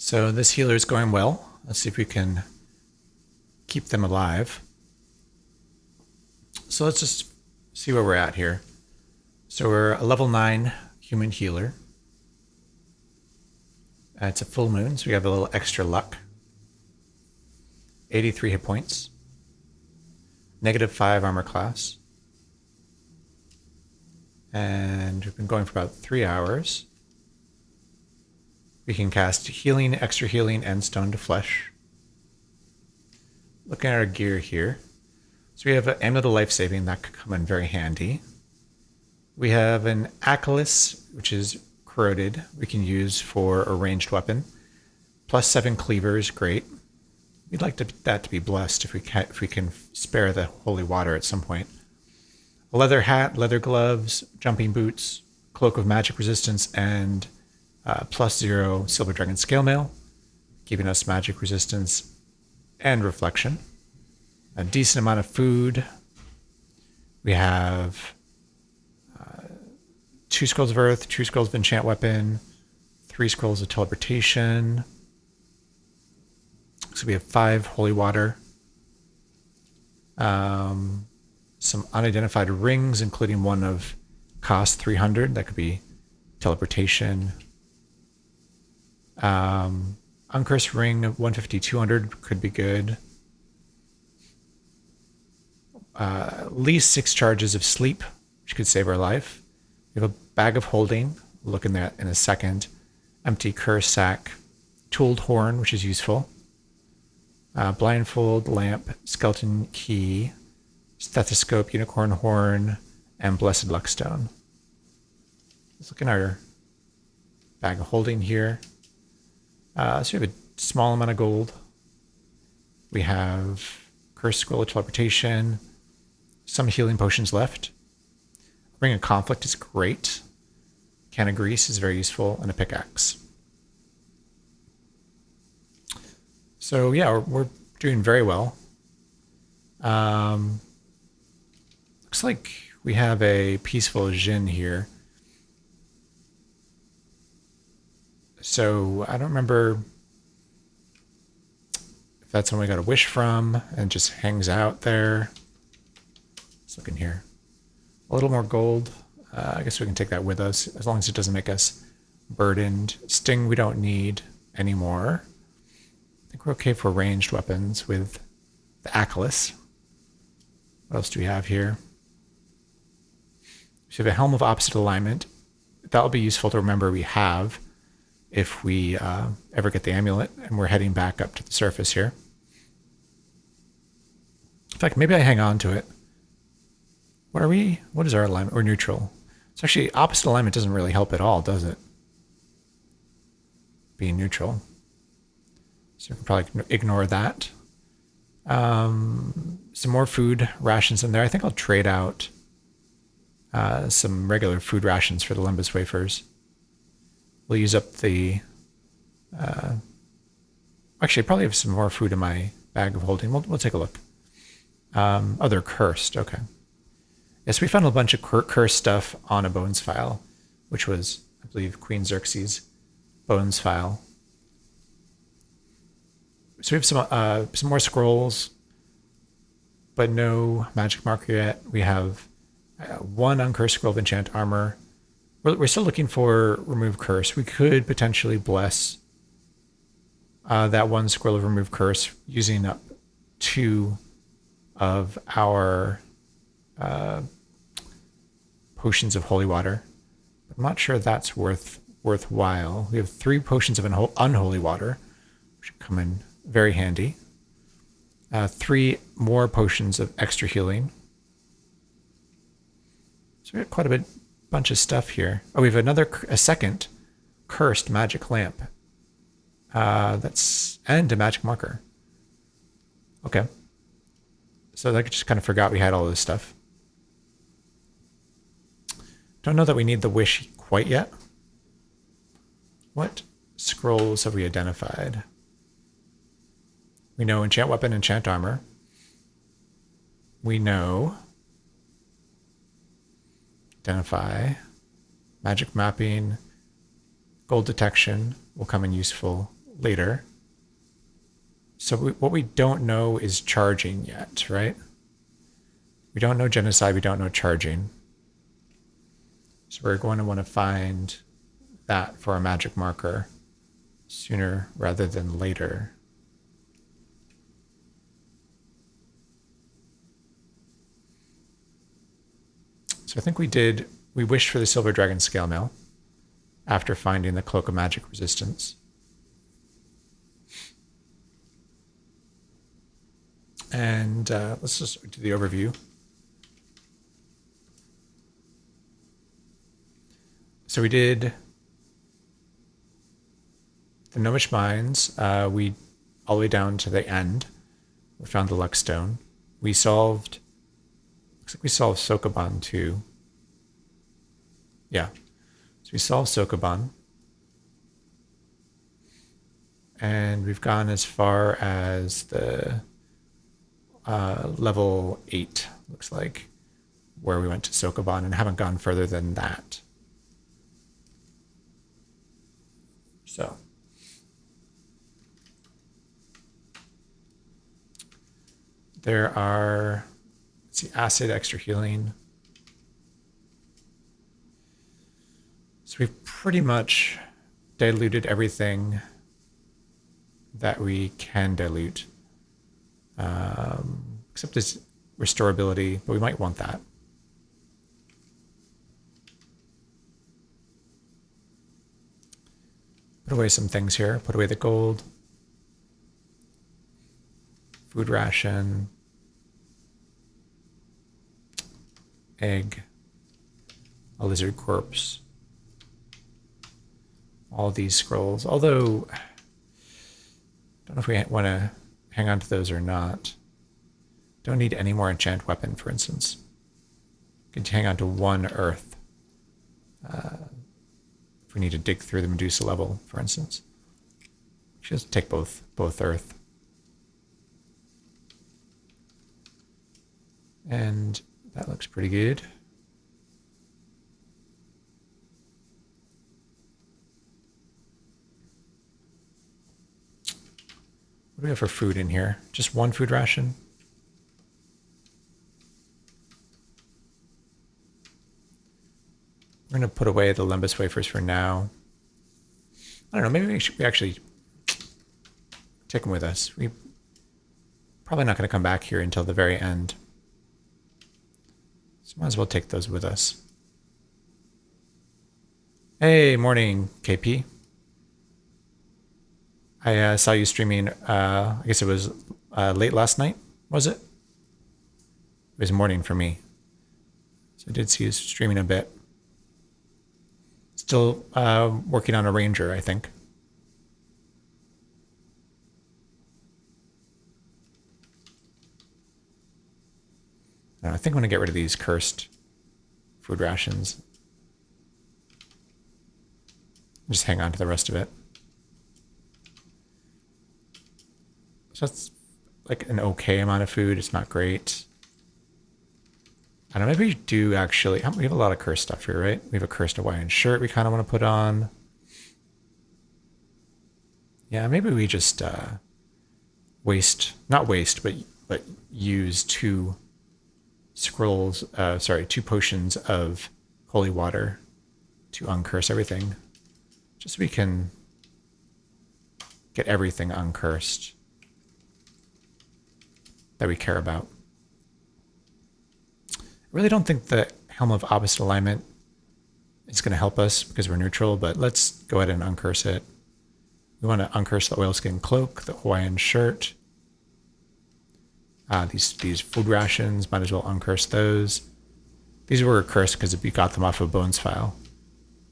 So this healer is going well. Let's see if we can keep them alive. So let's just see where we're at here. So we're a level 9 human healer. It's a full moon, so we have a little extra luck. 83 hit points. -5 armor class. And we've been going for about 3 hours. We can cast healing, extra healing, and stone to flesh. Looking at our gear here. So we have an amulet of life saving that could come in very handy. We have an Achilles, which is corroded, we can use for a ranged weapon. +7 cleavers, great. We'd like that to be blessed if we can spare the holy water at some point. A leather hat, leather gloves, jumping boots, cloak of magic resistance, and +0 silver dragon scale mail, giving us magic resistance and reflection. A decent amount of food. We have 2 scrolls of earth, 2 scrolls of enchant weapon, 3 scrolls of teleportation. So we have 5 holy water. Some unidentified rings, including one of cost 300. That could be teleportation. Uncursed ring of 150, 200 could be good. At least 6 charges of sleep, which could save our life. We have a bag of holding. We'll look in that in a second. Empty curse sack. Tooled horn, which is useful. Blindfold, lamp, skeleton key, stethoscope, unicorn horn, and blessed luck stone. Let's look in our bag of holding here. So we have a small amount of gold. We have cursed scroll of teleportation, some healing potions left. Ring of conflict is great. Can of grease is very useful, and a pickaxe. So yeah, we're doing very well. Looks like we have a peaceful Jinn here. So I don't remember if that's one we got a wish from and just hangs out there. Let's look in here. A little more gold. I guess we can take that with us as long as it doesn't make us burdened. Sting we don't need anymore. I think we're okay for ranged weapons with the Achilles. What else do we have here? So we have a helm of opposite alignment. That'll be useful to remember we have if we ever get the amulet, and we're heading back up to the surface here. In fact, maybe I hang on to it. What are we? What is our alignment? We're neutral. So actually, opposite alignment doesn't really help at all, does it? Being neutral. So we can probably ignore that. Some more food rations in there. I think I'll trade out some regular food rations for the Limbus wafers. We'll use up the... actually, I probably have some more food in my bag of holding. We'll take a look. Oh, they're cursed. Okay. Yes, we found a bunch of cursed stuff on a bones file, which was, I believe, Queen Xerxes' bones file. So we have some more scrolls, but no magic marker yet. We have 1 uncursed scroll of enchant armor. We're still looking for remove curse. We could potentially bless that 1 scroll of remove curse using up 2 of our potions of holy water. I'm not sure that's worthwhile. We have 3 potions of unholy water, which should come in very handy. 3 more potions of extra healing. So we have quite a bunch of stuff here. Oh, we have a second cursed magic lamp. And a magic marker. Okay. So I just kind of forgot we had all this stuff. Don't know that we need the wish quite yet. What scrolls have we identified? We know enchant weapon, enchant armor. We know identify, magic mapping, gold detection will come in useful later. So what we don't know is charging yet, right? We don't know genocide. We don't know charging. So we're going to want to find that for our magic marker sooner rather than later. So I think we wished for the Silver Dragon Scale Mail after finding the Cloak of Magic Resistance. And let's just do the overview. So we did the Gnomish Mines. We all the way down to the end. We found the Luck Stone. We solved. Looks like we solved Sokoban too. Yeah. So we solved Sokoban. And we've gone as far as the level 8, looks like, where we went to Sokoban and haven't gone further than that. So. There are, let's see, acid, extra healing. So we've pretty much diluted everything that we can dilute, except this restorability, but we might want that. Put away some things here. Put away the gold. Food ration. Egg. A lizard corpse. All these scrolls. Although, I don't know if we want to hang on to those or not. Don't need any more enchant weapon, for instance. Can hang on to 1 earth. If we need to dig through the Medusa level, for instance. Just take both earth. And that looks pretty good. What do we have for food in here? Just 1 food ration? We're going to put away the Lembas wafers for now. I don't know, maybe we actually take them with us. We probably not going to come back here until the very end. So might as well take those with us. Hey, morning, KP. I saw you streaming, I guess it was late last night, was it? It was morning for me. So I did see you streaming a bit. Still working on a Ranger, I think. I think I'm going to get rid of these cursed food rations. Just hang on to the rest of it. So that's like an okay amount of food. It's not great. I don't know, maybe we do actually. We have a lot of cursed stuff here, right? We have a cursed Hawaiian shirt we kind of want to put on. Yeah, maybe we just not waste, but use 2 scrolls, 2 potions of holy water to uncurse everything. Just so we can get everything uncursed that we care about. I really don't think the Helm of Opposite Alignment is going to help us because we're neutral, but let's go ahead and uncurse it. We want to uncurse the oilskin cloak, the Hawaiian shirt. These food rations, might as well uncurse those. These were cursed because we got them off of Bones File.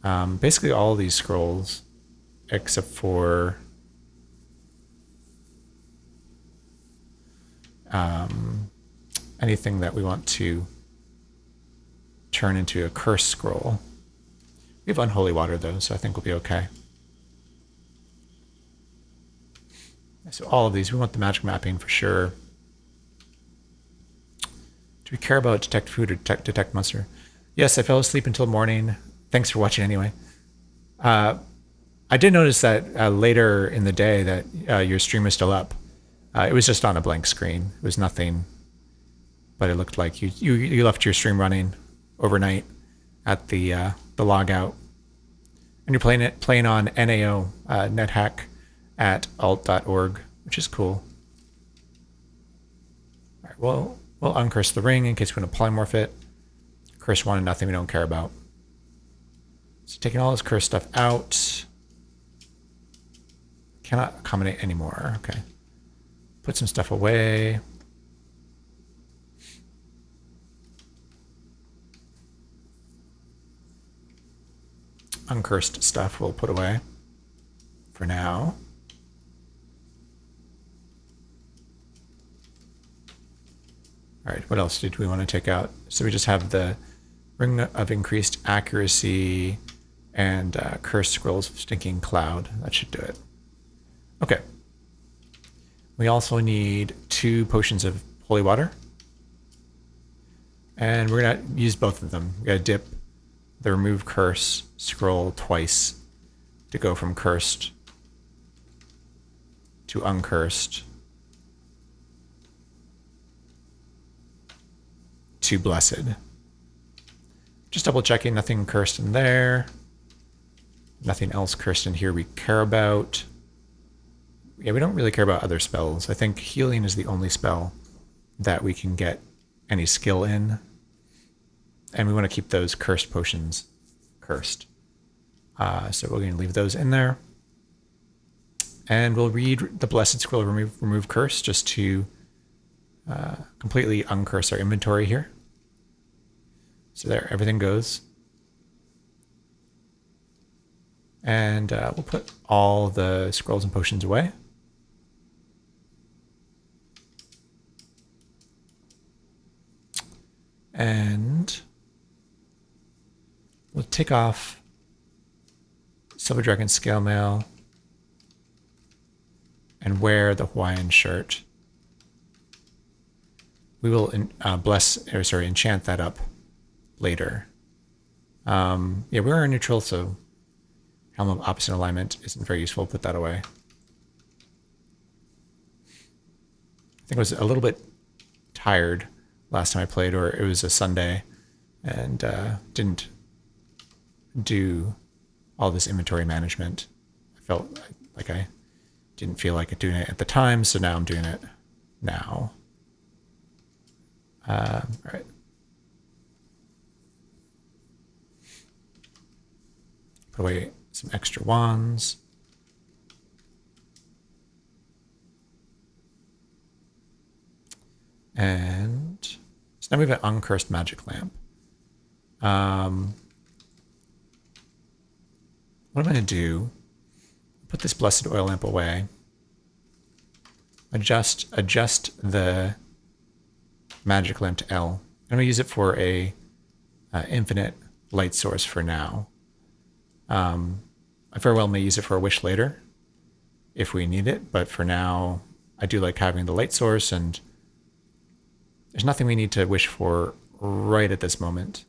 Basically all these scrolls, except for anything that we want to turn into a curse scroll. We have unholy water though, so I think we'll be okay. So all of these, we want the magic mapping for sure. Do we care about detect food or detect monster? Yes, I fell asleep until morning. Thanks for watching anyway. I did notice that later in the day that your stream was still up. It was just on a blank screen. It was nothing, but it looked like you left your stream running overnight at the logout, and you're playing on NAO NetHack at alt.org, which is cool. All right, well, we'll uncurse the ring in case we want to polymorph it. Curse 1 and nothing we don't care about. So taking all this curse stuff out. Cannot accommodate anymore. Okay. Put some stuff away. Uncursed stuff we'll put away for now. All right, what else did we want to take out? So we just have the Ring of Increased Accuracy and Cursed Scrolls of Stinking Cloud. That should do it. Okay. We also need 2 potions of holy water. And we're going to use both of them. We got to dip the Remove Curse scroll twice to go from cursed to uncursed to blessed. Just double checking, nothing cursed in there. Nothing else cursed in here we care about. Yeah, we don't really care about other spells. I think healing is the only spell that we can get any skill in. And we want to keep those cursed potions cursed. So we're going to leave those in there. And we'll read the Blessed Scroll of Remove Curse just to completely uncurse our inventory here. So there, everything goes. And we'll put all the scrolls and potions away. And we'll take off Silver Dragon Scale Mail and wear the Hawaiian shirt. We will enchant that up later. Yeah, we're neutral, so Helm of Opposite Alignment isn't very useful. Put that away. I think I was a little bit tired last time I played, or it was a Sunday, and didn't do all this inventory management. I felt like I didn't feel like doing it at the time, so now I'm doing it now. All right. Put away some extra wands. And so now we have an uncursed magic lamp. What I'm going to do, put this blessed oil lamp away, adjust the magic lamp to L. I'm going to use it for a infinite light source for now. I very well may use it for a wish later if we need it, but for now I do like having the light source, and there's nothing we need to wish for right at this moment.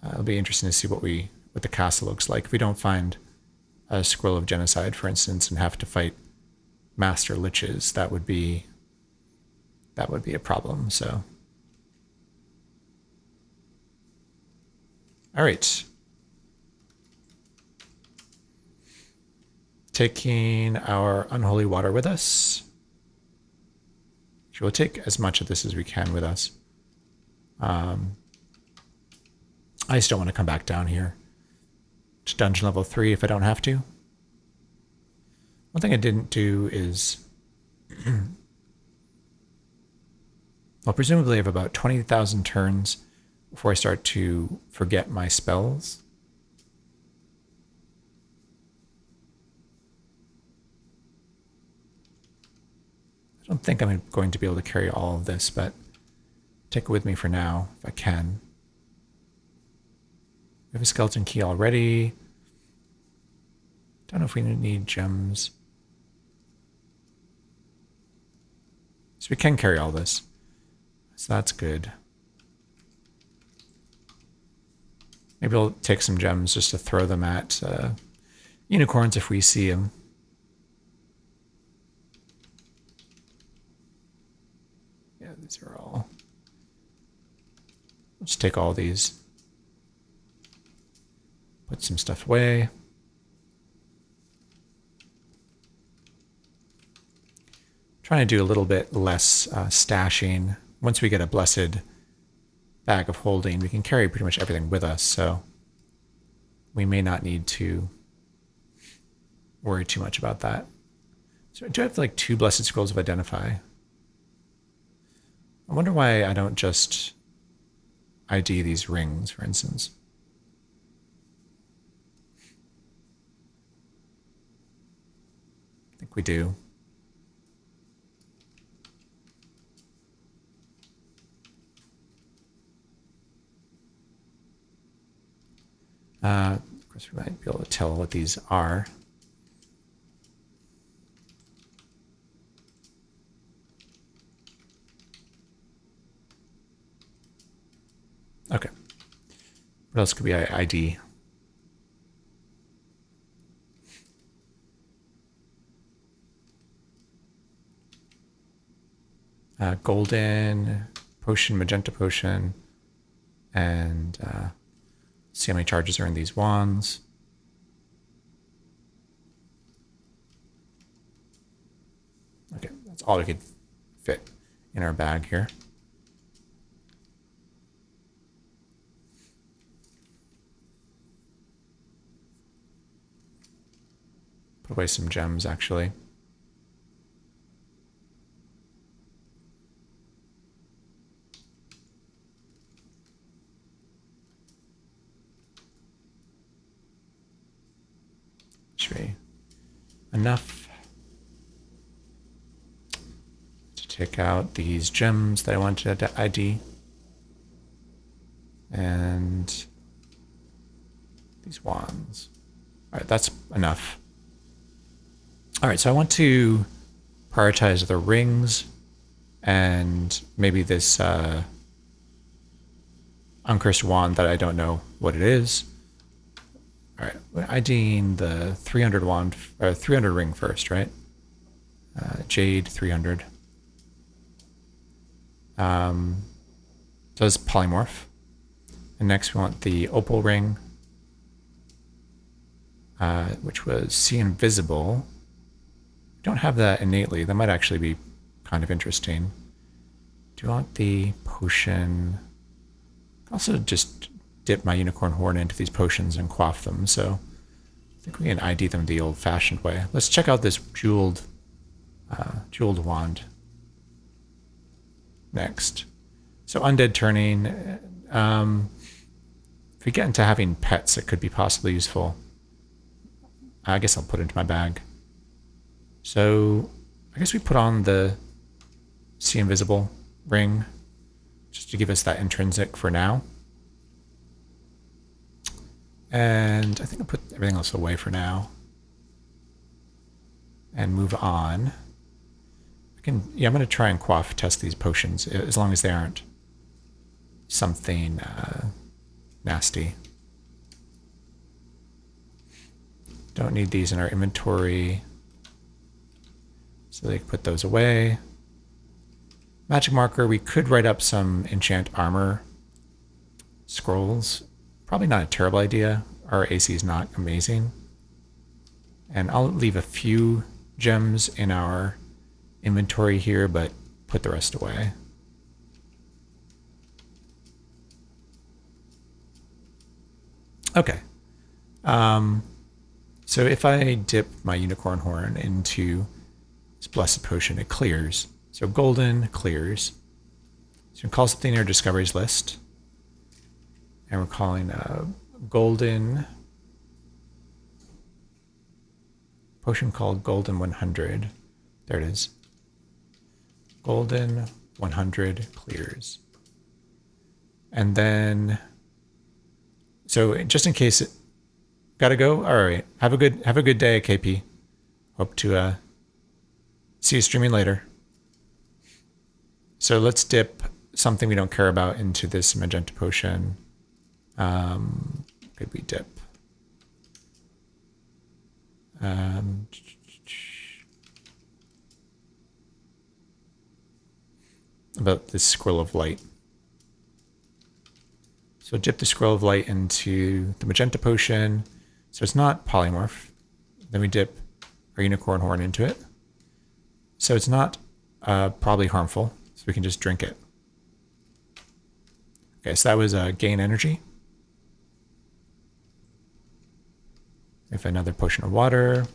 It'll be interesting to see what the castle looks like. If we don't find a scroll of genocide, for instance, and have to fight master liches, that would be a problem. So, all right. Taking our unholy water with us. We'll take as much of this as we can with us. I just don't want to come back down here to dungeon level 3 if I don't have to. One thing I didn't do is, well, presumably I have about 20,000 turns before I start to forget my spells. I don't think I'm going to be able to carry all of this, but take it with me for now, if I can. We have a skeleton key already. Don't know if we need gems. So we can carry all this. So that's good. Maybe I'll take some gems just to throw them at unicorns if we see them. Yeah, these are all. Let's take all these. Put some stuff away. Trying to do a little bit less stashing. Once we get a blessed bag of holding, we can carry pretty much everything with us, so we may not need to worry too much about that. So I do have like 2 blessed scrolls of identify. I wonder why I don't just ID these rings, for instance. I think we do. Of course, we might be able to tell what these are. Okay. What else could we ID? Golden potion, magenta potion, and see how many charges are in these wands. Okay, that's all we could fit in our bag here. Put away some gems, actually. Should be enough to take out these gems that I wanted to ID. And these wands. All right, that's enough. All right, so I want to prioritize the rings and maybe this uncursed wand that I don't know what it is. All right, we're IDing the 300 wand, or 300 ring first, right? Jade 300. Does polymorph. And next we want the opal ring, which was see invisible. We don't have that innately. That might actually be kind of interesting. Do you want the potion? Also just dip my unicorn horn into these potions and quaff them, so I think we can ID them the old-fashioned way. Let's check out this jeweled wand next. So undead turning. If we get into having pets, it could be possibly useful. I guess I'll put it into my bag. So I guess we put on the see invisible ring just to give us that intrinsic for now. And I think I'll put everything else away for now and move on. I'm going to try and quaff test these potions as long as they aren't something nasty. Don't need these in our inventory, so they can put those away. Magic marker, we could write up some enchant armor scrolls. Probably not a terrible idea. Our AC is not amazing. And I'll leave a few gems in our inventory here, but put the rest away. Okay. So if I dip my unicorn horn into this blessed potion, it clears. So golden clears. So we can call something in our discoveries list. And we're calling a golden potion called Golden 100. There it is. Golden 100 clears. And then, so just in case it gotta go. All right. Have a good day, KP. Hope to see you streaming later. So let's dip something we don't care about into this magenta potion. Could we dip Um, about this scroll of light. So dip the scroll of light into the magenta potion. So it's not polymorph. Then we dip our unicorn horn into it. So it's not probably harmful. So we can just drink it. Okay, so that was gain energy. We have another potion of water.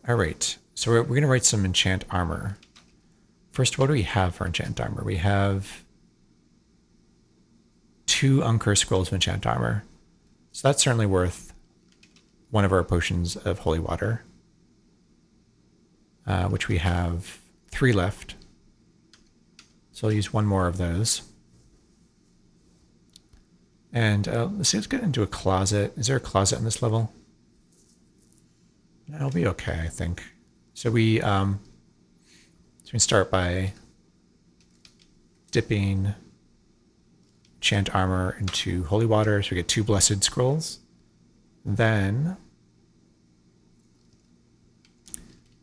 All right, so we're going to write some enchant armor. First, what do we have for enchant armor? We have 2 uncursed scrolls of enchant armor. So that's certainly worth one of our potions of holy water, which we have 3 left. So I'll use 1 more of those. And let's see, let's get into a closet. Is there a closet on this level? That'll be okay, I think. So we start by dipping enchant armor into holy water, so we get 2 blessed scrolls. Then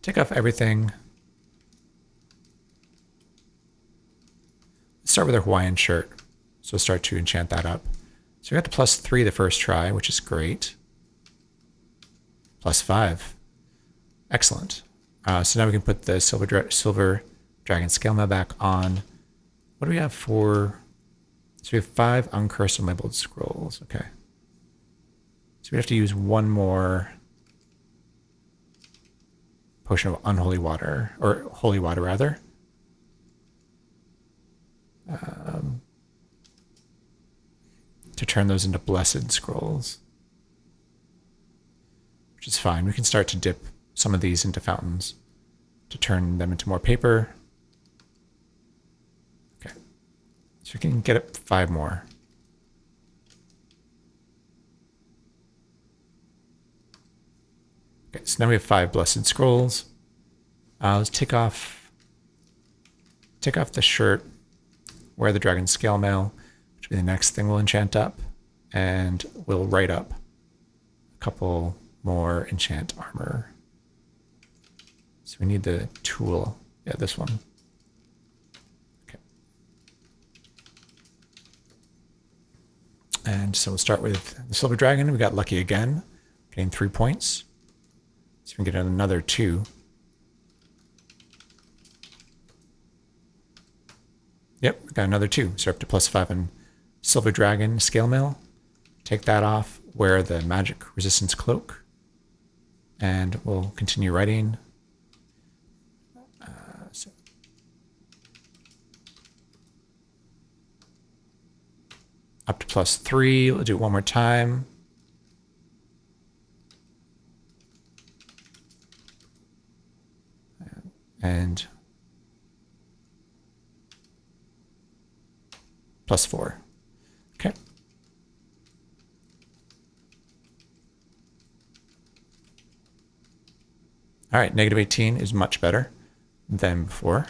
take off everything. Let's start with our Hawaiian shirt. So start to enchant that up. So we got the +3 the first try, which is great. +5. Excellent. So now we can put the silver dragon scale mail back on. What do we have for... So we have 5 uncursed and labeled scrolls. Okay. So we have to use 1 more potion of unholy water, or holy water rather. To turn those into blessed scrolls. Which is fine. We can start to dip some of these into fountains to turn them into more paper. Okay. So we can get up 5 more. Okay, so now we have 5 blessed scrolls. Let's take off the shirt, wear the dragon scale mail, which will be the next thing we'll enchant up, and we'll write up a couple more enchant armor. So we need the tool. Yeah, this one. Okay. And so we'll start with the silver dragon. We got lucky again, getting 3 points. So we can get another 2. Yep, we got another 2. So we're up to +5 on silver dragon scale mail. Take that off, wear the magic resistance cloak, and we'll continue writing. Up to +3. We'll do it one more time. And +4. Okay. All right, -18 is much better than before.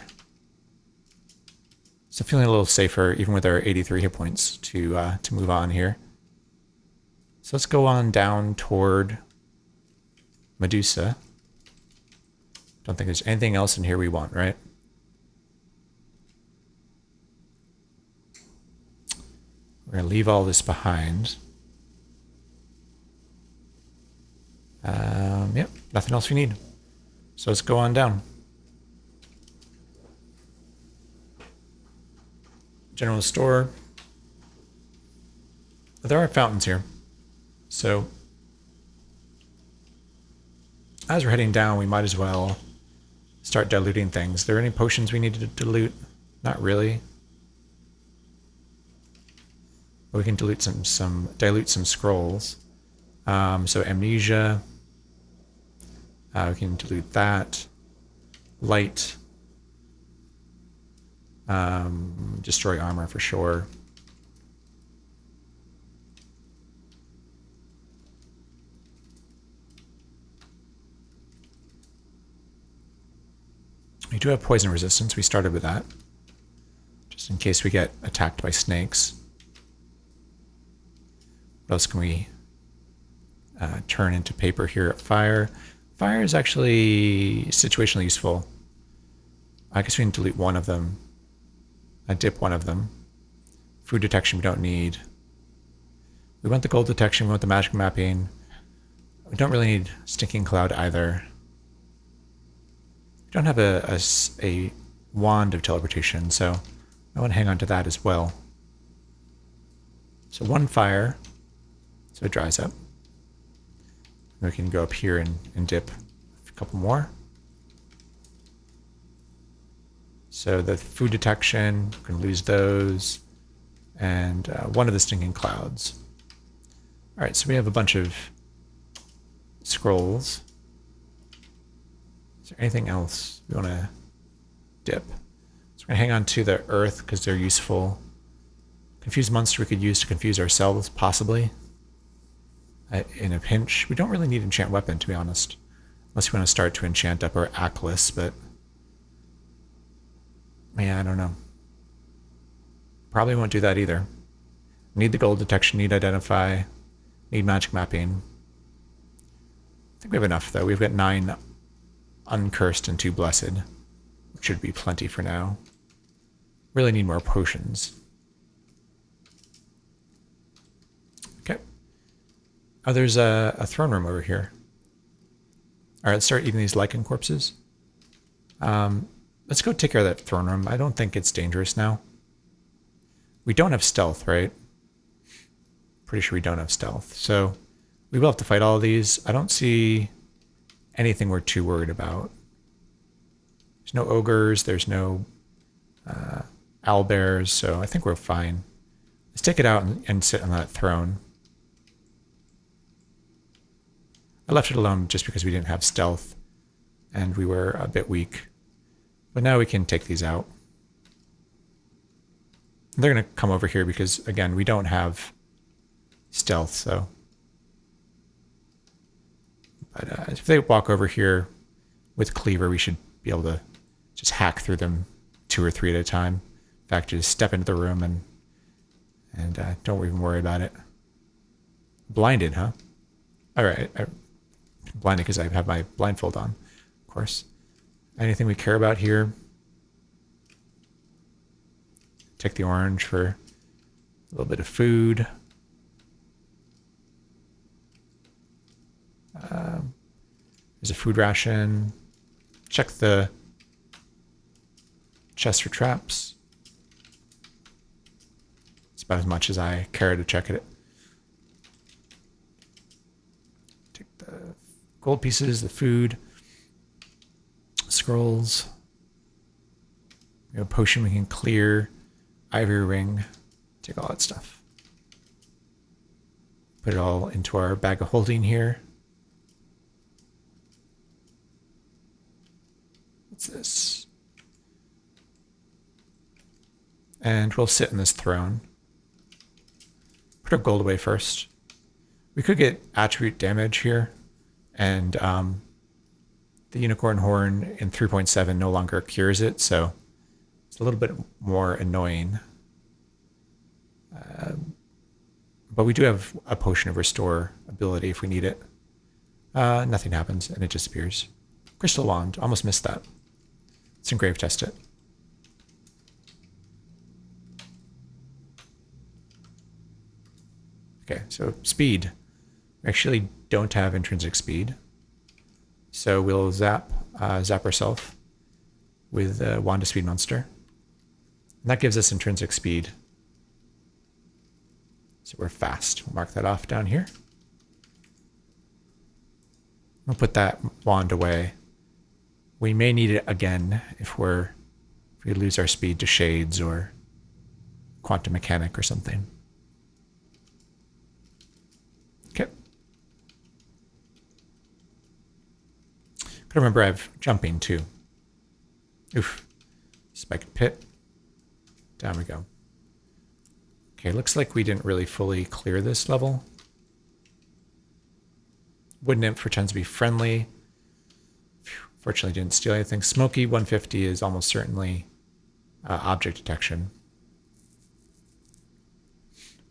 So feeling a little safer, even with our 83 hit points, to move on here. So let's go on down toward Medusa. Don't think there's anything else in here we want, right? We're going to leave all this behind. Yep, nothing else we need. So let's go on down. General store. There are fountains here. So as we're heading down, we might as well start diluting things. Are there any potions we need to dilute? Not really. But we can dilute some scrolls. So amnesia. We can dilute that. Light. Destroy armor for sure. We do have poison resistance. We started with that, which just in case we get attacked by snakes. What else can we turn into paper here? Fire. Fire is actually situationally useful. I guess we can delete one of them. I dip one of them. Food detection we don't need. We want the gold detection, we want the magic mapping. We don't really need stinking cloud either. We don't have a wand of teleportation, so I want to hang on to that as well. So one fire, so it dries up. And we can go up here and dip a couple more. So the food detection, we're going to lose those, and one of the stinking clouds. All right, so we have a bunch of scrolls. Is there anything else we want to dip? So we're going to hang on to the earth because they're useful. Confused monster we could use to confuse ourselves, possibly. In a pinch. We don't really need enchant weapon, to be honest. Unless we want to start to enchant up our Atlas, but... yeah, I don't know. Probably won't do that either. Need the gold detection, need identify, need magic mapping. I think we have enough, though. We've got 9 uncursed and 2 blessed, which should be plenty for now. Really need more potions. Okay. Oh, there's a throne room over here. All right, let's start eating these lichen corpses. Let's go take care of that throne room. I don't think it's dangerous now. We don't have stealth, right? Pretty sure we don't have stealth. So we will have to fight all of these. I don't see anything we're too worried about. There's no ogres. There's no owlbears. So I think we're fine. Let's take it out and sit on that throne. I left it alone just because we didn't have stealth and we were a bit weak. But now we can take these out. They're going to come over here because, again, we don't have stealth, so. But if they walk over here with Cleaver, we should be able to just hack through them 2 or 3 at a time. In fact, just step into the room and don't even worry about it. Blinded, huh? All right. I'm blinded because I have my blindfold on, of course. Anything we care about here? Take the orange for a little bit of food. There's a food ration. Check the chest for traps. It's about as much as I care to check it. Take the gold pieces, the food. Scrolls. We have a potion we can clear. Ivory ring. Take all that stuff. Put it all into our bag of holding here. What's this? And we'll sit in this throne. Put our gold away first. We could get attribute damage here. And the unicorn horn in 3.7 no longer cures it, so it's a little bit more annoying. But we do have a potion of restore ability if we need it. Nothing happens and it disappears. Crystal wand, almost missed that. Let's engrave test it. Okay, so speed. We actually don't have intrinsic speed. So we'll zap ourselves with Wand of Speed Monster. And that gives us intrinsic speed. So we're fast. We'll mark that off down here. We'll put that wand away. We may need it again if we lose our speed to shades or quantum mechanic or something. Okay. Gotta remember I have jumping too. Oof. Spiked pit. Down we go. Okay, looks like we didn't really fully clear this level. Wood nymph pretends to be friendly. Fortunately didn't steal anything. Smoky 150 is almost certainly object detection.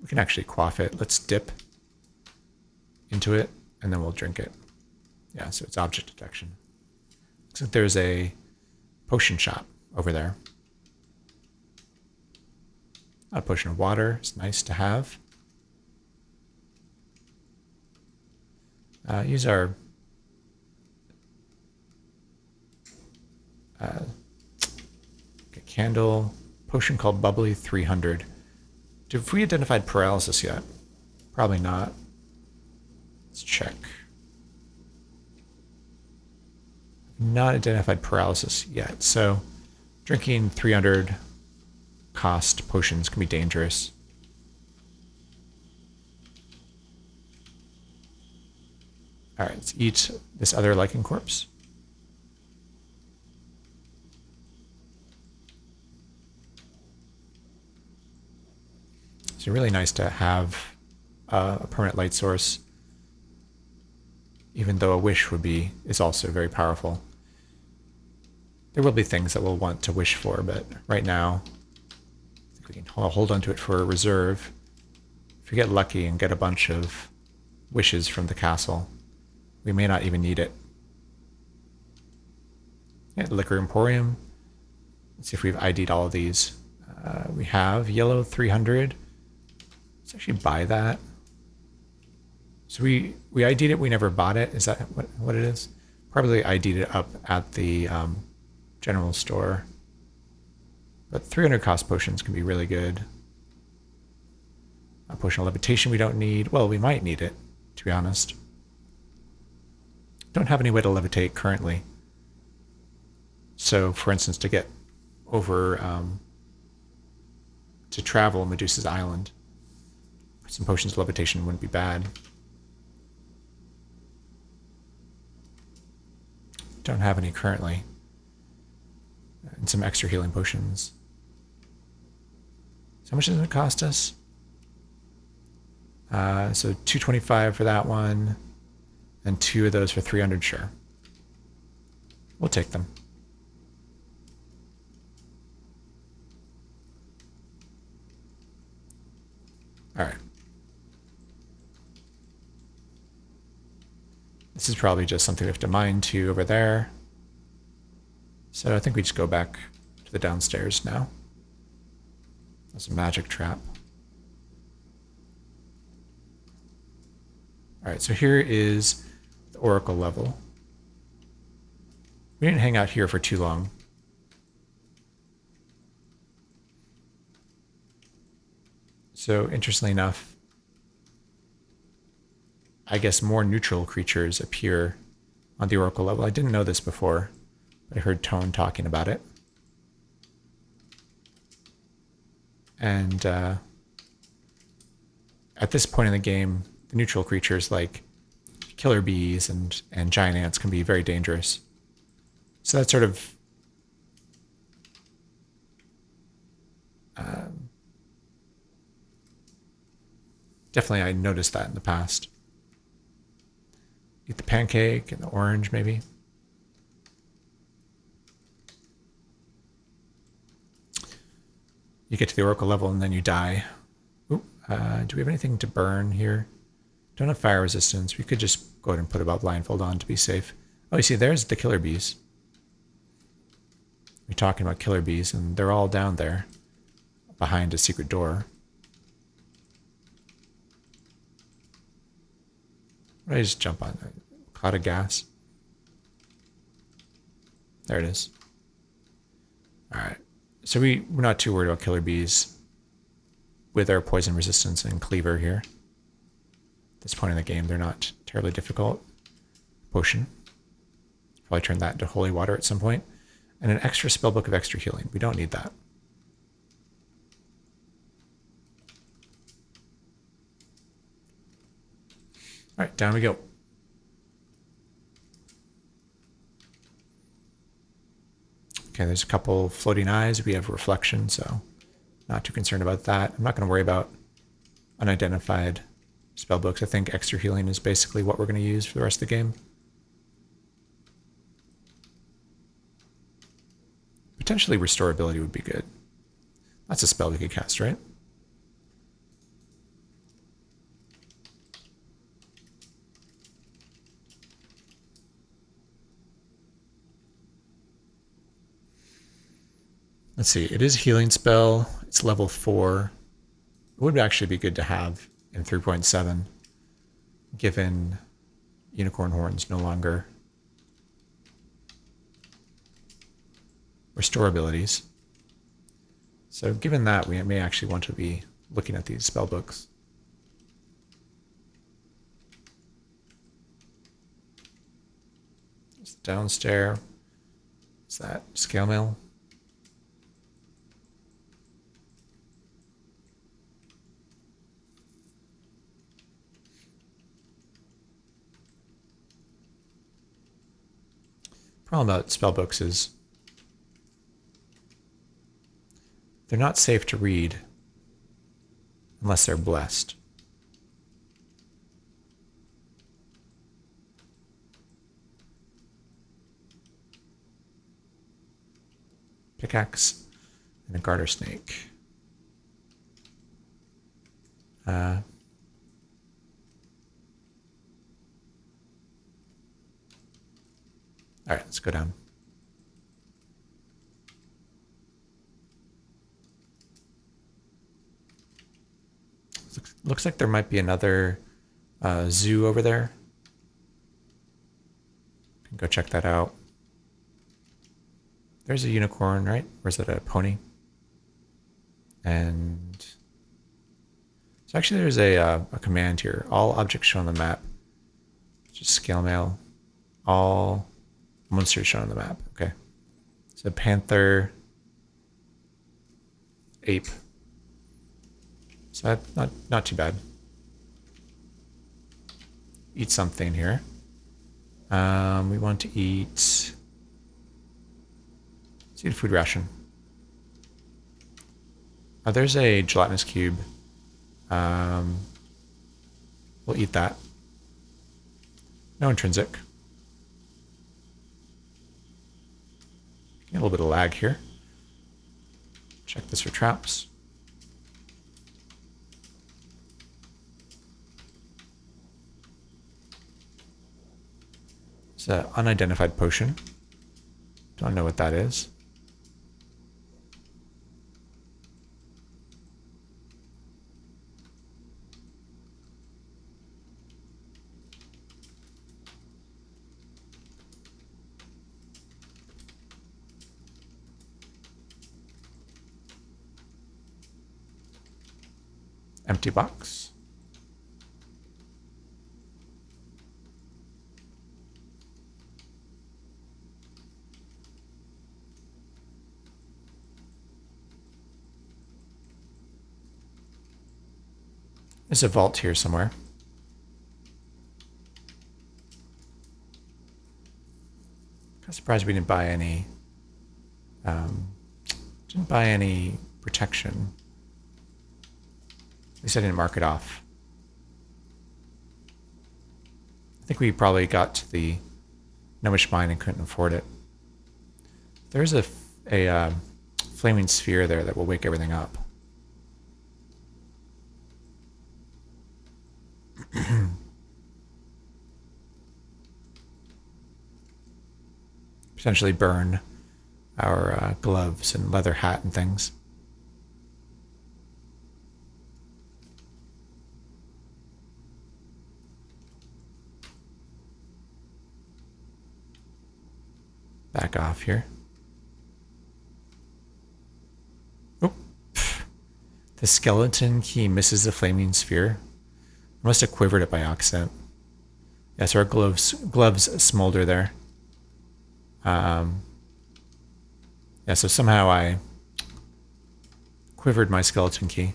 We can actually quaff it. Let's dip into it, and then we'll drink it. Yeah, so it's object detection. Looks like there's a potion shop over there. A potion of water is nice to have. Use our candle potion called Bubbly 300. Have we identified paralysis yet? Probably not. Let's check. Not identified paralysis yet, so drinking 300 cost potions can be dangerous. Alright, let's eat this other lichen corpse. It's really nice to have a permanent light source, even though a wish is also very powerful. There will be things that we'll want to wish for, but right now, I think we can hold on to it for a reserve. If we get lucky and get a bunch of wishes from the castle, we may not even need it. Yeah, Liquor Emporium. Let's see if we've ID'd all of these. We have yellow 300. Let's actually buy that. So we ID'd it, we never bought it. Is that what it is? Probably ID'd it up at the general store. But 300 cost potions can be really good. A potion of levitation we don't need. Well, we might need it, to be honest. Don't have any way to levitate currently. So, for instance, to get over to travel Medusa's Island, some potions of levitation wouldn't be bad. Don't have any currently. And some extra healing potions. So how much does it cost us? So 225 for that one, and 2 of those for 300, sure. We'll take them. All right. This is probably just something we have to mine to over there. So I think we just go back to the downstairs now. That's a magic trap. All right, so here is the Oracle level. We didn't hang out here for too long. So interestingly enough, I guess more neutral creatures appear on the Oracle level. I didn't know this before, but I heard Tone talking about it. And at this point in the game, the neutral creatures like killer bees and giant ants can be very dangerous. So that's sort of definitely I noticed that in the past. Eat the pancake and the orange, maybe. You get to the Oracle level and then you die. Ooh, do we have anything to burn here? Don't have fire resistance. We could just go ahead and put a blindfold on to be safe. Oh, you see, there's the killer bees. We're talking about killer bees, and they're all down there behind a secret door. What did I just jump on? A cloud of gas. There it is. All right. So we're not too worried about killer bees with our poison resistance and cleaver here. At this point in the game, they're not terribly difficult. Potion. Probably turn that into holy water at some point. And an extra spellbook of extra healing. We don't need that. All right, down we go. Okay, there's a couple floating eyes. We have reflection, so not too concerned about that. I'm not going to worry about unidentified spellbooks. I think extra healing is basically what we're going to use for the rest of the game. Potentially restorability would be good. That's a spell we could cast, right? Let's see. It is a healing spell. It's level 4. It would actually be good to have in 3.7, given unicorn horns no longer restore abilities. So given that, we may actually want to be looking at these spell books. It's downstairs. Is that scale mail? Problem about spell books is they're not safe to read unless they're blessed. Pickaxe and a garter snake. All right, let's go down. Looks like there might be another zoo over there. Can go check that out. There's a unicorn, right? Or is it a pony? And so actually there's a command here. All objects shown on the map. Just scale mail. All monsters shown on the map. Okay. So panther, ape. So not too bad. Eat something here. We want to eat. Let's eat a food ration. There's a gelatinous cube. We'll eat that. No intrinsic. A little bit of lag here. Check this for traps. It's an unidentified potion. Don't know what that is. Empty box. There's a vault here somewhere. Kind of surprised we didn't buy any. Didn't buy any protection. At least I didn't mark it off. I think we probably got to the gnomish mine and couldn't afford it. There's a flaming sphere there that will wake everything up. Potentially burn our gloves and leather hat and things. Back off here. Oh, the skeleton key misses the flaming sphere. I must have quivered it by accident. Yeah, so our gloves smolder there. Yeah, so somehow I quivered my skeleton key.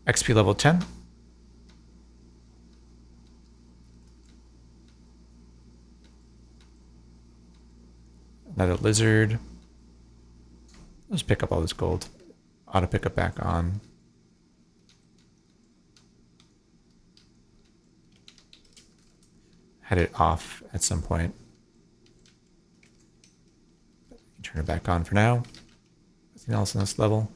XP level 10. Another lizard. Let's pick up all this gold. Auto pick up back on. Had it off at some point. Turn it back on for now. Nothing else on this level.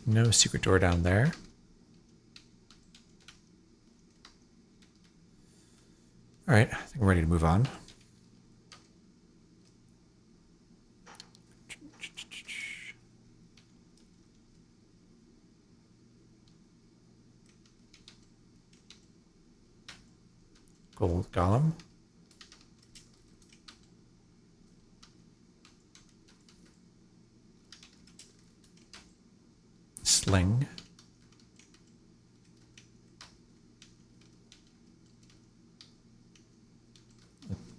No secret door down there. All right, I think we're ready to move on. Gold golem. Sling.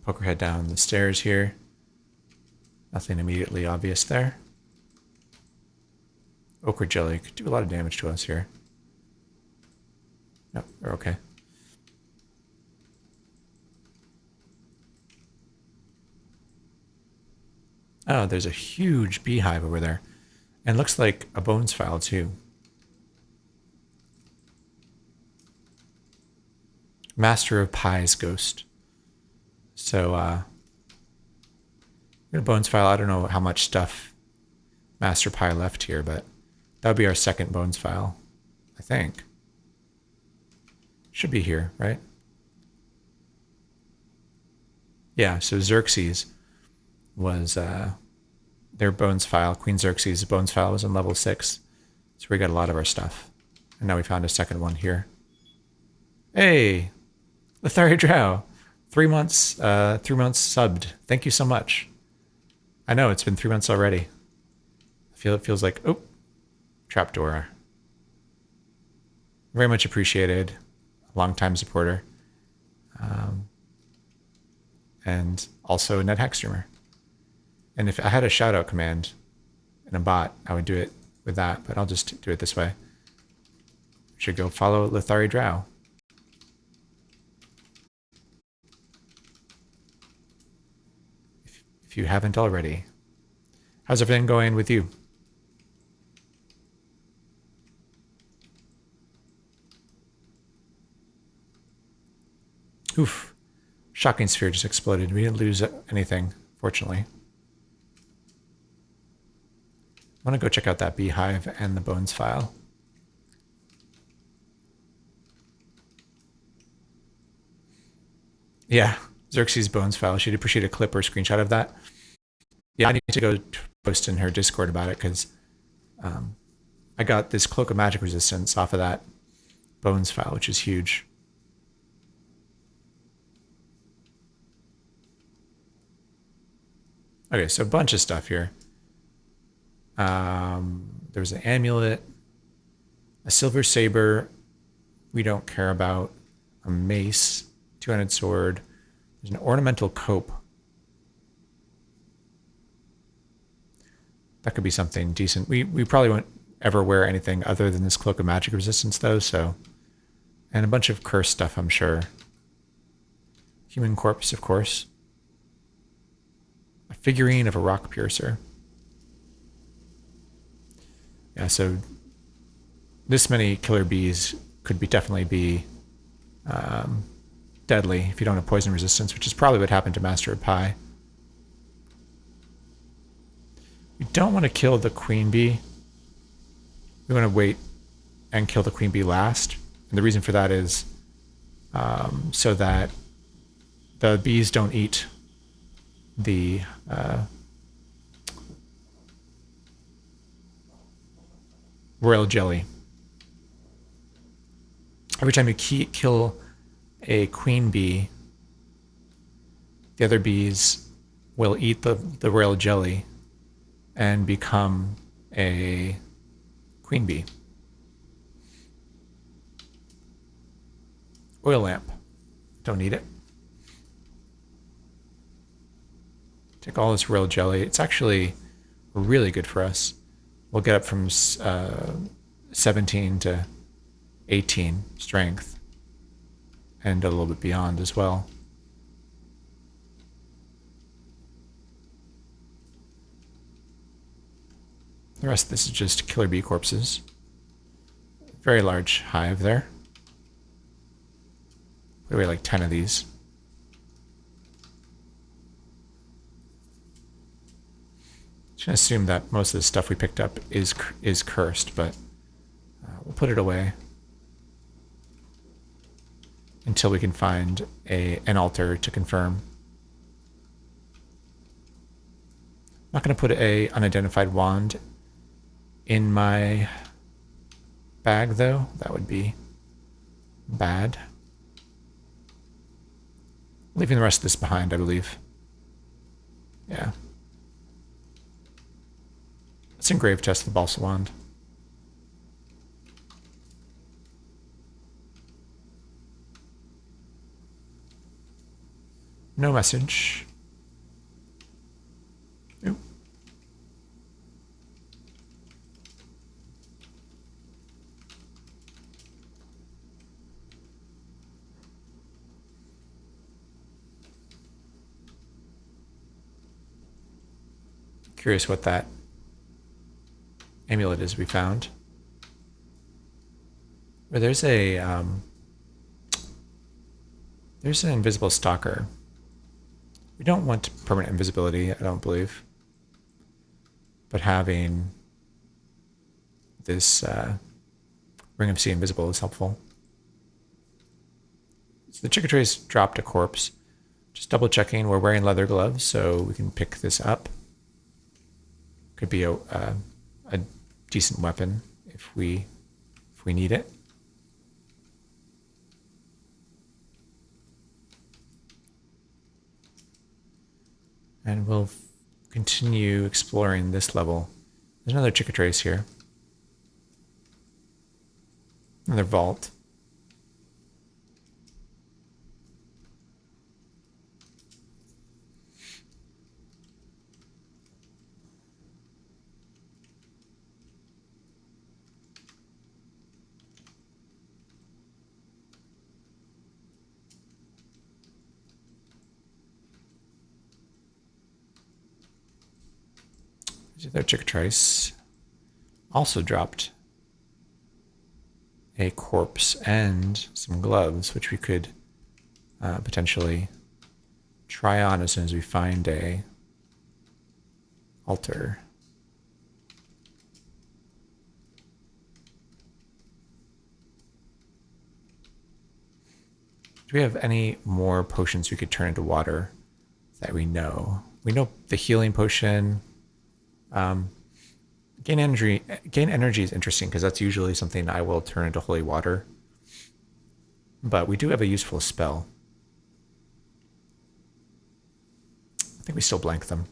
Poke her head down the stairs here. Nothing immediately obvious there. Ochre jelly could do a lot of damage to us here. Yep, we're okay. Oh, there's a huge beehive over there. And looks like a bones file too. Master of Pie's ghost. So, a bones file. I don't know how much stuff Master Pie left here, but that would be our second bones file, I think. Should be here, right? Yeah, so Xerxes was their bones file. Queen Xerxes' bones file was on level 6. So we got a lot of our stuff. And now we found a second one here. Hey! Lithari Drow! 3 months, 3 months subbed. Thank you so much. I know, it's been 3 months already. It feels like, oh, trapdoor. Very much appreciated. Long-time supporter. And also a NetHack streamer. And if I had a shout-out command in a bot, I would do it with that, but I'll just do it this way. Should go follow Lithari Drow. If you haven't already. How's everything going with you? Oof. Shocking sphere just exploded. We didn't lose anything, fortunately. I want to go check out that beehive and the bones file. Yeah, Xerxes' bones file. She'd appreciate a clip or a screenshot of that. Yeah, I need to go post in her Discord about it because I got this Cloak of Magic resistance off of that bones file, which is huge. Okay, so a bunch of stuff here. There's an amulet, a silver saber we don't care about, a mace, two-handed sword. There's an ornamental cope. That could be something decent. We probably won't ever wear anything other than this Cloak of Magic resistance, though, so... And a bunch of cursed stuff, I'm sure. Human corpse, of course. A figurine of a rock piercer. Yeah, so this many killer bees could definitely be deadly if you don't have poison resistance, which is probably what happened to Master of Pie. We don't want to kill the queen bee. We want to wait and kill the queen bee last. And the reason for that is so that the bees don't eat the royal jelly. Every time you kill a queen bee, the other bees will eat the royal jelly and become a queen bee. Oil lamp. Don't need it. Take all this royal jelly. It's actually really good for us. We'll get up from 17 to 18 strength and a little bit beyond as well. The rest of this is just killer bee corpses. Very large hive there. Put away like 10 of these. Just gonna assume that most of the stuff we picked up is cursed, but we'll put it away. until we can find an altar to confirm. I'm not going to put a unidentified wand in my bag, though. That would be bad. Leaving the rest of this behind, I believe. Yeah. Let's engrave test the balsa wand. No message. Ooh. Curious what that amulet is we found. But there's an invisible stalker. We don't want permanent invisibility, I don't believe. But having this Ring of See Invisible is helpful. So the Chickatrace dropped a corpse. Just double checking, we're wearing leather gloves, so we can pick this up. Could be a decent weapon if we need it. And we'll continue exploring this level. There's another Chickatrace here. Another vault. Their Chickatrace also dropped a corpse and some gloves, which we could potentially try on as soon as we find a altar. Do we have any more potions we could turn into water that we know? We know the healing potion. Gain energy is interesting because that's usually something I will turn into holy water. But we do have a useful spell. I think we still blank them.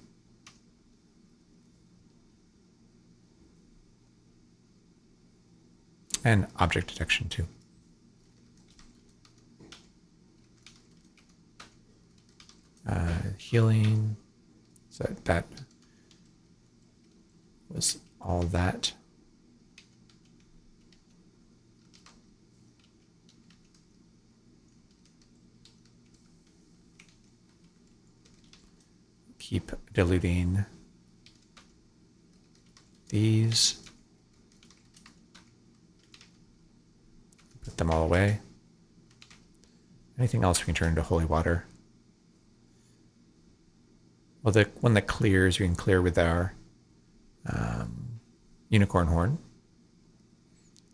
And object detection too. Healing. So that was all that. Keep diluting these. Put them all away. Anything else we can turn into holy water? Well, the one that clears, we can clear with our unicorn horn.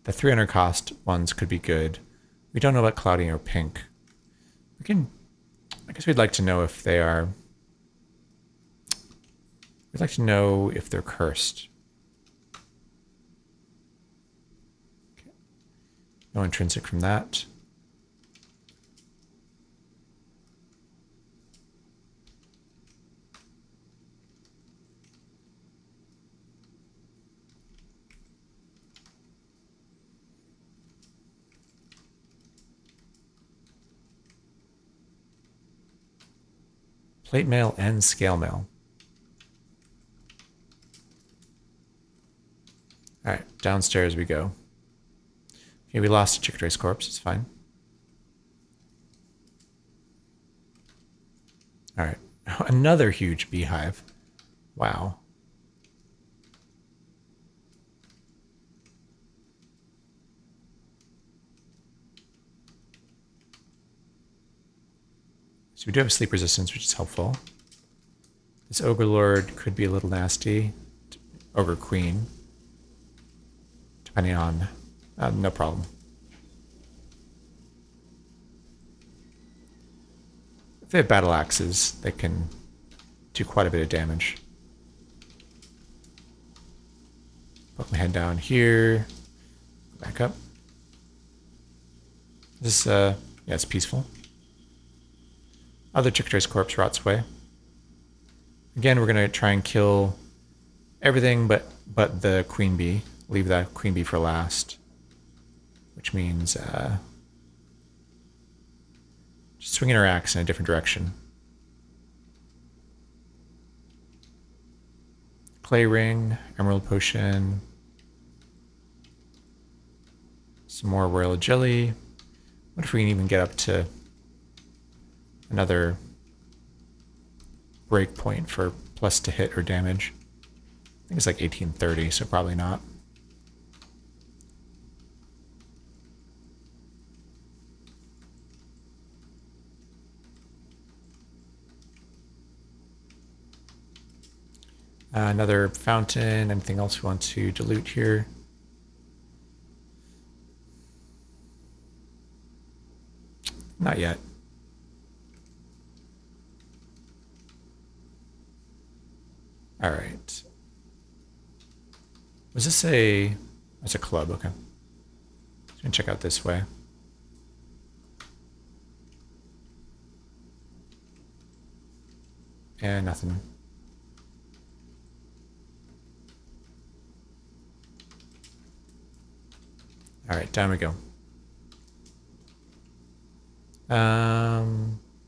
The 300 cost ones could be good. We don't know about cloudy or pink. We can, I guess we'd like to know if they are, we'd like to know if they're cursed. Okay. No intrinsic from that. Plate mail and scale mail. All right, downstairs we go. Okay, we lost a Chickatrace corpse. It's fine. All right, another huge beehive. Wow. So we do have sleep resistance, which is helpful. This Ogre Lord could be a little nasty. Ogre Queen. Depending on... no problem. they have battle axes, they can do quite a bit of damage. Put my head down here. Back up. This, yeah, it's peaceful. Other Chickatray's corpse rots away. Again, we're gonna try and kill everything but the queen bee. Leave that queen bee for last, which means just swinging our axe in a different direction. Clay ring, emerald potion, some more royal jelly. What if we can even get up to another break point for plus to hit or damage? I think it's like 1830, so probably not. Another fountain. Anything else we want to dilute here? Not yet. All right. Was this a... That's a club, okay. Just gonna check out this way. And nothing. All right, down we go.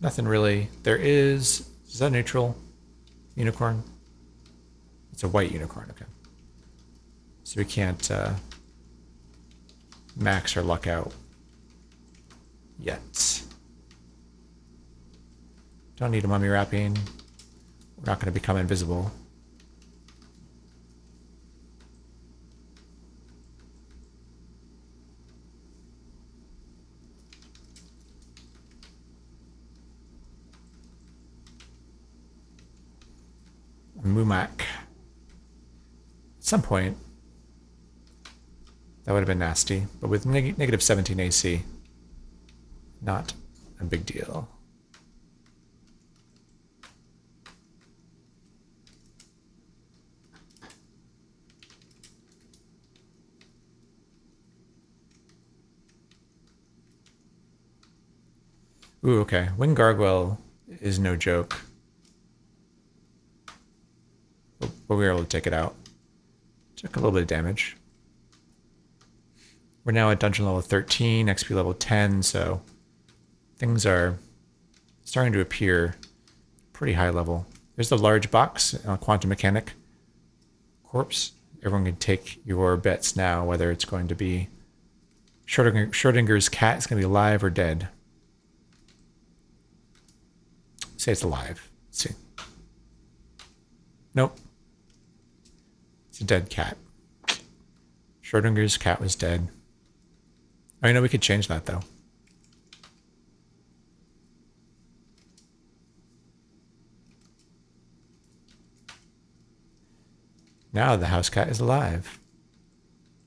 Nothing really. There is that neutral unicorn? It's a white unicorn, okay. So we can't max our luck out yet. Don't need a mummy wrapping. We're not going to become invisible. Mumak. At some point, that would have been nasty, but with negative 17 AC, not a big deal. Ooh, okay. Wing Gargoyle is no joke. But we were able to take it out. Took a little bit of damage. We're now at dungeon level 13, XP level 10, so things are starting to appear pretty high level. There's the large box, quantum mechanic corpse. Everyone can take your bets now, whether it's going to be Schrodinger's cat is going to be alive or dead. Say it's alive. Let's see. Nope. It's a dead cat. Schrodinger's cat was dead. Oh, you know, we could change that, though. Now the house cat is alive.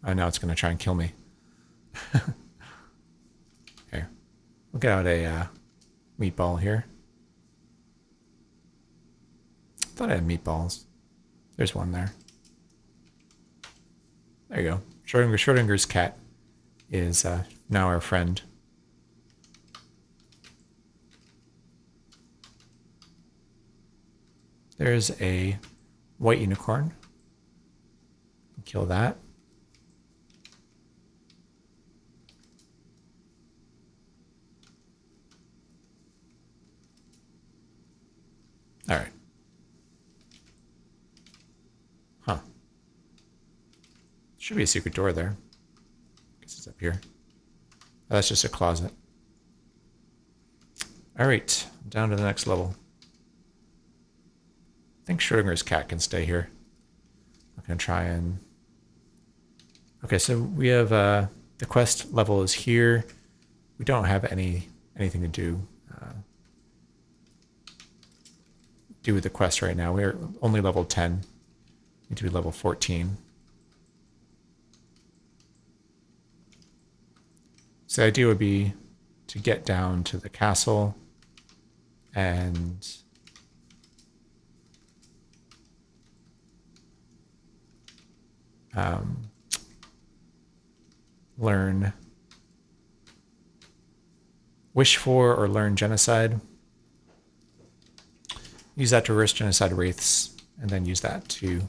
Oh, now it's going to try and kill me. Here. We'll get out a meatball here. Thought I had meatballs. There's one there. There you go. Schrodinger's cat is now our friend. There's a white unicorn. Kill that. All right. Huh. Should be a secret door there. Guess it's up here. Oh, that's just a closet. All right, down to the next level. I think Schrodinger's cat can stay here. I'm gonna try and... Okay, so we have the quest level is here. We don't have anything to do with the quest right now. We're only level 10. Need to be level 14. So the idea would be to get down to the castle and learn Wish for or learn Genocide. Use that to reverse Genocide Wraiths, and then use that to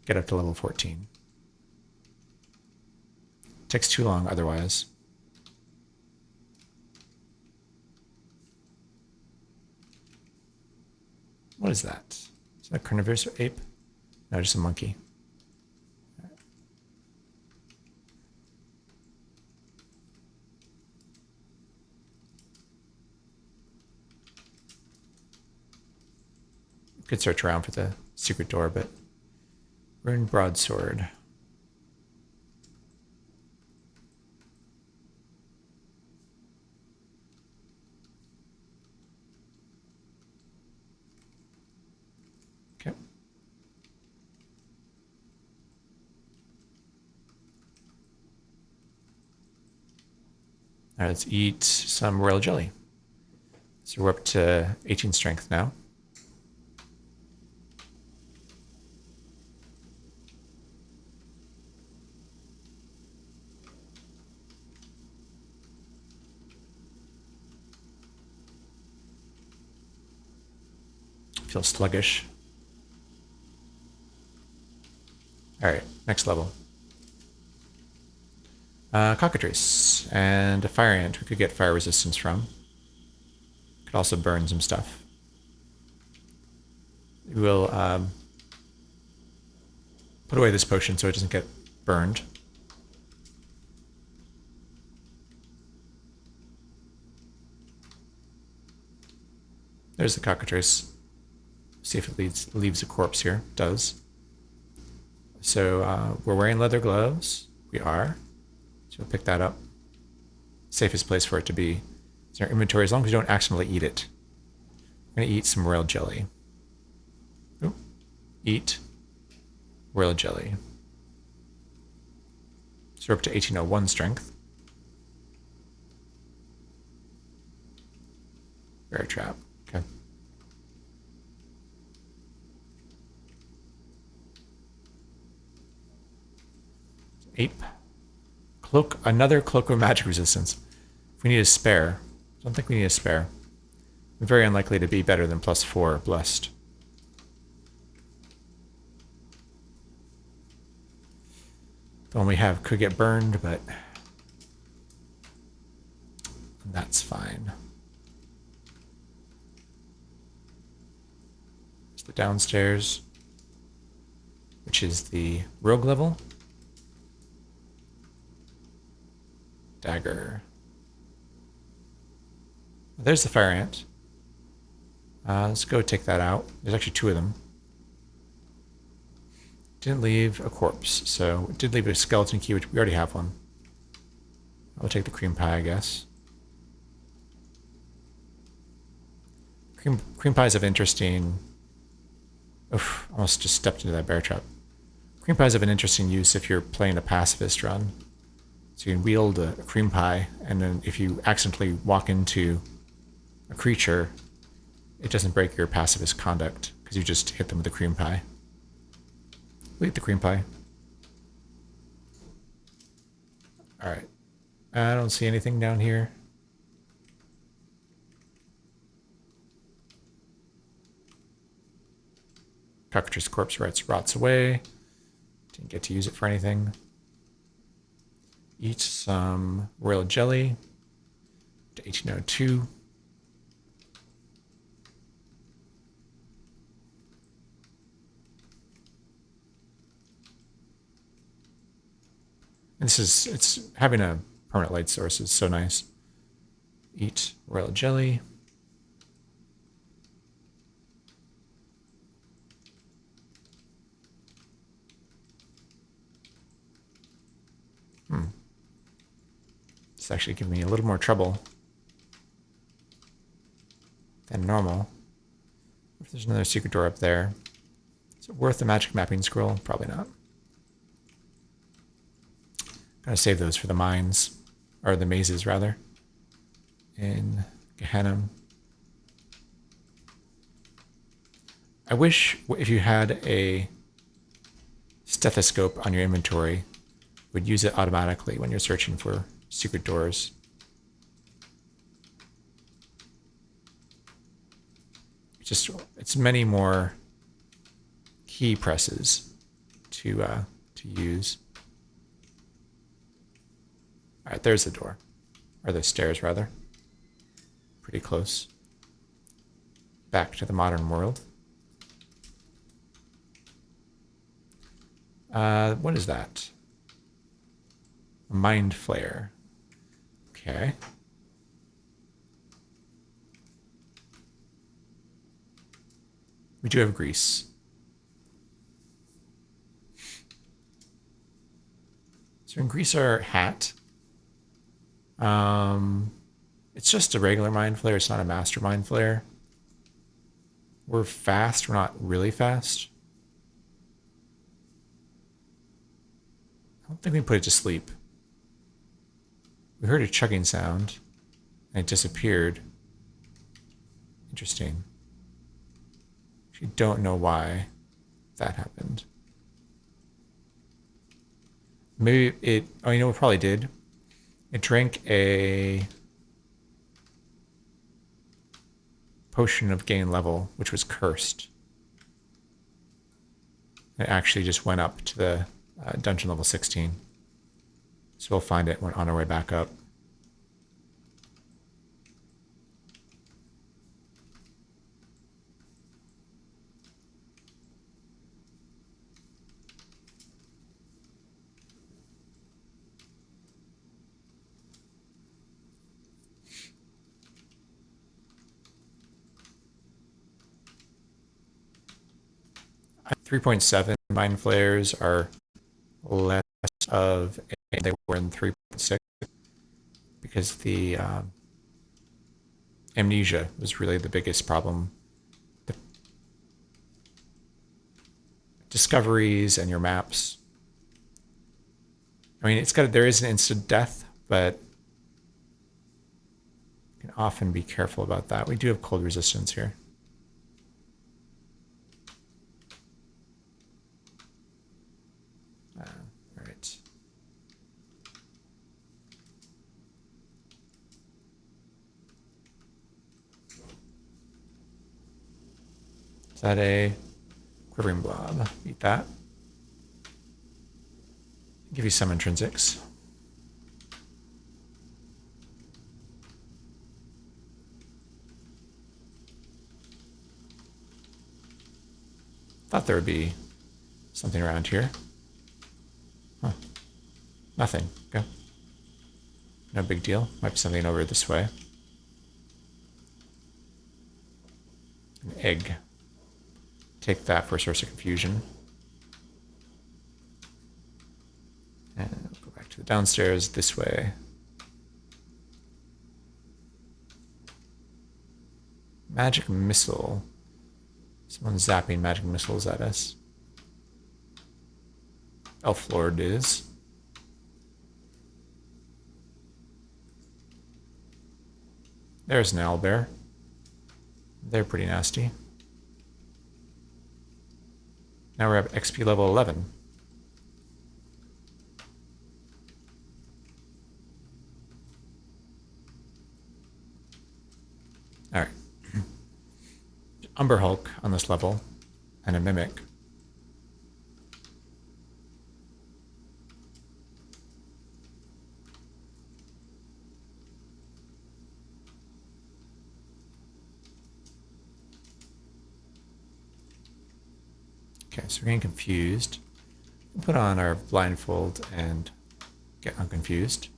get up to level 14. Takes too long otherwise. What is that? Is that a carnivorous ape? No, just a monkey. Could search around for the secret door, but Ruined Broadsword. Okay. All right, let's eat some royal jelly. So we're up to 18 strength now. Feel sluggish. All right, next level. Cockatrice and a fire ant we could get fire resistance from. Could also burn some stuff. We will put away this potion so it doesn't get burned. There's the cockatrice. See if it leaves a corpse here. It does. So we're wearing leather gloves. We are. So we'll pick that up. Safest place for it to be is in our inventory, as long as we don't accidentally eat it. We're going to eat some royal jelly. Ooh. Eat royal jelly. So we're up to 1801 strength. Bear trap. Okay. Ape. Cloak. Another cloak of magic resistance. If we need a spare. I don't think we need a spare. We're very unlikely to be better than +4 blessed. The one we have could get burned, but that's fine. It's the downstairs, which is the rogue level. Dagger. There's the fire ant. Let's go take that out. There's actually 2 of them. Didn't leave a corpse, so it did leave a skeleton key, which we already have one. I'll take the cream pie, I guess. Cream pies have interesting... Oof, almost just stepped into that bear trap. Cream pies have an interesting use if you're playing a pacifist run. So you can wield a cream pie, and then if you accidentally walk into a creature, it doesn't break your pacifist conduct, because you just hit them with a cream pie. We'll eat the cream pie. Alright. I don't see anything down here. Cockatrice corpse rots away. Didn't get to use it for anything. Eat some royal jelly. To 1802. And it's having a permanent light source is so nice. Eat royal jelly. It's actually giving me a little more trouble than normal. If there's another secret door up there. Is it worth the magic mapping scroll? Probably not. Gotta save those for the mines, or the mazes rather, in Gehenna. I wish if you had a stethoscope on your inventory, it would use it automatically when you're searching for secret doors. It's many more key presses to use. All right, there's the door, or the stairs rather. Pretty close. Back to the modern world. What is that? A mind flare. Okay. We do have grease. So we can grease our hat. It's just a regular mind flare. It's not a master mind flare. We're fast. We're not really fast. I don't think we put it to sleep. We heard a chugging sound, and it disappeared. Interesting. Actually, don't know why that happened. Maybe it... Oh, you know what it probably did? It drank a potion of gain level, which was cursed. It actually just went up to the dungeon level 16. So we'll find it on our way back up. At 3.7, mind flares are less of a they were in 3.6 because the amnesia was really the biggest problem. The discoveries and your maps. I mean, there is an instant death, but you can often be careful about that. We do have cold resistance here. All right. Is that a quivering blob? Eat that. Give you some intrinsics. Thought there would be something around here. Huh. Nothing. Okay. No big deal. Might be something over this way. An egg. Take that for a source of confusion. And we'll go back to the downstairs this way. Magic missile. Someone's zapping magic missiles at us. Elf Lord is. There's an owlbear. They're pretty nasty. Now we're at XP level 11. Alright. Umber Hulk on this level, and a Mimic. Okay, so we're getting confused. We'll put on our blindfold and get unconfused.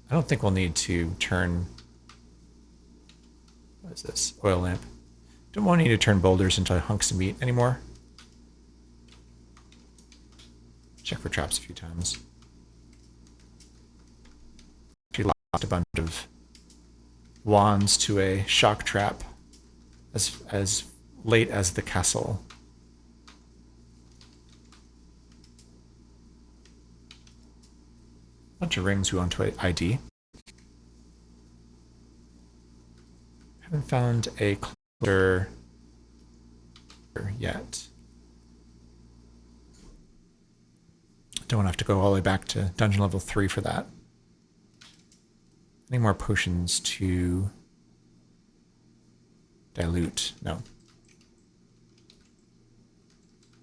I don't think we'll need to turn... What is this? Oil lamp. Don't want to need to turn boulders into hunks of meat anymore. Check for traps a few times. Actually lost a bunch of wands to a shock trap as late as the castle. bunch of rings we want to ID. Haven't found a closer yet. Don't want to have to go all the way back to dungeon level 3 for that. Any more potions to dilute? No.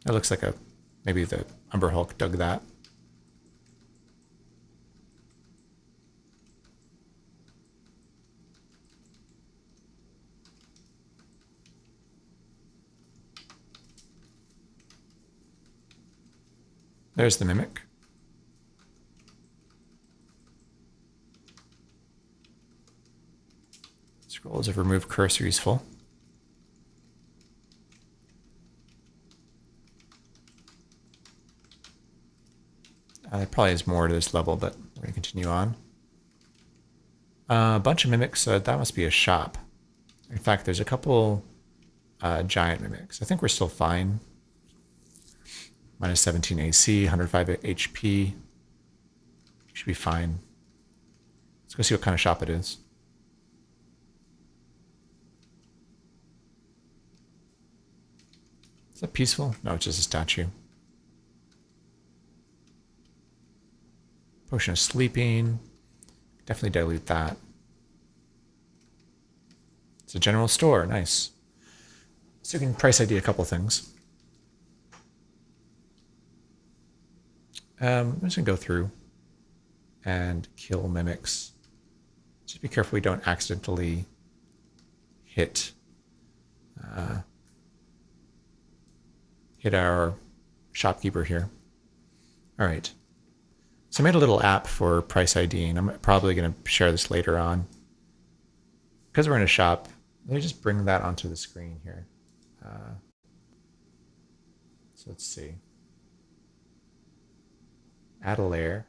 That looks like maybe the Umber Hulk dug that. There's the Mimic. Scrolls of remove curse are useful. There probably is more to this level, but we're going to continue on. A bunch of mimics, so that must be a shop. In fact, there's a couple giant mimics. I think we're still fine. Minus 17 AC, 105 HP. Should be fine. Let's go see what kind of shop it is. Is that peaceful? No, it's just a statue. Potion of sleeping. Definitely dilute that. It's a general store. Nice. So you can price ID a couple things. I'm just going to go through and kill mimics. Just be careful we don't accidentally hit our shopkeeper here. All right. So I made a little app for price IDing. I'm probably going to share this later on. Because we're in a shop, let me just bring that onto the screen here. So let's see. Add a layer.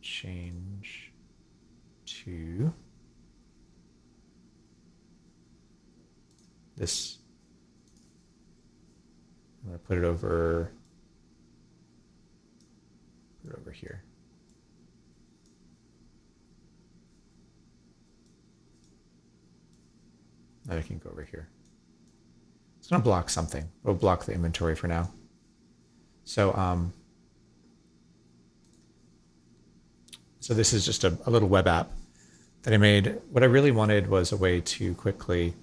Change to this. I'm going to put it over here. Now I can go over here. It's going to block something. We'll block the inventory for now. So, so this is just a little web app that I made. What I really wanted was a way to quickly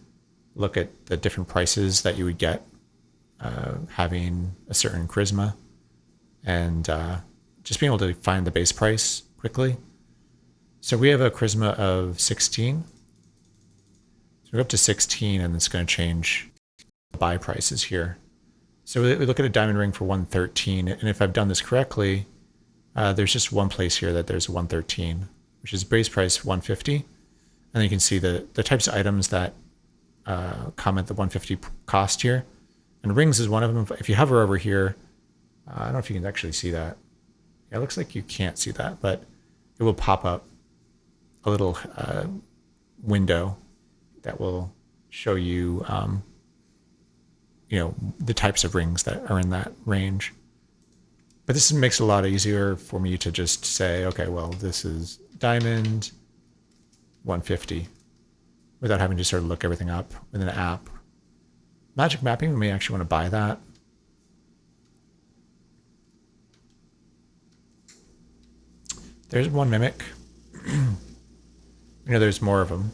look at the different prices that you would get having a certain charisma, and just being able to find the base price quickly. So we have a charisma of 16. So we're up to 16, and it's going to change the buy prices here. So we look at a diamond ring for 113, and if I've done this correctly, there's just one place here that there's 113, which is base price 150. And then you can see the types of items that comment the 150 cost here. And rings is one of them. If you hover over here, I don't know if you can actually see that. Yeah, it looks like you can't see that, but it will pop up a little window that will show you, you know, the types of rings that are in that range. But this makes it a lot easier for me to just say, okay, well, this is diamond 150, without having to sort of look everything up within an app. Magic mapping, we may actually want to buy that. There's one mimic. You know, there's more of them.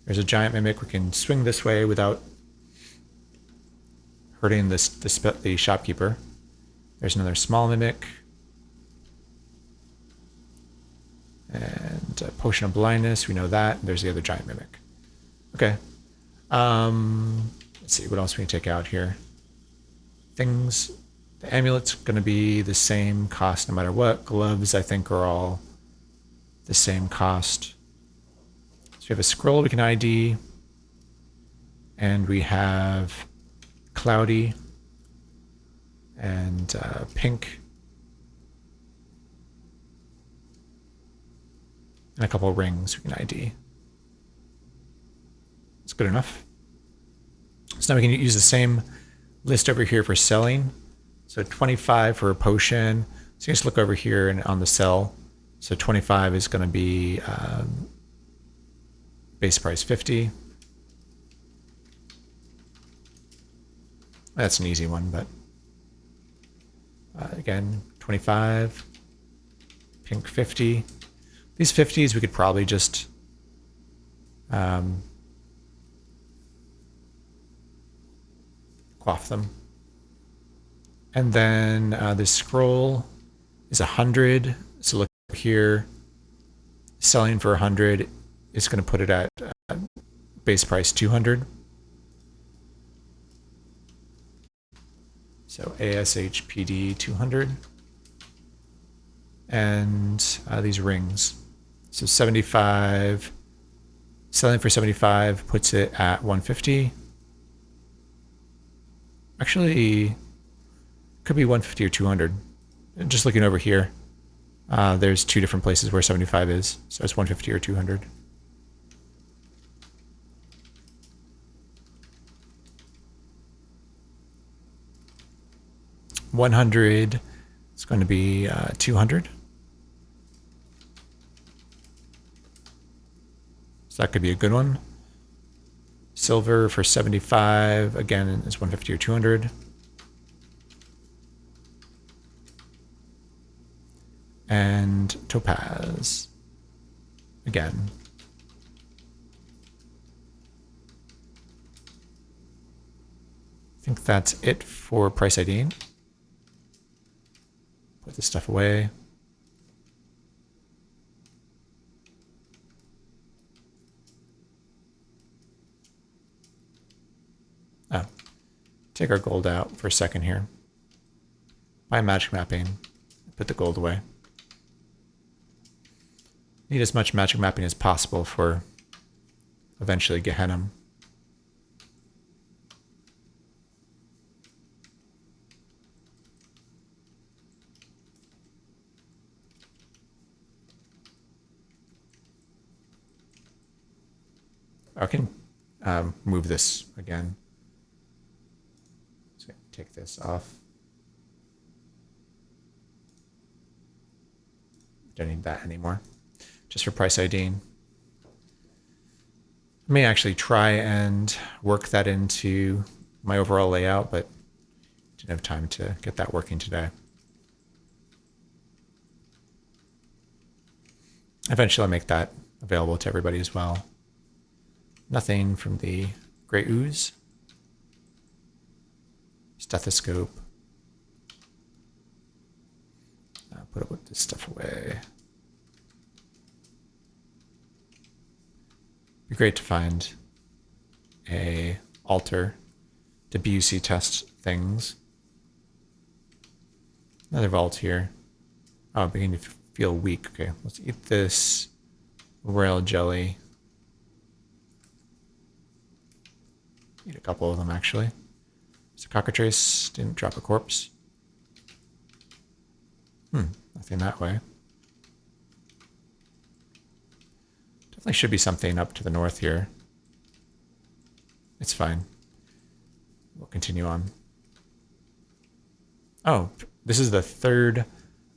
There's a giant mimic. We can swing this way without hurting the shopkeeper. There's another small mimic. And a potion of blindness. We know that. There's the other giant mimic. Okay. Let's see. What else we can take out here? Things. The amulet's going to be the same cost no matter what. Gloves, I think, are all the same cost. So we have a scroll we can ID. And we have cloudy and pink. And a couple of rings we can ID. It's good enough. So now we can use the same list over here for selling. So 25 for a potion. So you just look over here and on the sell. So 25 is going to be base price 50. That's an easy one, but again, 25, pink 50. These 50s we could probably just quaff them. And then this scroll is 100. So look here, selling for 100 is going to put it at base price 200. So ASHPD 200. And these rings. So 75, selling for 75 puts it at 150. Actually, could be 150 or 200. Just looking over here, there's two different places where 75 is. So it's 150 or 200. $100 is going to be 200. So that could be a good one. Silver for 75, again, is 150 or 200. And topaz, again. I think that's it for price IDing. Put this stuff away. Oh, take our gold out for a second here. Buy magic mapping, put the gold away. Need as much magic mapping as possible for eventually Gehenna. I can move this again. So take this off. Don't need that anymore. Just for price IDing. I may actually try and work that into my overall layout, but didn't have time to get that working today. Eventually I'll make that available to everybody as well. Nothing from the Grey Ooze. Stethoscope. Put this stuff away. Be great to find a altar to BUC test things. Another vault here. Oh, I'm beginning to feel weak. Okay, let's eat this royal jelly. Eat a couple of them, actually. So cockatrice didn't drop a corpse. Nothing that way. Definitely should be something up to the north here. It's fine. We'll continue on. Oh, this is the third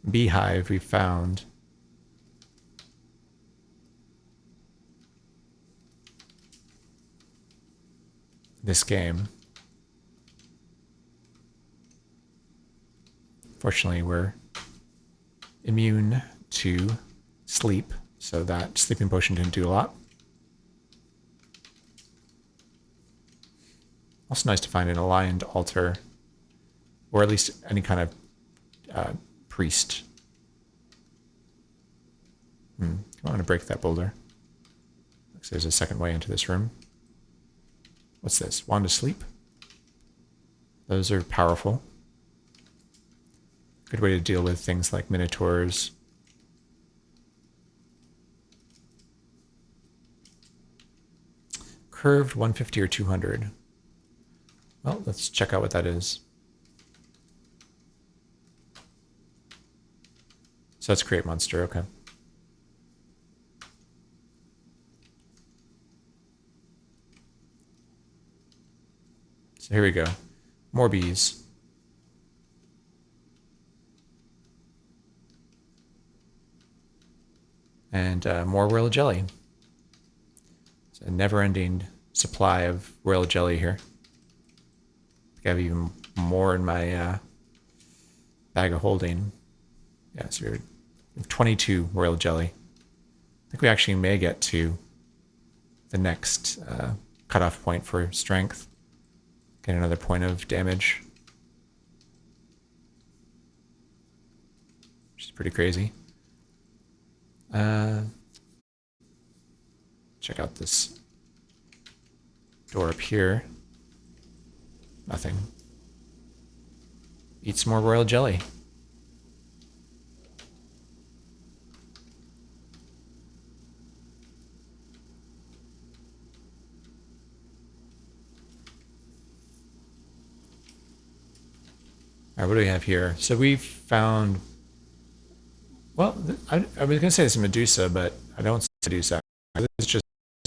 beehive we found. This game. Fortunately, we're immune to sleep, so that sleeping potion didn't do a lot. Also nice to find an aligned altar, or at least any kind of priest. I'm going to break that boulder. Looks like there's a second way into this room. What's this? Wand of Sleep? Those are powerful. Good way to deal with things like minotaurs. Curved 150 or 200. Well, let's check out what that is. So that's create monster, okay. So here we go. More bees. And more royal jelly. It's a never-ending supply of royal jelly here. I think I have even more in my bag of holding. Yeah, so we have 22 royal jelly. I think we actually may get to the next cutoff point for strength. Get another point of damage. Which is pretty crazy. Check out this door up here. Nothing. Eat some more royal jelly. All right, what do we have here? So we've found, well, I was going to say it's a Medusa, but I don't see Medusa. This is just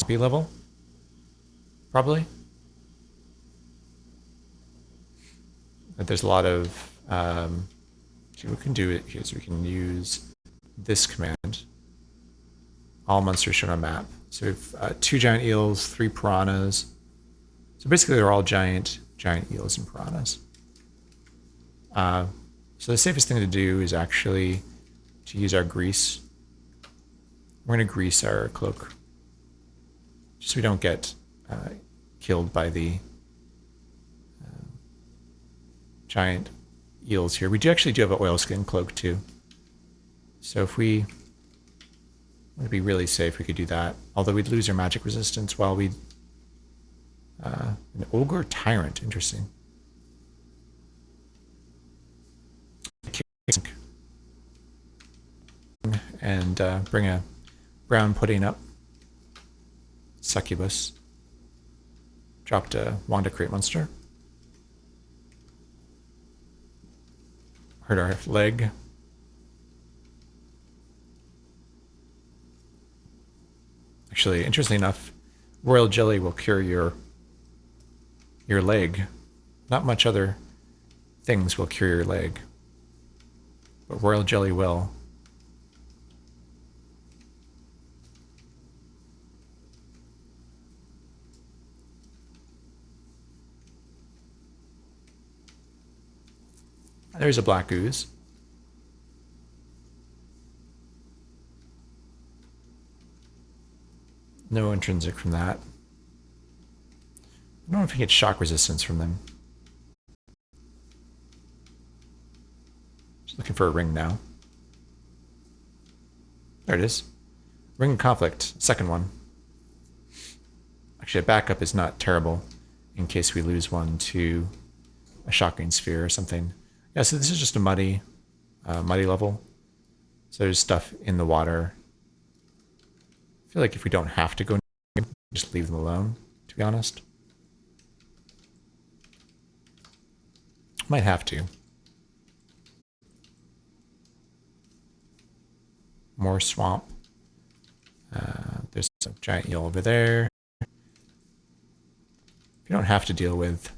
B level, probably. But there's a lot of, see what we can do here is we can use this command. All monsters shown on map. So we have 2 giant eels, 3 piranhas. So basically they're all giant eels and piranhas. So the safest thing to do is actually to use our grease. We're going to grease our cloak, just so we don't get killed by the giant eels here. We actually do have an oilskin cloak too. So if we want to be really safe, we could do that. Although we'd lose our magic resistance while we... an ogre tyrant, interesting. And bring a brown pudding up. Succubus. Dropped a Wanda Crate monster. Hurt our leg. Actually, interestingly enough, royal jelly will cure your leg. Not much other things will cure your leg, but royal jelly will. There's a black ooze. No intrinsic from that. I don't know if you get shock resistance from them. Just looking for a ring now. There it is. Ring of Conflict, second one. Actually, a backup is not terrible in case we lose one to a shocking sphere or something. Yeah, so this is just a muddy level. So there's stuff in the water. I feel like if we don't have to go, just leave them alone, to be honest. Might have to. More swamp. There's a giant eel over there. If you don't have to deal with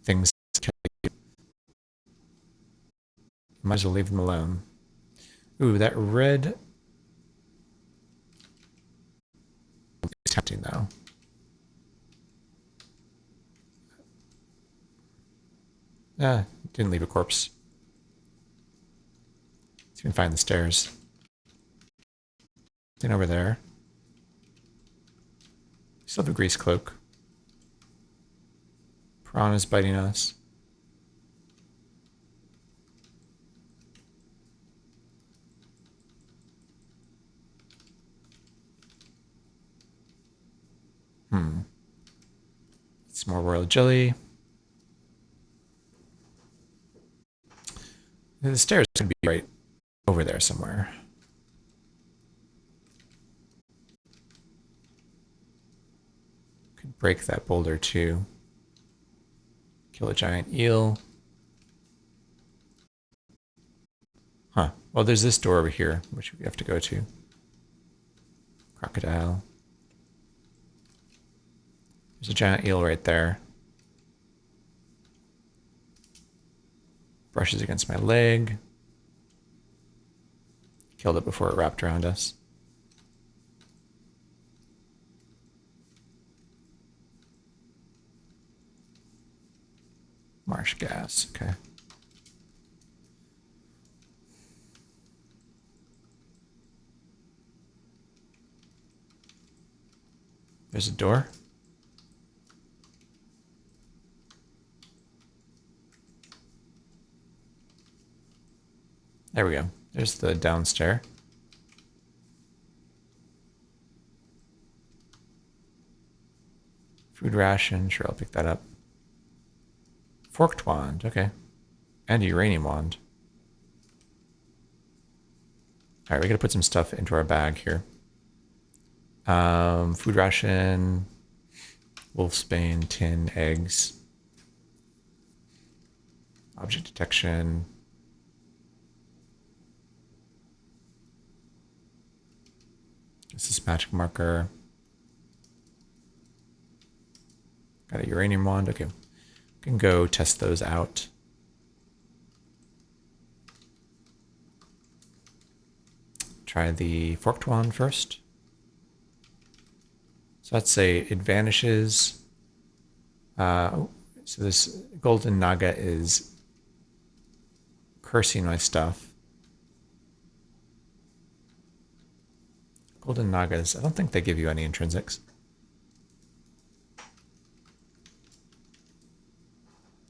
things, you might as well leave them alone. Ooh, that red is tempting though. Didn't leave a corpse. Let's see if we can find the stairs. Nothing over there. Still have a grease cloak. Piranha's biting us. Some more royal jelly. The stairs could be right over there somewhere. Could break that boulder too. Kill a giant eel. Huh. Well, there's this door over here, which we have to go to. Crocodile. There's a giant eel right there. Brushes against my leg. Killed it before it wrapped around us. Marsh gas, okay. There's a door. There we go. There's the downstairs. Food ration, sure, I'll pick that up. Forked wand, okay. And a uranium wand. All right, we gotta put some stuff into our bag here. Food ration, wolfsbane, tin, eggs. Object detection. This is magic marker. Got a uranium wand, okay. We can go test those out. Try the forked wand first. So let's say it vanishes. So this golden naga is cursing my stuff. Golden nagas, I don't think they give you any intrinsics.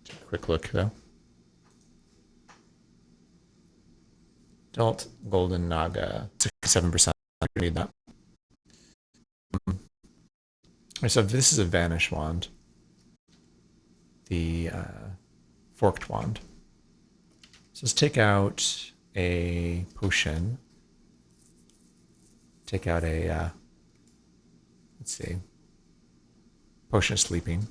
Take a quick look though. Adult golden naga, 67%. I need that. So this is a vanish wand. The forked wand. So let's take out a potion. Take out a, let's see, potion of sleeping.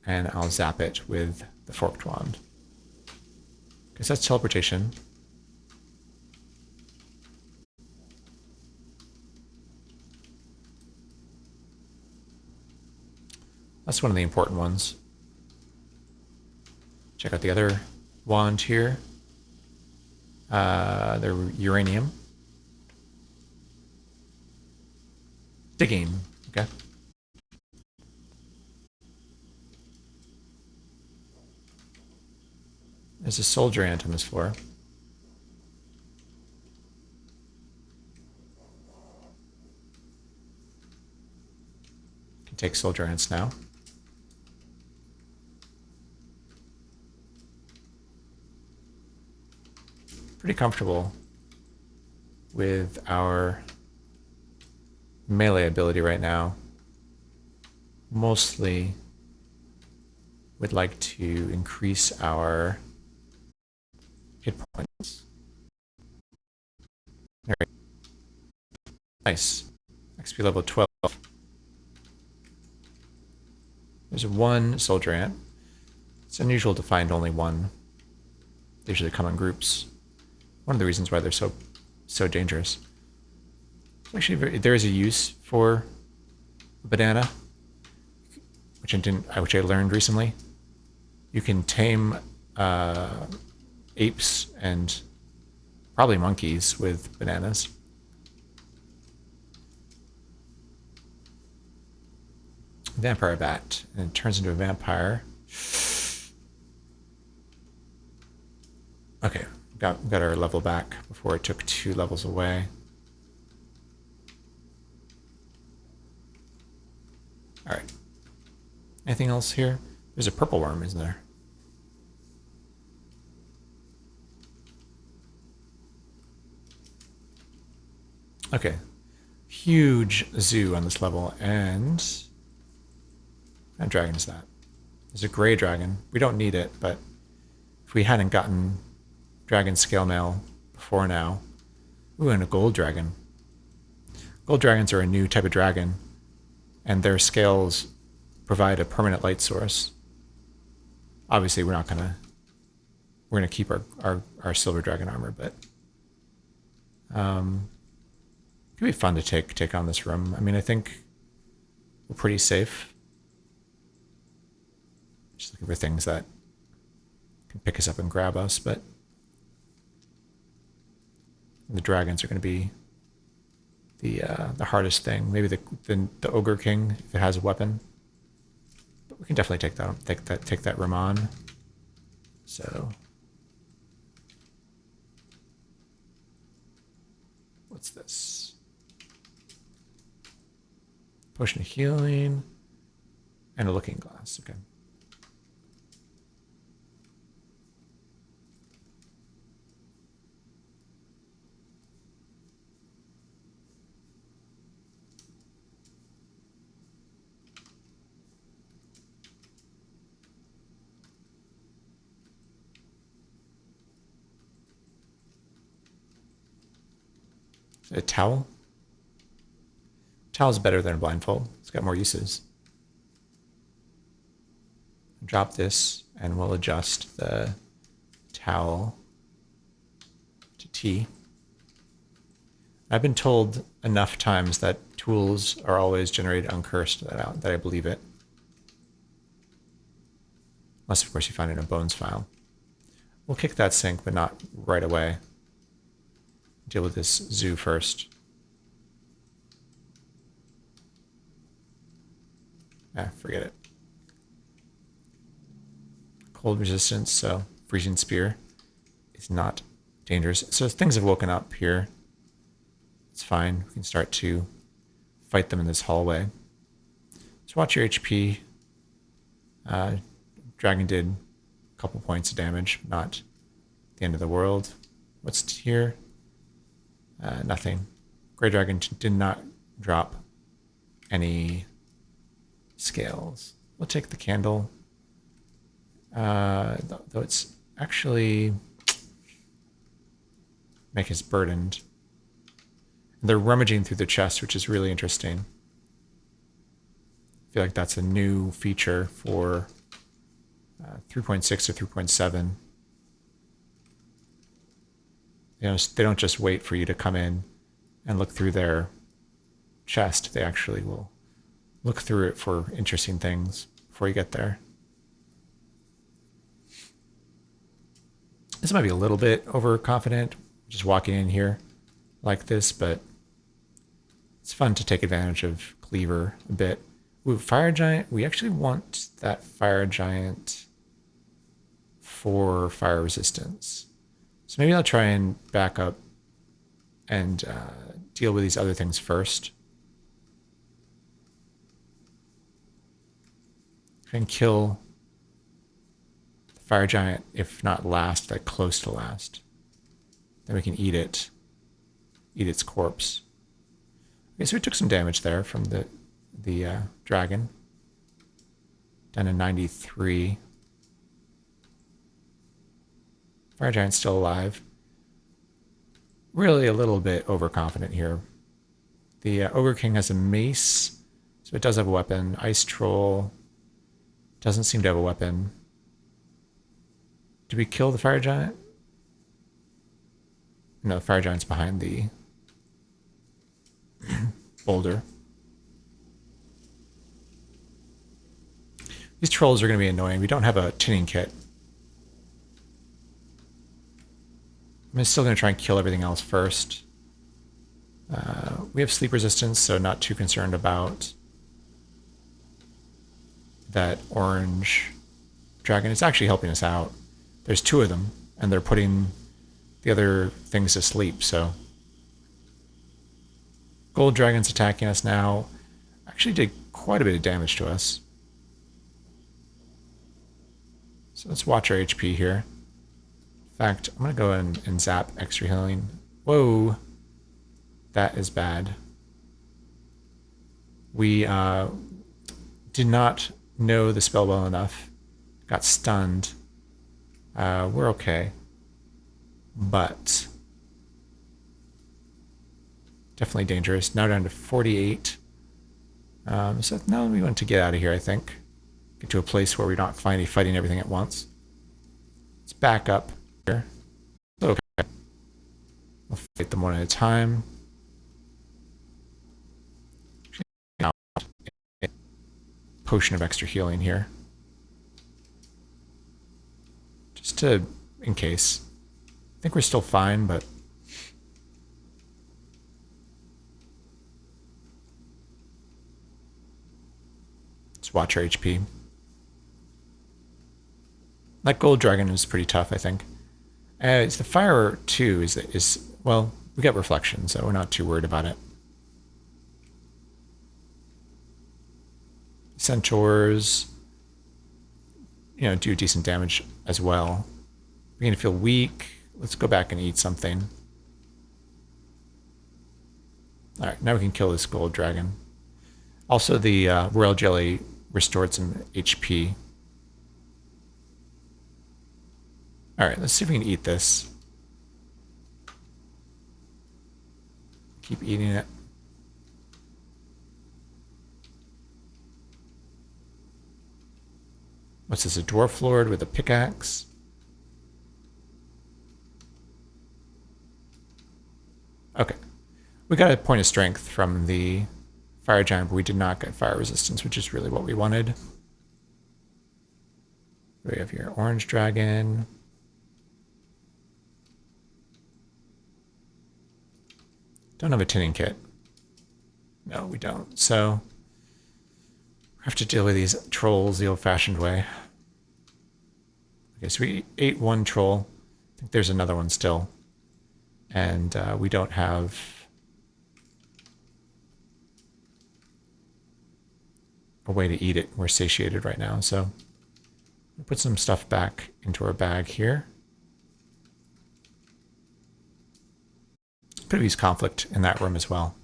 And I'll zap it with the forked wand. Okay, so that's teleportation. That's one of the important ones. Check out the other wand here. The uranium. Digging, okay. There's a soldier ant on this floor. Can take soldier ants now. Pretty comfortable with our melee ability right now. Mostly would like to increase our hit points. Very nice. XP level 12. There's one soldier ant. It's unusual to find only one. They usually come in groups. One of the reasons why they're so dangerous. Actually, there is a use for banana, which I learned recently. You can tame apes and probably monkeys with bananas. Vampire bat, and it turns into a vampire. Okay, got our level back before it took 2 levels away. All right. Anything else here? There's a purple worm, isn't there? Okay. Huge zoo on this level, and what kind of dragon is that? There's a gray dragon. We don't need it, but if we hadn't gotten dragon scale mail before now. Ooh, and a gold dragon. Gold dragons are a new type of dragon, and their scales provide a permanent light source. Obviously, we're gonna keep our silver dragon armor, but it could be fun to take on this room. I mean, I think we're pretty safe. Just looking for things that can pick us up and grab us, but the dragons are going to be the hardest thing. Maybe the Ogre King if it has a weapon, but we can definitely take that Ramon. So what's this? Potion of healing and a looking glass. Okay. A towel? Towel's better than a blindfold. It's got more uses. Drop this and we'll adjust the towel to T. I've been told enough times that tools are always generated uncursed that I believe it. Unless, of course, you find it in a bones file. We'll kick that sink, but not right away. Deal with this zoo first. Forget it. Cold resistance, so freezing spear is not dangerous. So things have woken up here. It's fine. We can start to fight them in this hallway. So watch your HP. Dragon did a couple points of damage, not the end of the world. What's here? Nothing. Grey Dragon did not drop any scales. We'll take the candle. Though it's actually make us burdened. They're rummaging through the chest, which is really interesting. I feel like that's a new feature for 3.6 or 3.7. They don't just wait for you to come in and look through their chest. They actually will look through it for interesting things before you get there. This might be a little bit overconfident, just walking in here like this, but it's fun to take advantage of Cleaver a bit. Ooh, Fire Giant. We actually want that Fire Giant for fire resistance. So maybe I'll try and back up and deal with these other things first. Try and kill the Fire Giant, if not last, like close to last. Then we can eat it. Eat its corpse. Okay, so we took some damage there from the dragon. Down to 93. Fire Giant's still alive. Really a little bit overconfident here. The Ogre King has a mace, so it does have a weapon. Ice Troll doesn't seem to have a weapon. Did we kill the Fire Giant? No, the Fire Giant's behind the boulder. These trolls are going to be annoying. We don't have a tinning kit. I'm still going to try and kill everything else first. We have sleep resistance, so not too concerned about that orange dragon. It's actually helping us out. There's two of them, and they're putting the other things to sleep, so. Gold dragon's attacking us now. Actually did quite a bit of damage to us. So let's watch our HP here. In fact, I'm going to go and zap extra healing. Whoa. That is bad. We did not know the spell well enough. Got stunned. We're okay. But definitely dangerous. Now down to 48. So now we want to get out of here, I think. Get to a place where we're not fighting everything at once. Let's back up here. Okay. We'll fight them one at a time. Potion of extra healing here. just to, in case. I think we're still fine, but let's watch our HP. That gold dragon is pretty tough, I think. It's the fire too. Is well, we got reflection, so we're not too worried about it. Centaurs, you know, do decent damage as well. We're gonna feel weak. Let's go back and eat something. All right, now we can kill this gold dragon. Also, the royal jelly restored some HP. All right, let's see if we can eat this. Keep eating it. What's this, a dwarf lord with a pickaxe? Okay. We got a point of strength from the fire giant, but we did not get fire resistance, which is really what we wanted. We have here orange dragon. Don't have a tinning kit. No, we don't. So we have to deal with these trolls the old-fashioned way. Okay, so we ate one troll. I think there's another one still. And we don't have a way to eat it. We're satiated right now, so we'll put some stuff back into our bag here. Could have used conflict in that room as well.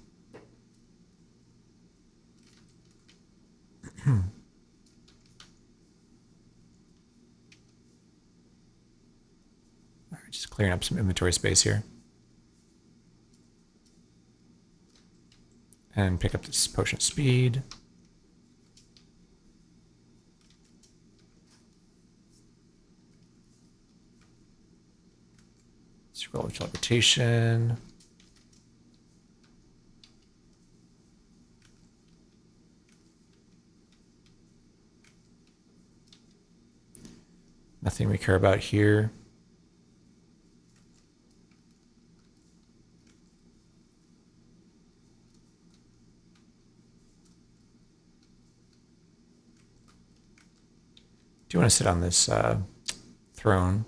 All right, just clearing up some inventory space here. And pick up this potion of speed. Scroll with teleportation. Nothing we care about here. Do you want to sit on this throne?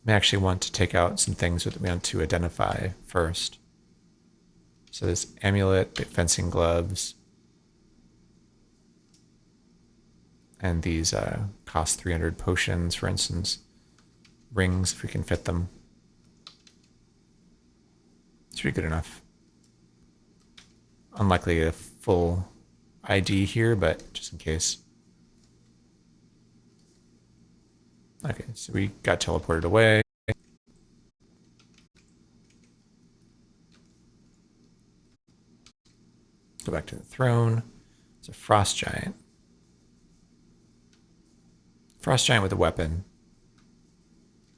I actually want to take out some things that we want to identify first. So this amulet, fencing gloves, and these cost 300 potions, for instance. Rings, if we can fit them. It's pretty good enough. Unlikely a full ID here, but just in case. Okay, so we got teleported away. Go back to the throne. It's a frost giant. Frost giant with a weapon.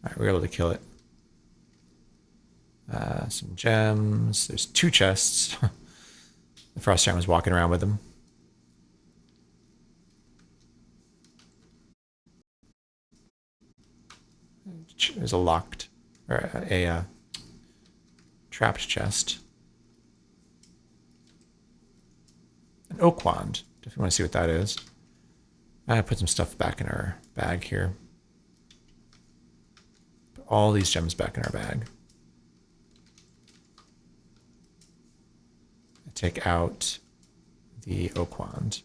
All right, we were able to kill it. Some gems. There's 2 chests. The frost giant was walking around with them. There's a locked, or a trapped chest. An oak wand, if you want to see what that is. I put some stuff back in our bag here. Put all these gems back in our bag. I take out the oak wand.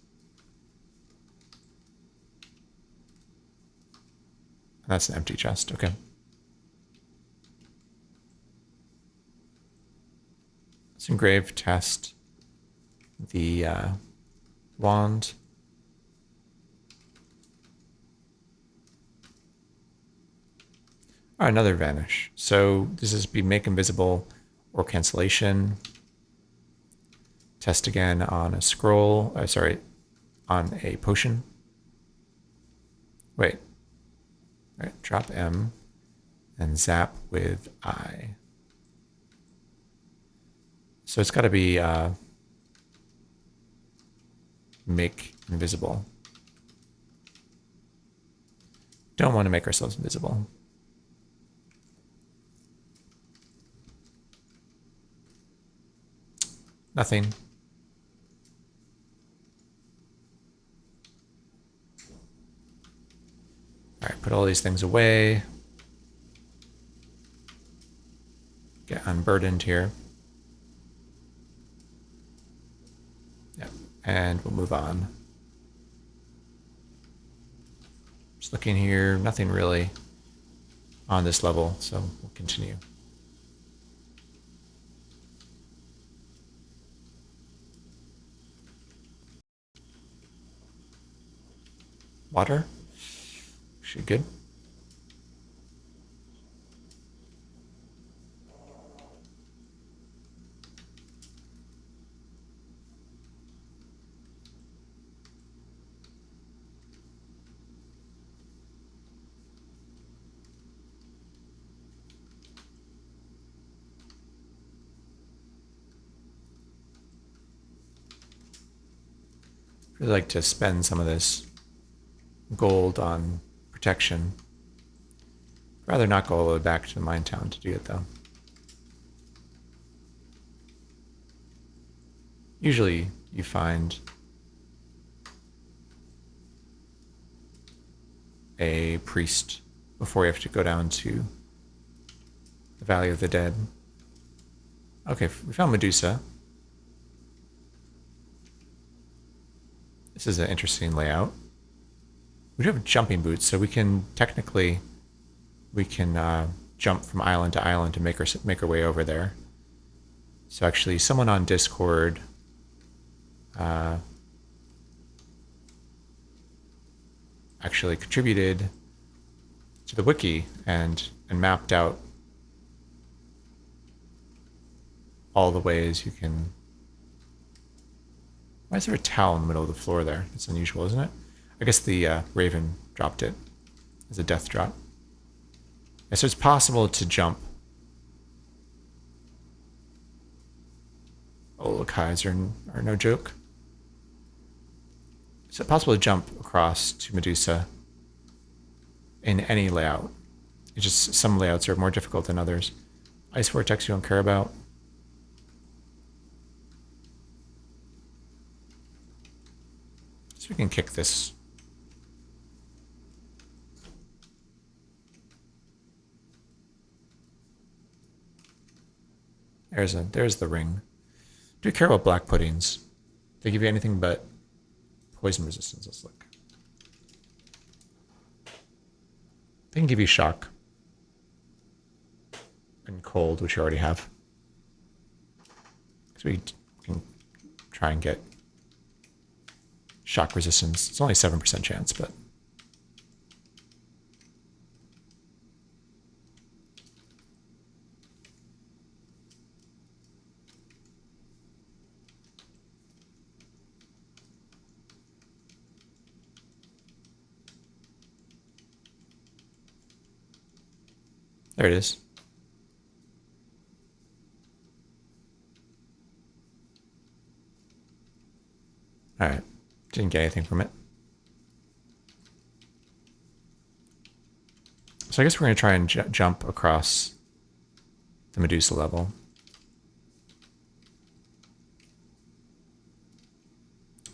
That's an empty chest, okay. Let's engrave test the wand. All right, another vanish. So this is be make invisible or cancellation. Test again on a scroll, sorry, on a potion. Wait. All right, drop M and zap with I. So it's got to be make invisible. Don't want to make ourselves invisible. Nothing. All right, put all these things away. Get unburdened here. Yep, and we'll move on. Just looking here, nothing really on this level, so we'll continue. Water? Should good. I'd like to spend some of this gold on protection. I'd rather not go all the way back to the mine town to do it, though. Usually you find a priest before you have to go down to the Valley of the Dead. Okay, we found Medusa. This is an interesting layout. We do have jumping boots, so we can technically jump from island to island to make our way over there. So actually, someone on Discord actually contributed to the wiki and mapped out all the ways you can. Why is there a towel in the middle of the floor there? That's unusual, isn't it? I guess the Raven dropped it as a death drop. Yeah, so it's possible to jump. Oh, look, highs are no joke. Is it possible to jump across to Medusa in any layout? It's just some layouts are more difficult than others. Ice Vortex you don't care about. So we can kick this. There's the ring. Do you care about black puddings? Do they give you anything but poison resistance? Let's look. They can give you shock and cold, which you already have. So we can try and get shock resistance. It's only 7% chance, but there it is. All right. Didn't get anything from it. So I guess we're going to try and jump across the Medusa level.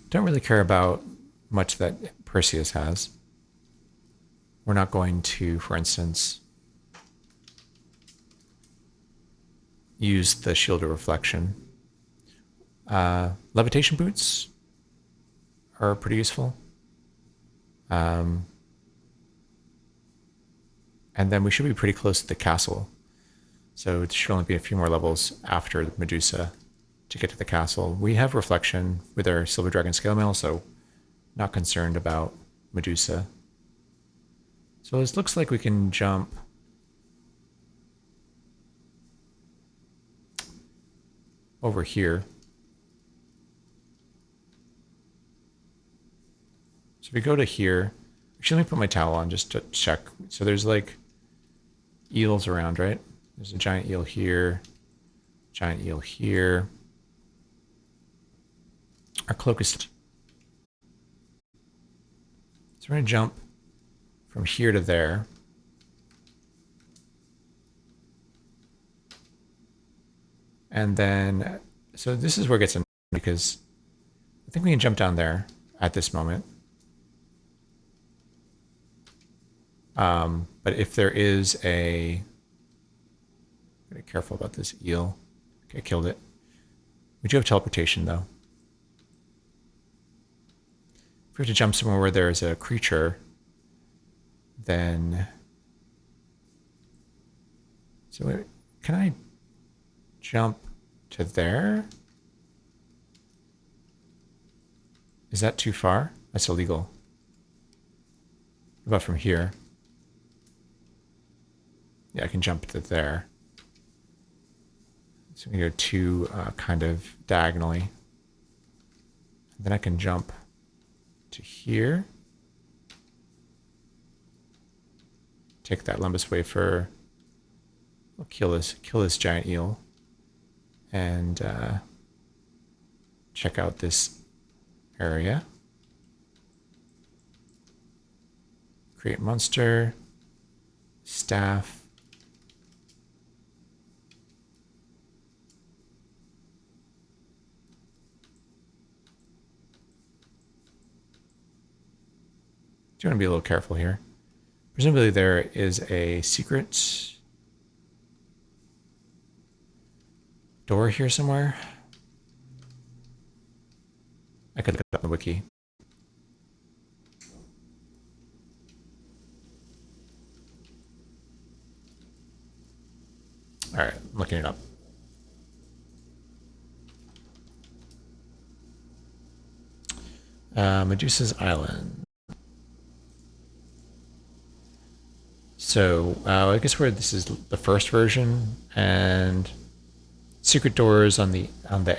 Don't really care about much that Perseus has. We're not going to, for instance, use the Shield of Reflection. Levitation boots are pretty useful. And then we should be pretty close to the castle. So it should only be a few more levels after Medusa to get to the castle. We have Reflection with our Silver Dragon Scale Mail, so not concerned about Medusa. So it looks like we can jump over here. So if we go to here, actually let me put my towel on just to check. So there's like eels around, right? There's a giant eel here, giant eel here. Our cloak is... So we're gonna jump from here to there. And then, so this is where it gets in because I think we can jump down there at this moment. But if there is a, be careful about this eel. Okay, killed it. We do have teleportation though. If we have to jump somewhere where there is a creature, then, so wait, can I jump to there? Is that too far? That's illegal. What about from here? Yeah, I can jump to there. So we go two kind of diagonally. Then I can jump to here. Take that Lumbus wafer. We'll kill this giant eel. And check out this area. Create monster. Staff. Do you want to be a little careful here? Presumably there is a secret door here somewhere. I could look it up on the wiki. All right, I'm looking it up. Medusa's Island. So I guess this is the first version, and secret doors on the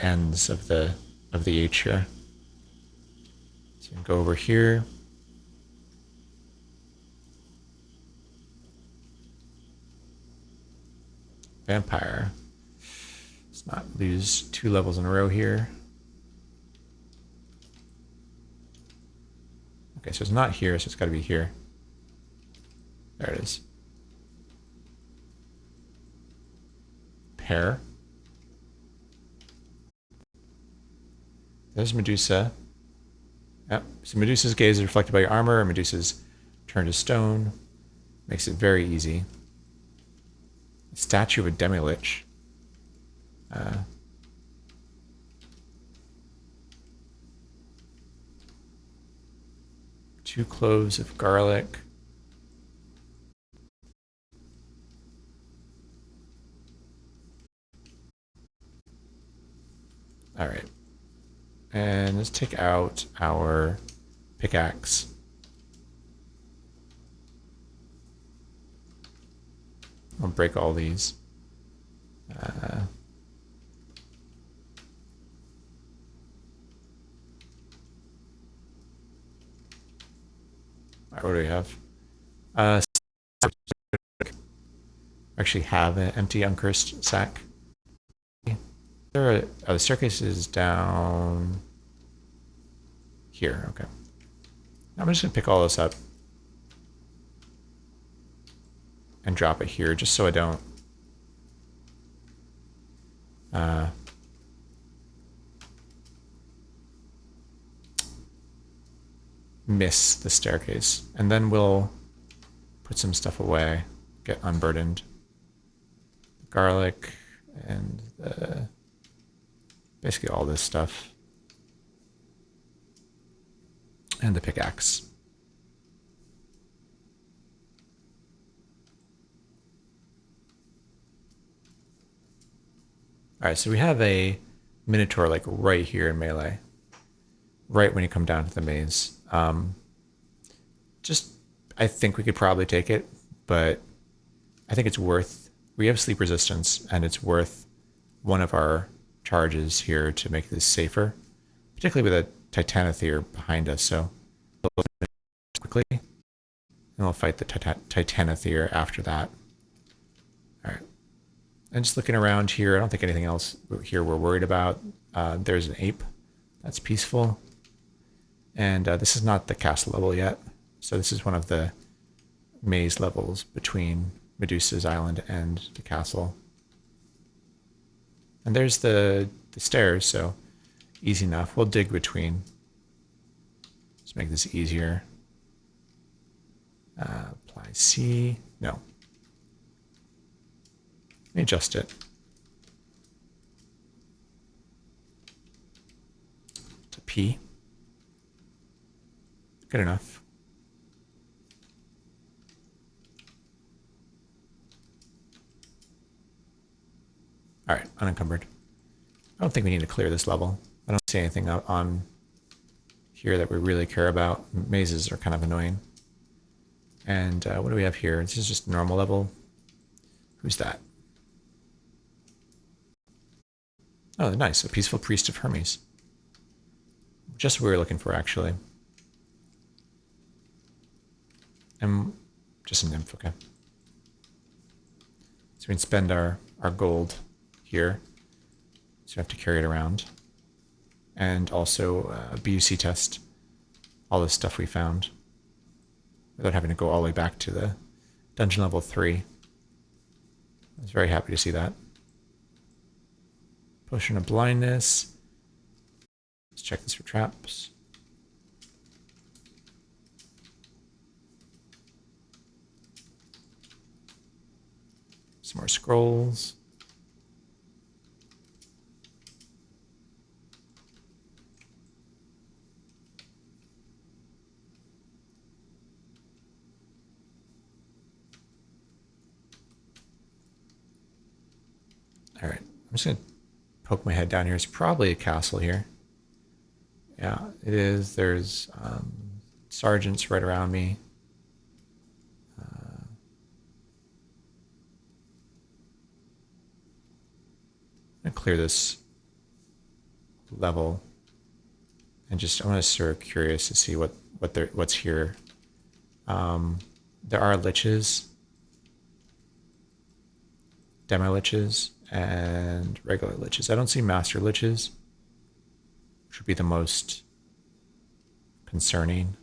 ends of the H here. So you can go over here. Vampire. Let's not lose 2 levels in a row here. Okay, so it's not here, so it's got to be here. There it is. Pear. There's Medusa. Yep. So Medusa's gaze is reflected by your armor, and Medusa's turned to stone. Makes it very easy. Statue of a demi-lich. 2 cloves of garlic. All right. And let's take out our pickaxe. I'll break all these. All right, what do we have? Actually have an empty uncursed sack. The staircase is down here. Okay. I'm just gonna pick all this up and drop it here, just so I don't miss the staircase. And then we'll put some stuff away, get unburdened. Garlic and basically all this stuff. And the pickaxe. Alright, so we have a Minotaur like right here in melee. Right when you come down to the maze. I think we could probably take it, but I think it's worth, we have sleep resistance, and it's worth one of our charges here to make this safer, particularly with a Titanothere behind us. So quickly, and we'll fight the Titanothere after that. All right, and just looking around here, I don't think anything else here we're worried about. There's an ape that's peaceful, and this is not the castle level yet, so this is one of the maze levels between Medusa's Island and the castle. And there's the stairs, so easy enough. We'll dig between. Let's make this easier. Apply C. No. Let me adjust it. To P. Good enough. All right, unencumbered. I don't think we need to clear this level. I don't see anything on here that we really care about. Mazes are kind of annoying. And what do we have here? This is just normal level. Who's that? Oh, nice. A peaceful priest of Hermes. Just what we were looking for, actually. And just an nymph, okay. So we can spend our gold here. So we have to carry it around. And also a BUC test. All this stuff we found. Without having to go all the way back to the dungeon level 3. I was very happy to see that. Potion of blindness. Let's check this for traps. Some more scrolls. All right, I'm just gonna poke my head down here. It's probably a castle here. Yeah, it is. There's sergeants right around me. I'm gonna clear this level, and just I'm sort of curious to see what's here. There are liches, demi liches, and regular liches. I don't see master liches, which would be the most concerning.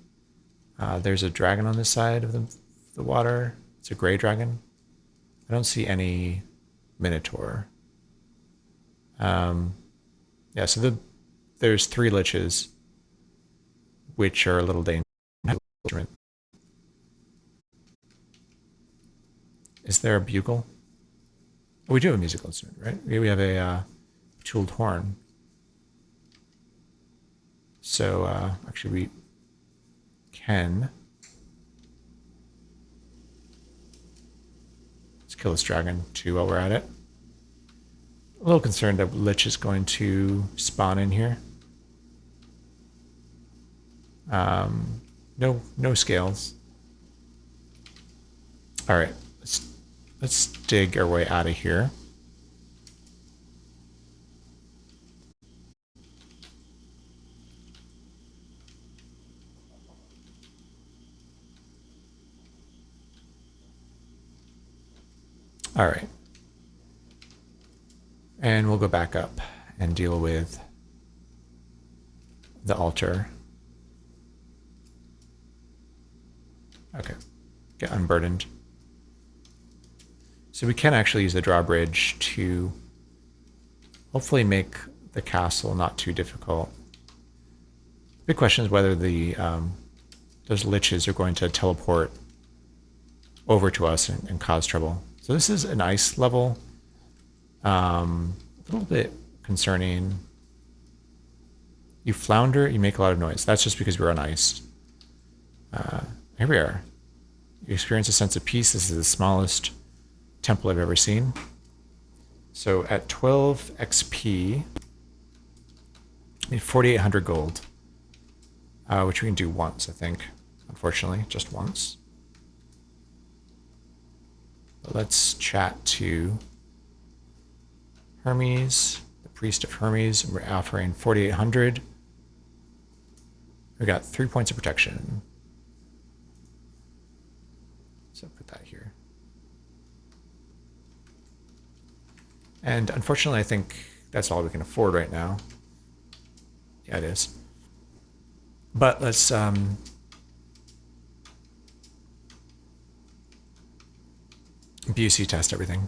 There's a dragon on this side of the water. It's a gray dragon. I don't see any minotaur. Yeah, so there's 3 liches, which are a little dangerous. Is there a bugle? Oh, we do have a musical instrument, right? We have a tooled horn. So actually we can. Let's kill this dragon too while we're at it. A little concerned that Lich is going to spawn in here. No scales. All right, let's dig our way out of here. All right. And we'll go back up and deal with the altar. Okay, get unburdened. So we can actually use the drawbridge to hopefully make the castle not too difficult. The big question is whether those liches are going to teleport over to us and cause trouble. So this is an ice level. A little bit concerning. You flounder, you make a lot of noise. That's just because we're on ice. Here we are. You experience a sense of peace. This is the smallest temple I've ever seen. So at 12 XP, I need 4,800 gold, which we can do once, I think. Unfortunately, just once. But let's chat to Hermes, the priest of Hermes. We're offering 4,800. We got 3 points of protection. So put that here. And unfortunately, I think that's all we can afford right now. Yeah, it is. But let's BUC test everything.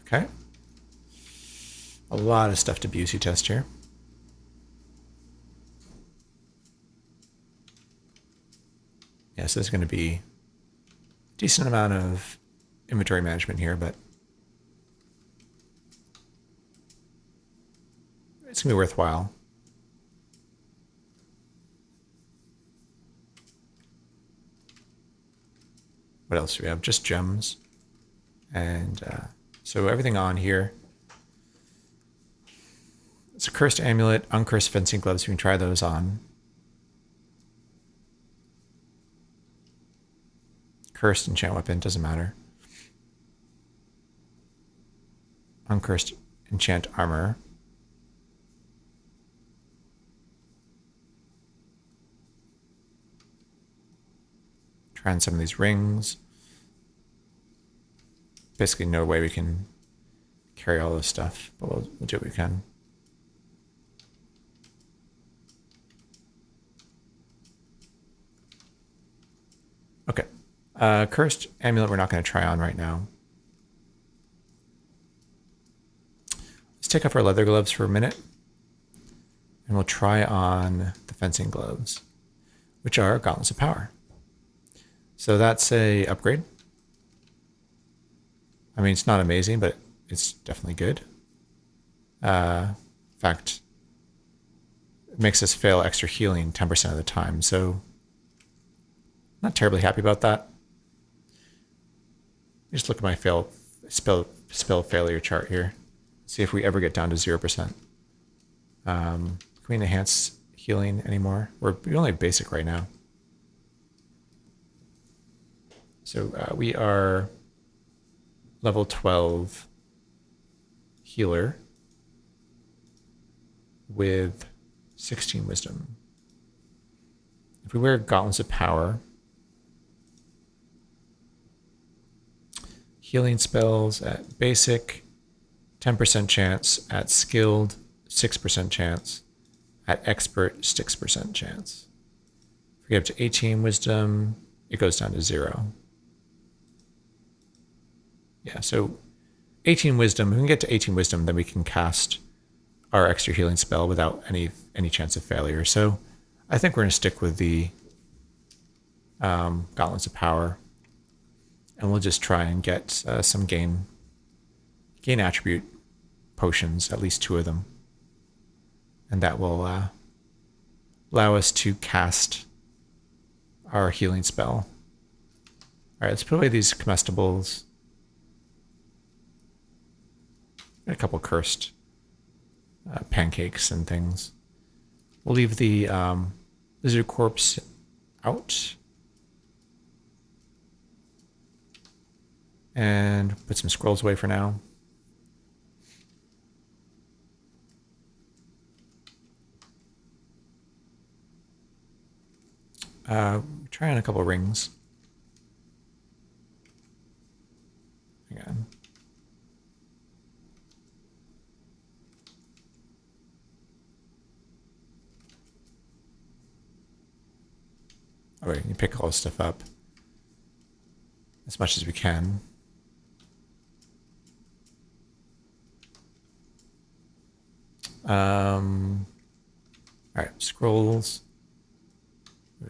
Okay. A lot of stuff to BUC test here. Yeah, so there's going to be a decent amount of inventory management here, but it's going to be worthwhile. What else do we have? Just gems. And so everything on here. It's a cursed amulet, uncursed fencing gloves. You can try those on. Cursed enchant weapon, doesn't matter. Uncursed enchant armor. Try on some of these rings. Basically no way we can carry all this stuff, but we'll do what we can. Okay. Cursed amulet we're not going to try on right now. Let's take off our leather gloves for a minute. And we'll try on the fencing gloves, which are gauntlets of power. So that's a upgrade. I mean, it's not amazing, but it's definitely good. In fact, it makes us fail extra healing 10% of the time. So not terribly happy about that. Just look at my spell failure chart here. See if we ever get down to 0%. Can we enhance healing anymore? We only have basic right now. So we are level 12 healer with 16 wisdom. If we wear gauntlets of power, healing spells at basic, 10% chance, at skilled, 6% chance, at expert, 6% chance. If we get up to 18 wisdom, it goes down to 0. Yeah, so 18 wisdom, if we can get to 18 wisdom, then we can cast our extra healing spell without any chance of failure. So I think we're going to stick with the gauntlets of power, and we'll just try and get some gain attribute potions, at least 2 of them, and that will allow us to cast our healing spell. All right, let's put away these comestibles. A couple cursed pancakes and things. We'll leave the lizard corpse out and put some scrolls away for now. Try on a couple rings. Again. All right, you pick all this stuff up as much as we can. All right, scrolls.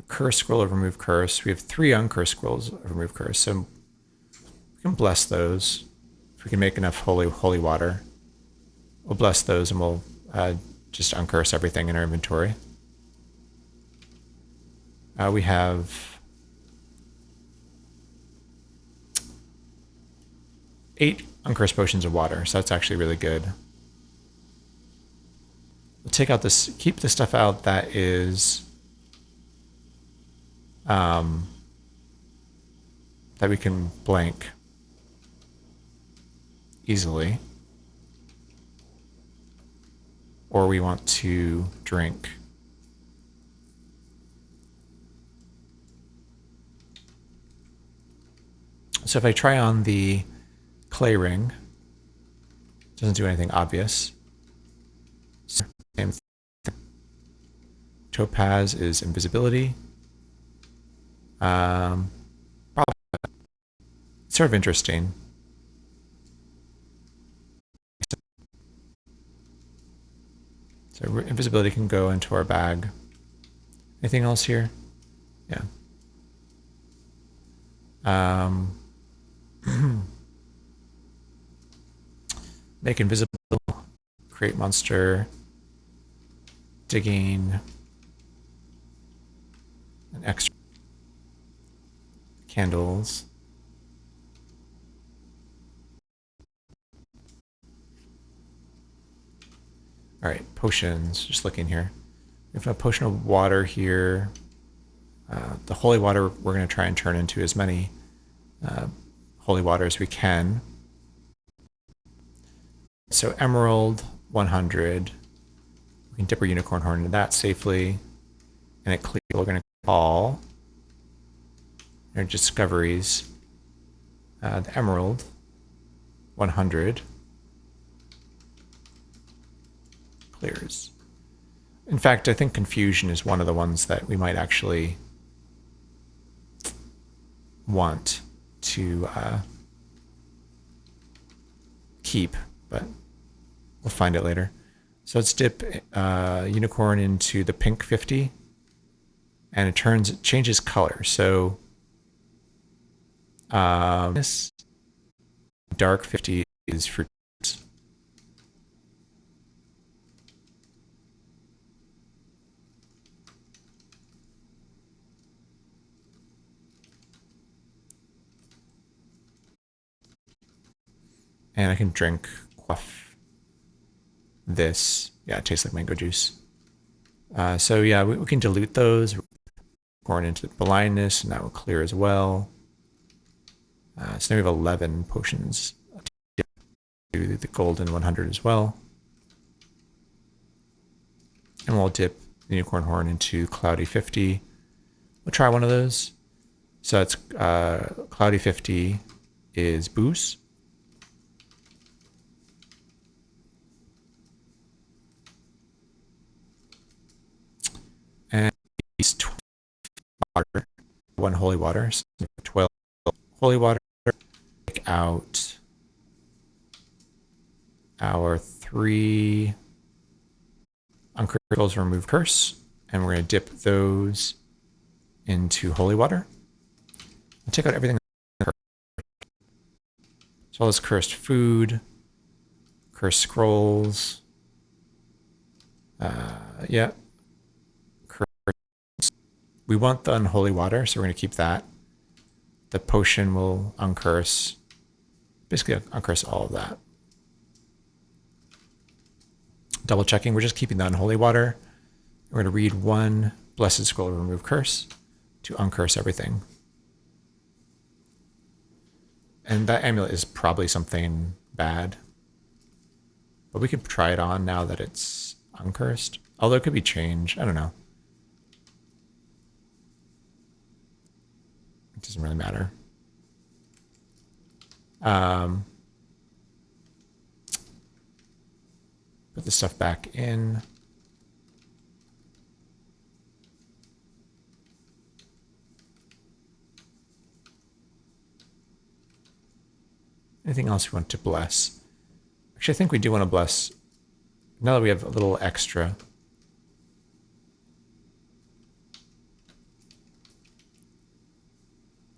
Curse scroll of remove curse. We have 3 uncursed scrolls of remove curse, so we can bless those. If we can make enough holy water, we'll bless those, and we'll just uncurse everything in our inventory. We have 8 uncursed potions of water, so that's actually really good. We'll take out this, keep the stuff out that is that we can blank easily, or we want to drink. So if I try on the clay ring, it doesn't do anything obvious. Same thing. Topaz is invisibility. Probably sort of interesting. So invisibility can go into our bag. Anything else here? Yeah. Make invisible, create monster, digging, an extra candles. All right, potions, just looking here. We have a potion of water here. The holy water we're going to try and turn into as many holy water as we can. So emerald, 100. We can dip our unicorn horn into that safely. And at clear, we're going to call our discoveries. The emerald, 100. Clears. In fact, I think confusion is one of the ones that we might actually want to keep, but we'll find it later. So let's dip unicorn into the pink 50, and it changes color. So this dark 50 is fruit. And I can drink quaff this. Yeah, it tastes like mango juice. So yeah, we can dilute those. Corn into the blindness, and that will clear as well. So now we have 11 potions. Do the golden 100 as well. And we'll dip the unicorn horn into cloudy 50. We'll try one of those. So it's cloudy 50 is booze. And it's 12 water, 1 holy water, so 12 holy water. Take out our 3 uncurse, remove curse, and we're going to dip those into holy water. And take out everything. So all this cursed food, cursed scrolls. Yeah. We want the unholy water, so we're going to keep that. The potion will uncurse. Basically, uncurse all of that. Double checking, we're just keeping the unholy water. We're going to read 1 blessed scroll of remove curse to uncurse everything. And that amulet is probably something bad. But we could try it on now that it's uncursed. Although it could be changed. I don't know. It doesn't really matter. Put the stuff back in. Anything else we want to bless? Actually, I think we do want to bless, now that we have a little extra.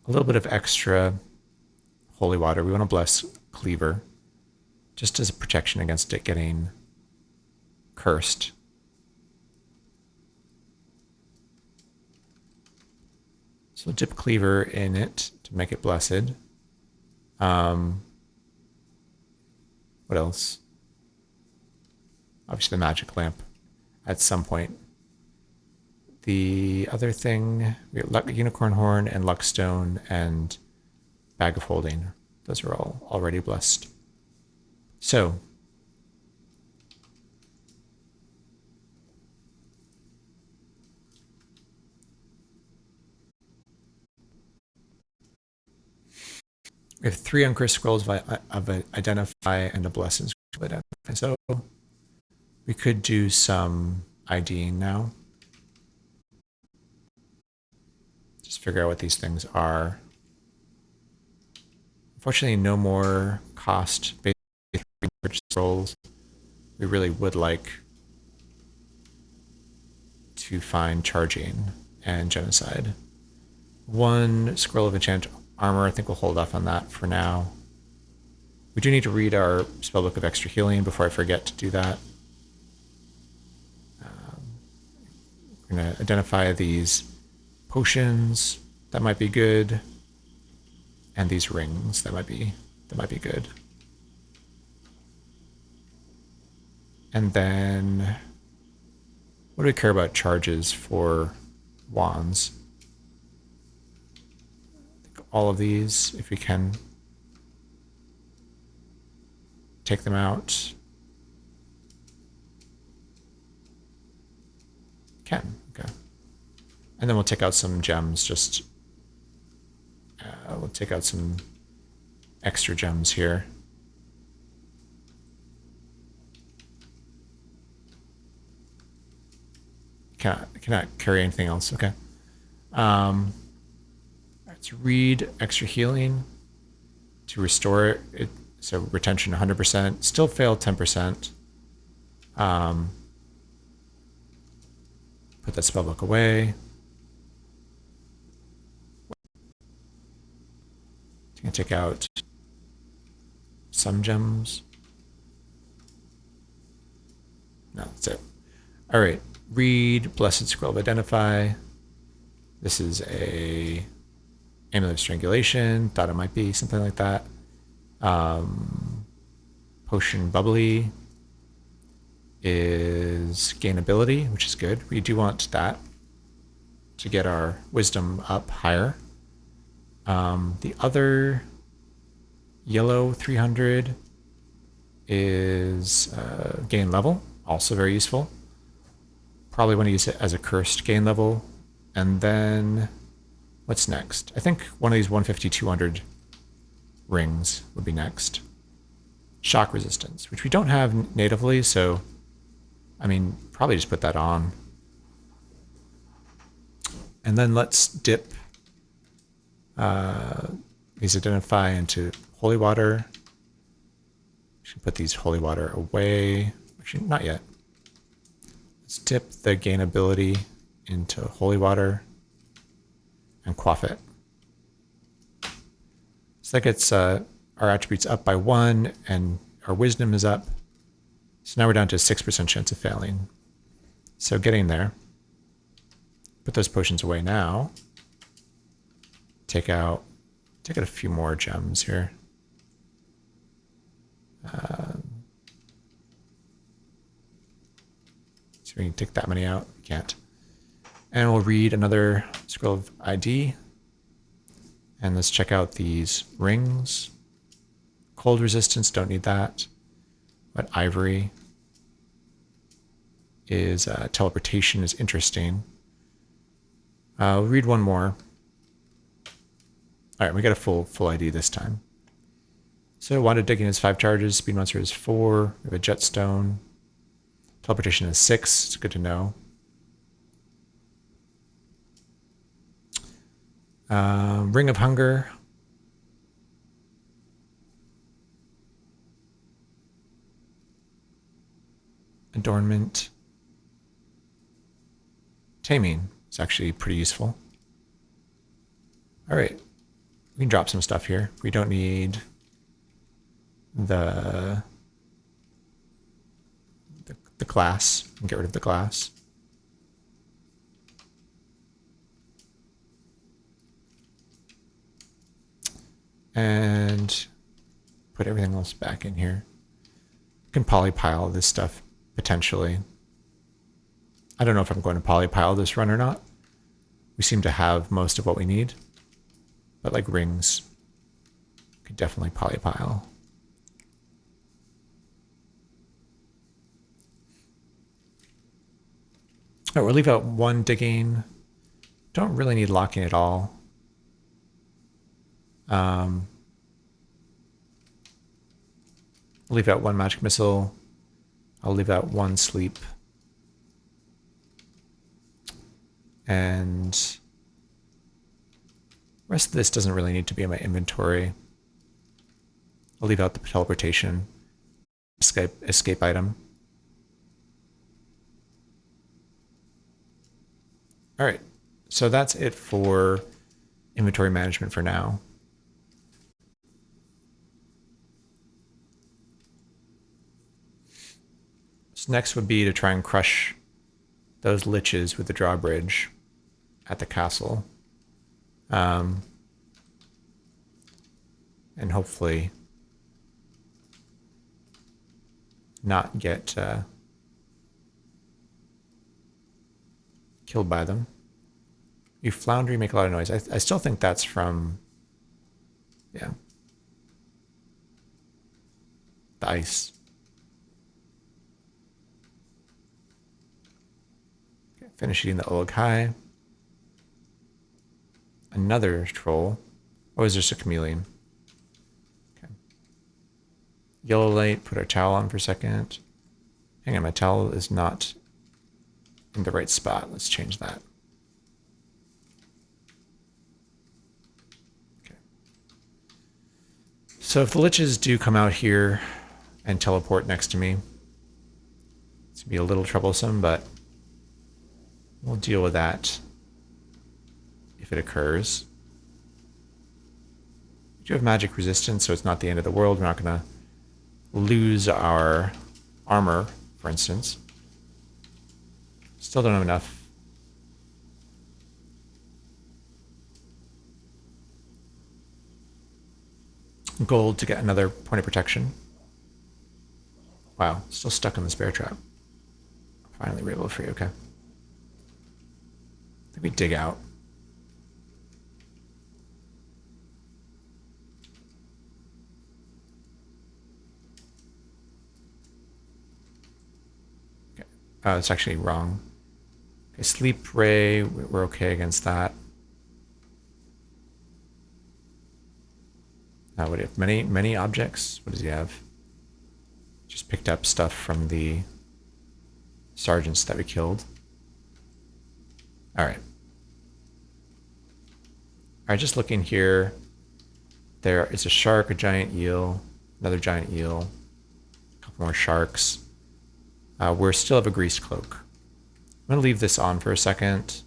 A little bit of extra holy water. We want to bless Cleaver, just as a protection against it getting cursed. So we'll dip Cleaver in it to make it blessed. What else? Obviously the magic lamp at some point. The other thing, we have unicorn horn and luckstone and bag of holding. Those are all already blessed. So We have 3 uncursed scrolls of identify and a blessed scroll of identify. So we could do some IDing now. Just figure out what these things are. Unfortunately, no more cost based scrolls. We really would like to find charging and genocide. 1 scroll of enchant armor. I think we'll hold off on that for now. We do need to read our spellbook of extra healing before I forget to do that. We're going to identify these potions. That might be good. And these rings. That might be good. And then what do we care about charges for wands? I think all of these, if we can take them out. Can, okay. And then we'll take out some gems, just we'll take out some extra gems here. Cannot carry anything else, okay. Let's read extra healing to restore it. So retention 100%, still failed 10%. Put that spellbook away. Gonna take out some gems. No, that's it. All right, read Blessed Scroll of Identify. This is a Amulet of Strangulation. Thought it might be something like that. Potion Bubbly is gain ability, which is good. We do want that to get our wisdom up higher. The other yellow 300 is gain level, also very useful. Probably want to use it as a cursed gain level. And then what's next? I think one of these 150, 200 rings would be next. Shock resistance, which we don't have natively, so I mean, probably just put that on. And then let's dip these identify into holy water. We should put these holy water away. Actually, not yet. Let's dip the gain ability into holy water and quaff it. So that gets our attributes up by 1 and our wisdom is up. So now we're down to a 6% chance of failing. So getting there. Put those potions away now. Take out a few more gems here. So we can take that many out. We can't. And we'll read another scroll of ID. And let's check out these rings. Cold resistance, don't need that. But ivory is teleportation is interesting. We'll read one more. All right, we got a full ID this time. So wanted digging is 5 charges, speed monster is 4, we have a jetstone. Teleportation is 6, it's good to know. Ring of Hunger. Adornment. Taming is actually pretty useful. All right, we can drop some stuff here. We don't need the glass. We can get rid of the glass. And put everything else back in here. You can polypile this stuff potentially. I don't know if I'm going to polypile this run or not. We seem to have most of what we need. But like rings, could definitely polypile. Oh, we'll leave out 1 digging. Don't really need locking at all. I'll leave out one magic missile. I'll leave out one sleep. And the rest of this doesn't really need to be in my inventory. I'll leave out the teleportation escape item. All right, so that's it for inventory management for now. So next would be to try and crush those liches with the drawbridge at the castle. And hopefully not get killed by them. You flounder, you make a lot of noise. I still think that's from, yeah, the ice. Okay, finish eating the Oleg High. Another troll. Oh, is just a chameleon? Okay. Yellow light, put our towel on for a second. Hang on, my towel is not in the right spot. Let's change that. Okay. So if the liches do come out here and teleport next to me, it's gonna be a little troublesome, but we'll deal with that if it occurs. We do have magic resistance, so it's not the end of the world. We're not gonna lose our armor, for instance. Still don't have enough. Gold to get another point of protection. Wow, still stuck in this bear trap. Finally we're able to free, okay. I think we dig out. Okay. Oh, it's actually wrong. Okay, sleep ray, we're okay against that. Now, what do you have? Many objects? What does he have? Just picked up stuff from the sergeants that we killed. Alright. Alright, just looking here. There is a shark, a giant eel, another giant eel, a couple more sharks. We still have a greased cloak. I'm going to leave this on for a second.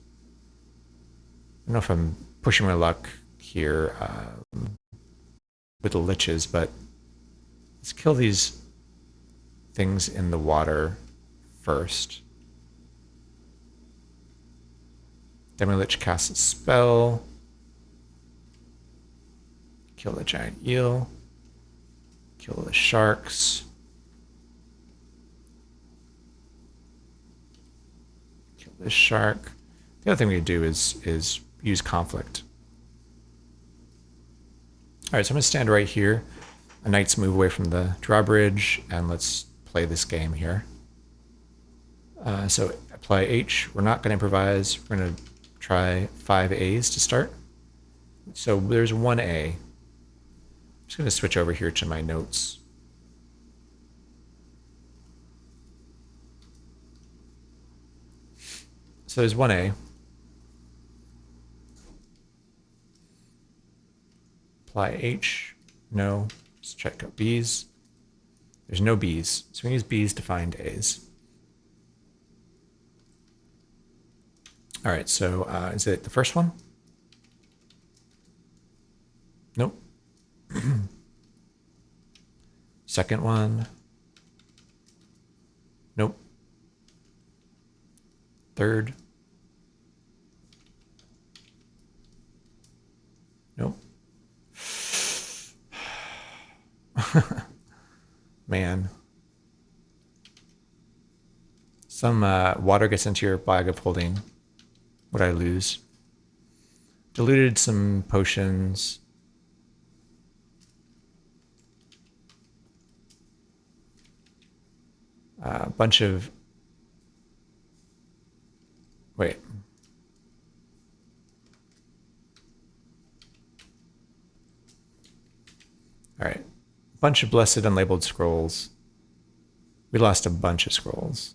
I don't know if I'm pushing my luck here with the liches, but let's kill these things in the water first. Demi-Lich casts a spell. Kill the giant eel. Kill the sharks. Kill this shark. The other thing we could do is use conflict. Alright, so I'm going to stand right here. A knight's move away from the drawbridge, and let's play this game here. So apply H. We're not going to improvise. We're going to try 5 A's to start. So there's 1 A. I'm just going to switch over here to my notes. So there's 1 A. Apply H. No. Let's check out B's. There's no B's. So we use B's to find A's. All right, so is it the first one? Nope. Second one? Nope. Third? Nope. Man. Some water gets into your bag of holding. What'd I lose? Diluted some potions. A bunch of... Wait. All right. bunch of blessed unlabeled scrolls. We lost a bunch of scrolls.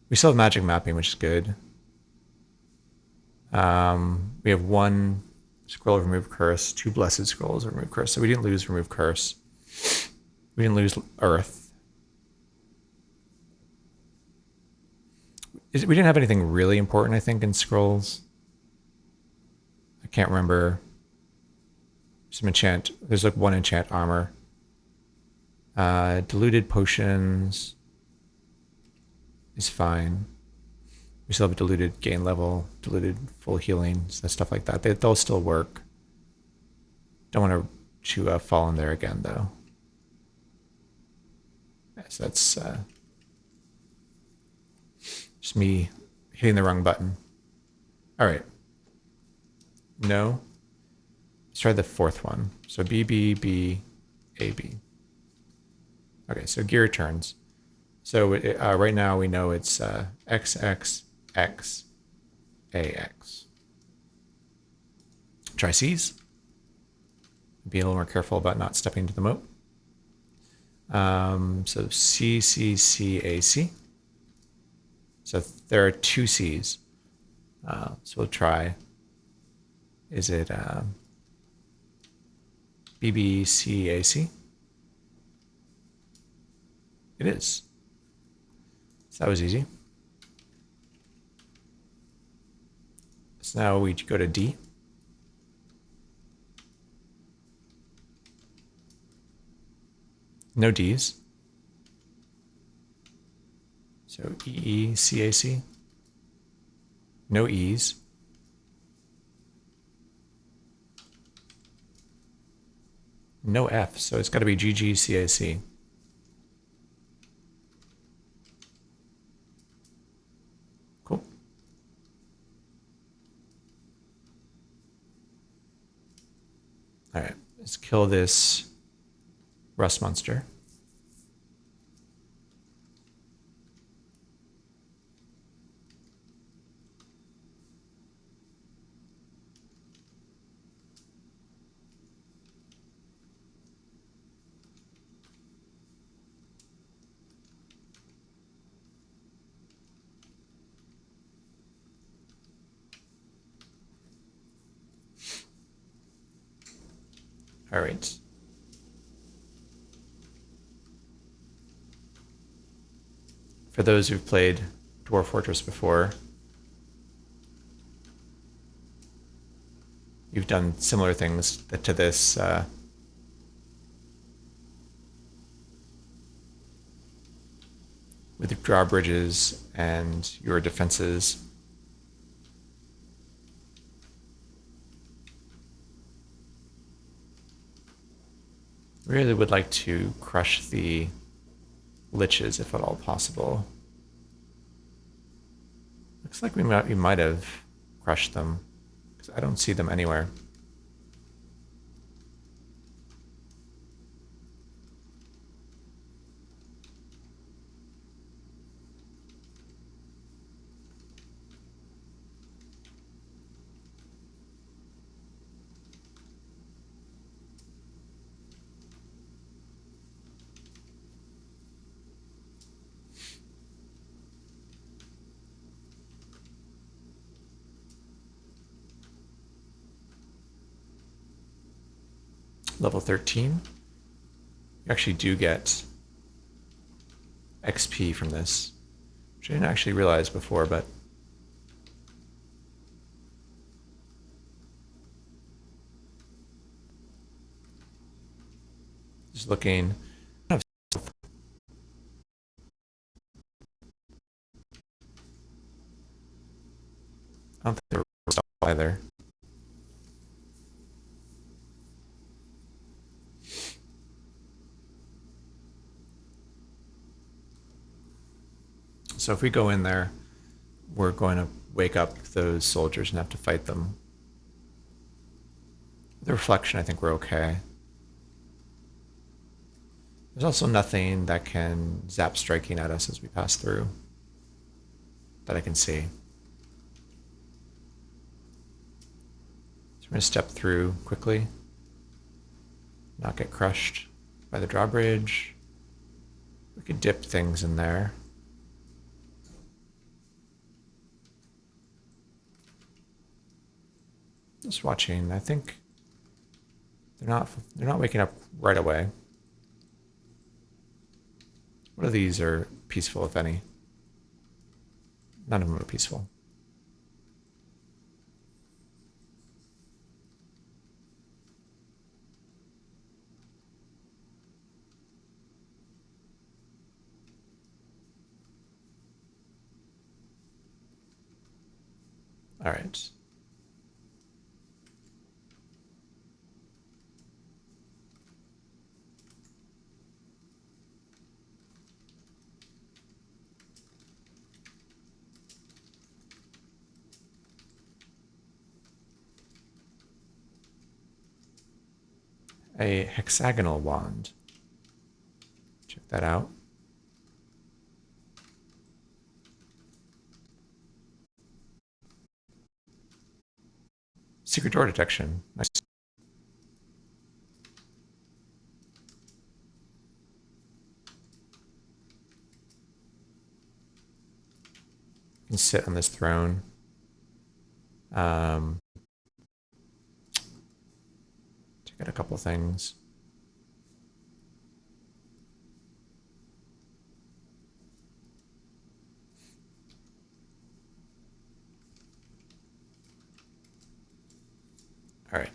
We still have magic mapping, which is good. We have 1 scroll of remove curse, 2 blessed scrolls of remove curse. So we didn't lose remove curse. We didn't lose earth. We didn't have anything really important, I think, in scrolls. I can't remember. Some enchant. There's like 1 enchant armor. Diluted potions is fine. We still have a diluted gain level, diluted full healing, stuff like that. They'll still work. Don't want to fall in there again, though. So that's just me hitting the wrong button. All right. No. Let's try the 4th one. So B, B, B, A, B. Okay, so gear turns. So right now we know it's X, X, X, AX. Try C's. Be a little more careful about not stepping into the moat. So C, C, C, A, C. So there are 2 C's. So we'll try. Is it B, B, C, A, C? It is. So that was easy. So now we go to D. No D's. So E, E, C, A, C. No E's. No F, so it's got to be G, G, C, A, C. Cool. All right, let's kill this rust monster. All right. For those who've played Dwarf Fortress before, you've done similar things to this. With drawbridges and your defenses. Really would like to crush the liches if at all possible. Looks like we might have crushed them because I don't see them anywhere. Level 13. You actually do get XP from this, which I didn't actually realize before, but just looking. I don't think there was either. So if we go in there, we're going to wake up those soldiers and have to fight them. The reflection, I think we're okay. There's also nothing that can zap striking at us as we pass through that I can see. So we're going to step through quickly. not get crushed by the drawbridge. We could dip things in there. Just watching. I think they're not waking up right away. What of these are peaceful, if any? None of them are peaceful. All right. A hexagonal wand. Check that out. Secret door detection. Nice. You can sit on this throne. Check out a couple things. All right.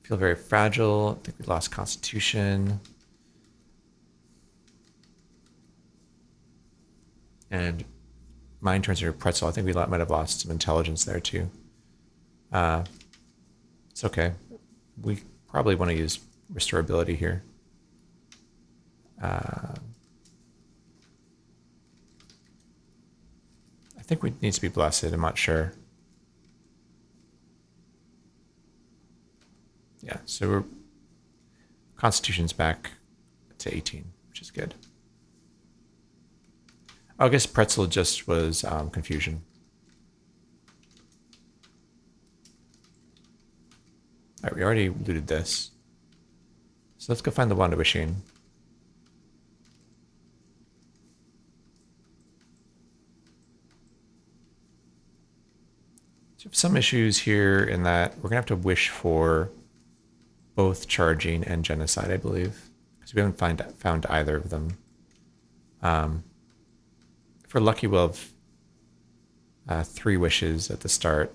Feel very fragile. I think we lost constitution. And mine turns into a pretzel. I think we might have lost some intelligence there too. It's okay. We probably want to use restorability here. I think we need to be blessed. I'm not sure. Yeah, so we're Constitution's back to 18, which is good. Oh, I guess pretzel just was confusion. All right, we already looted this. So let's go find the Wanda machine. So we have some issues here in that we're gonna have to wish for both charging and genocide, I believe, because we haven't found either of them. If we're lucky, we'll have 3 wishes at the start.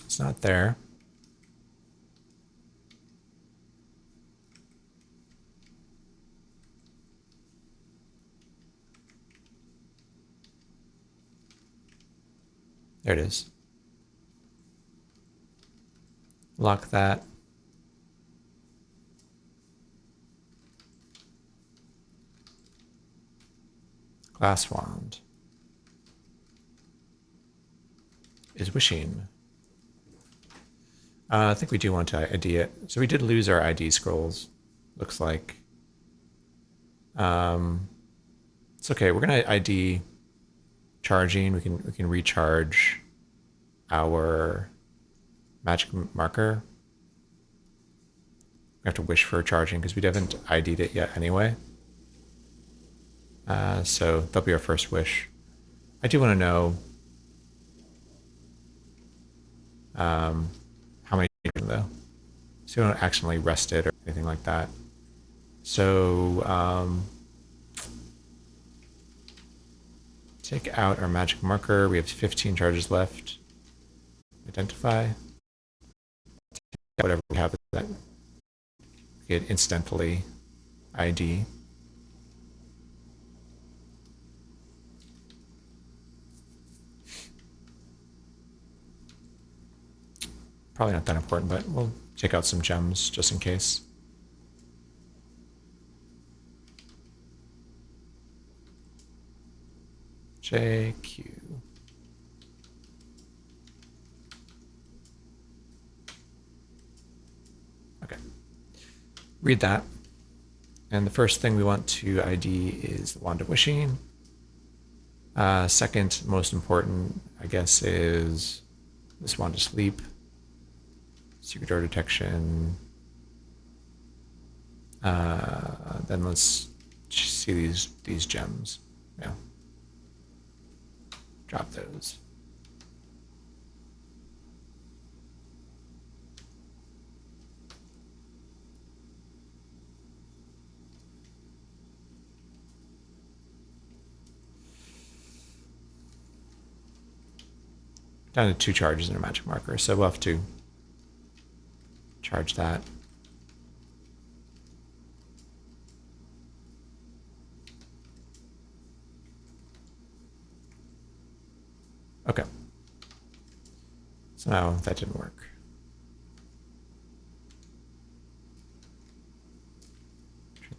It's not there. There it is. Lock that. Glass wand is wishing. I think we do want to ID it. So we did lose our ID scrolls, looks like. It's okay. We're gonna ID charging. We can recharge our magic marker. We have to wish for charging because we haven't ID'd it yet anyway. So that'll be our first wish. I do want to know how many though, so we don't accidentally rest it or anything like that. So take out our magic marker. We have 15 charges left. Identify. Whatever we have that we could incidentally ID. Probably not that important, but we'll take out some gems just in case. JQ. Okay. Read that. And the first thing we want to ID is the Wand of Wishing. Second most important, I guess, is this Wand of Sleep. Secret door detection. Then let's see these gems. Yeah. Drop those. Down to 2 charges in a magic marker, so we'll have to charge that. Okay. So now that didn't work.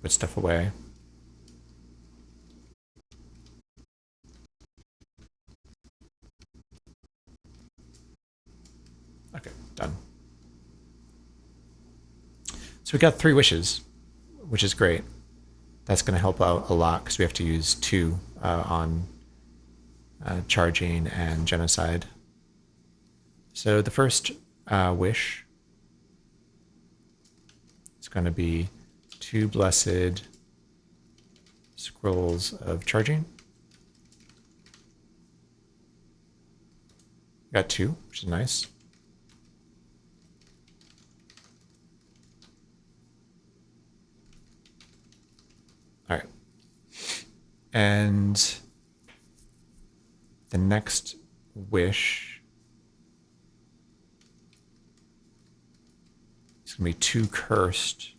Put stuff away. Okay, done. So we got 3 wishes, which is great. That's going to help out a lot because we have to use 2 on charging and genocide. So the first wish is going to be 2 blessed scrolls of charging. Got 2, which is nice. All right. And the next wish is going to be 2 cursed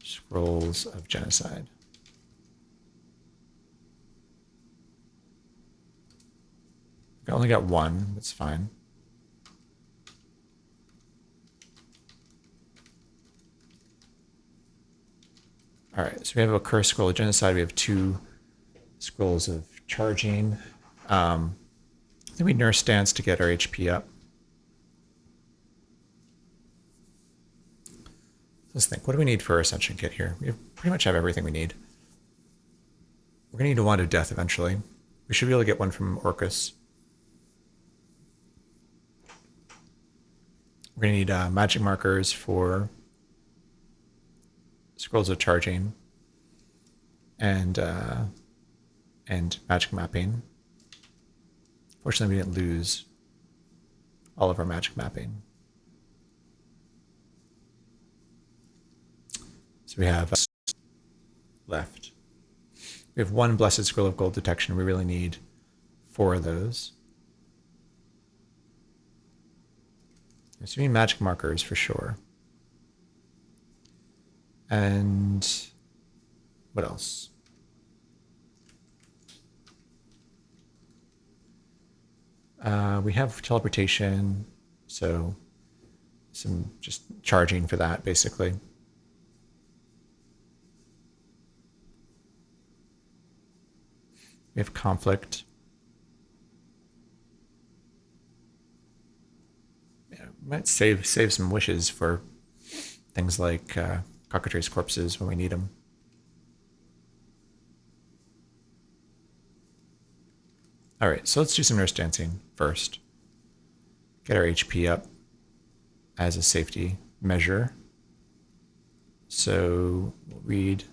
scrolls of genocide. I only got 1, that's fine. All right, so we have a cursed scroll of genocide. We have 2 scrolls of charging. I think we nurse stance to get our HP up. Let's think, what do we need for our Ascension kit here? We pretty much have everything we need. We're gonna need a Wand of Death eventually. We should be able to get one from Orcus. We're gonna need magic markers for scrolls of charging and magic mapping. Fortunately, we didn't lose all of our magic mapping. So we have left. We have 1 blessed scroll of gold detection. We really need 4 of those. So we need magic markers for sure. And what else? We have teleportation, so some just charging for that, basically. We have conflict. Yeah, might save some wishes for things like cockatrice corpses when we need them. All right, so let's do some nurse dancing first. Get our HP up as a safety measure. So we'll read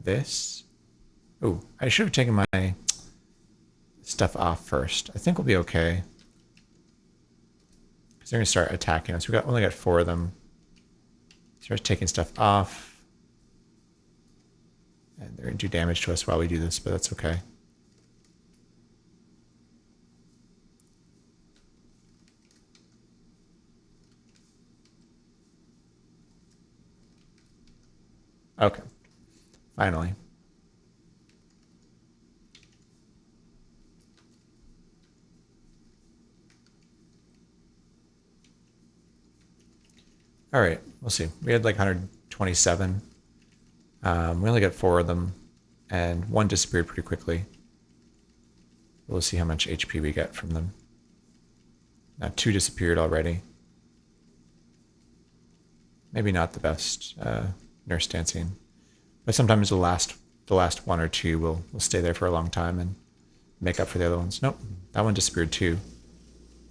this. Oh, I should have taken my stuff off first. I think we'll be okay. Because they're going to start attacking us. We only got 4 of them. Start taking stuff off. And they're going to do damage to us while we do this, but that's okay. Okay. Finally. All right, we'll see. We had like 127. We only got 4 of them, and 1 disappeared pretty quickly. We'll see how much HP we get from them. Now 2 disappeared already. maybe not the best nurse dancing, but sometimes the last one or two will stay there for a long time and make up for the other ones. Nope, that one disappeared too.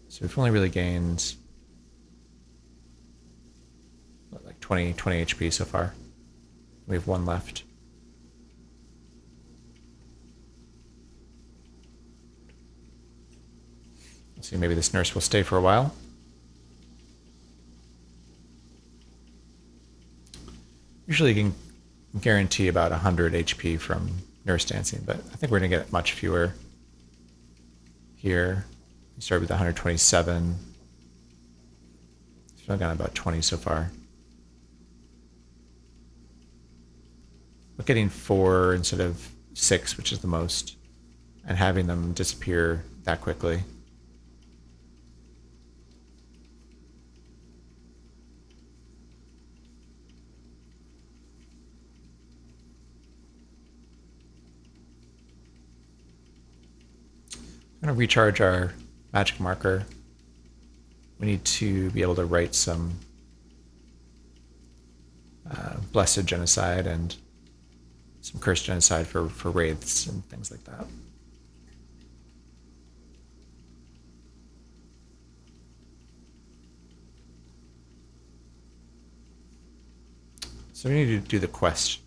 So we've only really gained like 20 HP so far. We have one left. Let's see, maybe this nurse will stay for a while. Usually you can guarantee about 100 HP from nurse dancing, but I think we're going to get much fewer here. We started with 127. Still got about 20 so far. But getting 4 instead of 6, which is the most, and having them disappear that quickly. I'm going to recharge our magic marker. We need to be able to write some blessed genocide and some cursed genocide for wraiths and things like that. So we need to do the quest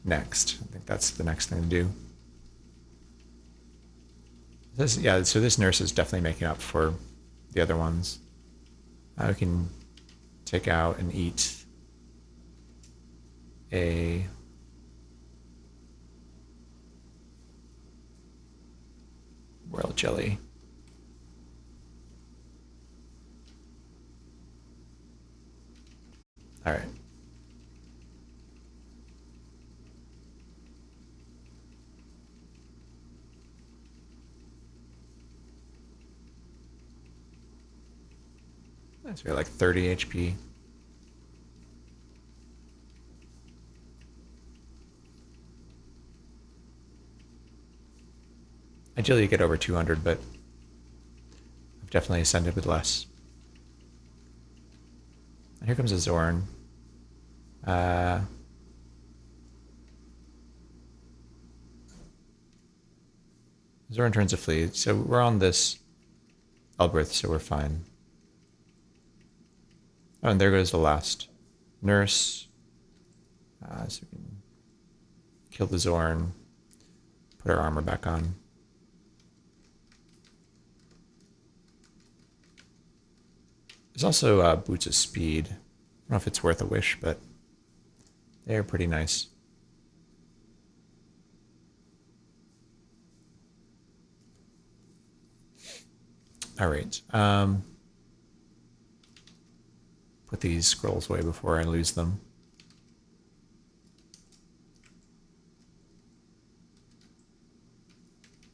next. I think that's the next thing to do. So this nurse is definitely making up for the other ones. We can take out and eat a royal jelly. All right. So we have like 30 HP. Ideally you get over 200, but I've definitely ascended with less. And here comes a Zorn. Zorn turns to flee. So we're on this Elbrith, so we're fine. Oh, and there goes the last nurse. So we can kill the Zorn, put our armor back on. There's also boots of speed. I don't know if it's worth a wish, but they're pretty nice. All right. Put these scrolls away before I lose them.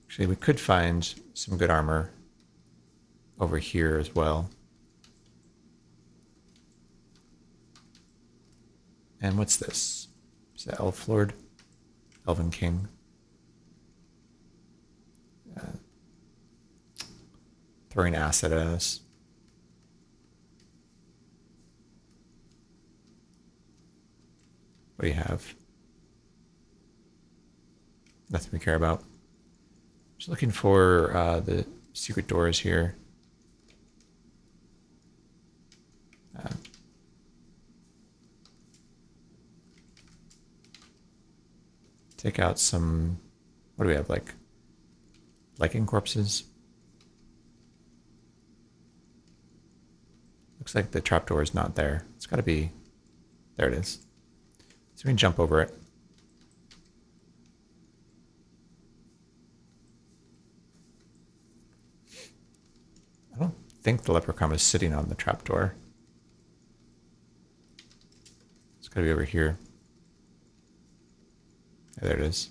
Actually, we could find some good armor over here as well. And what's this? Is that Elf Lord? Elven King. Throwing acid at us. What do you have? Nothing we care about. Just looking for the secret doors here. Take out some, what do we have, like lichen corpses? Looks like the trapdoor is not there. It's got to be, there it is. So we can jump over it. I don't think the leprechaun is sitting on the trapdoor. It's got to be over here. Yeah, there it is.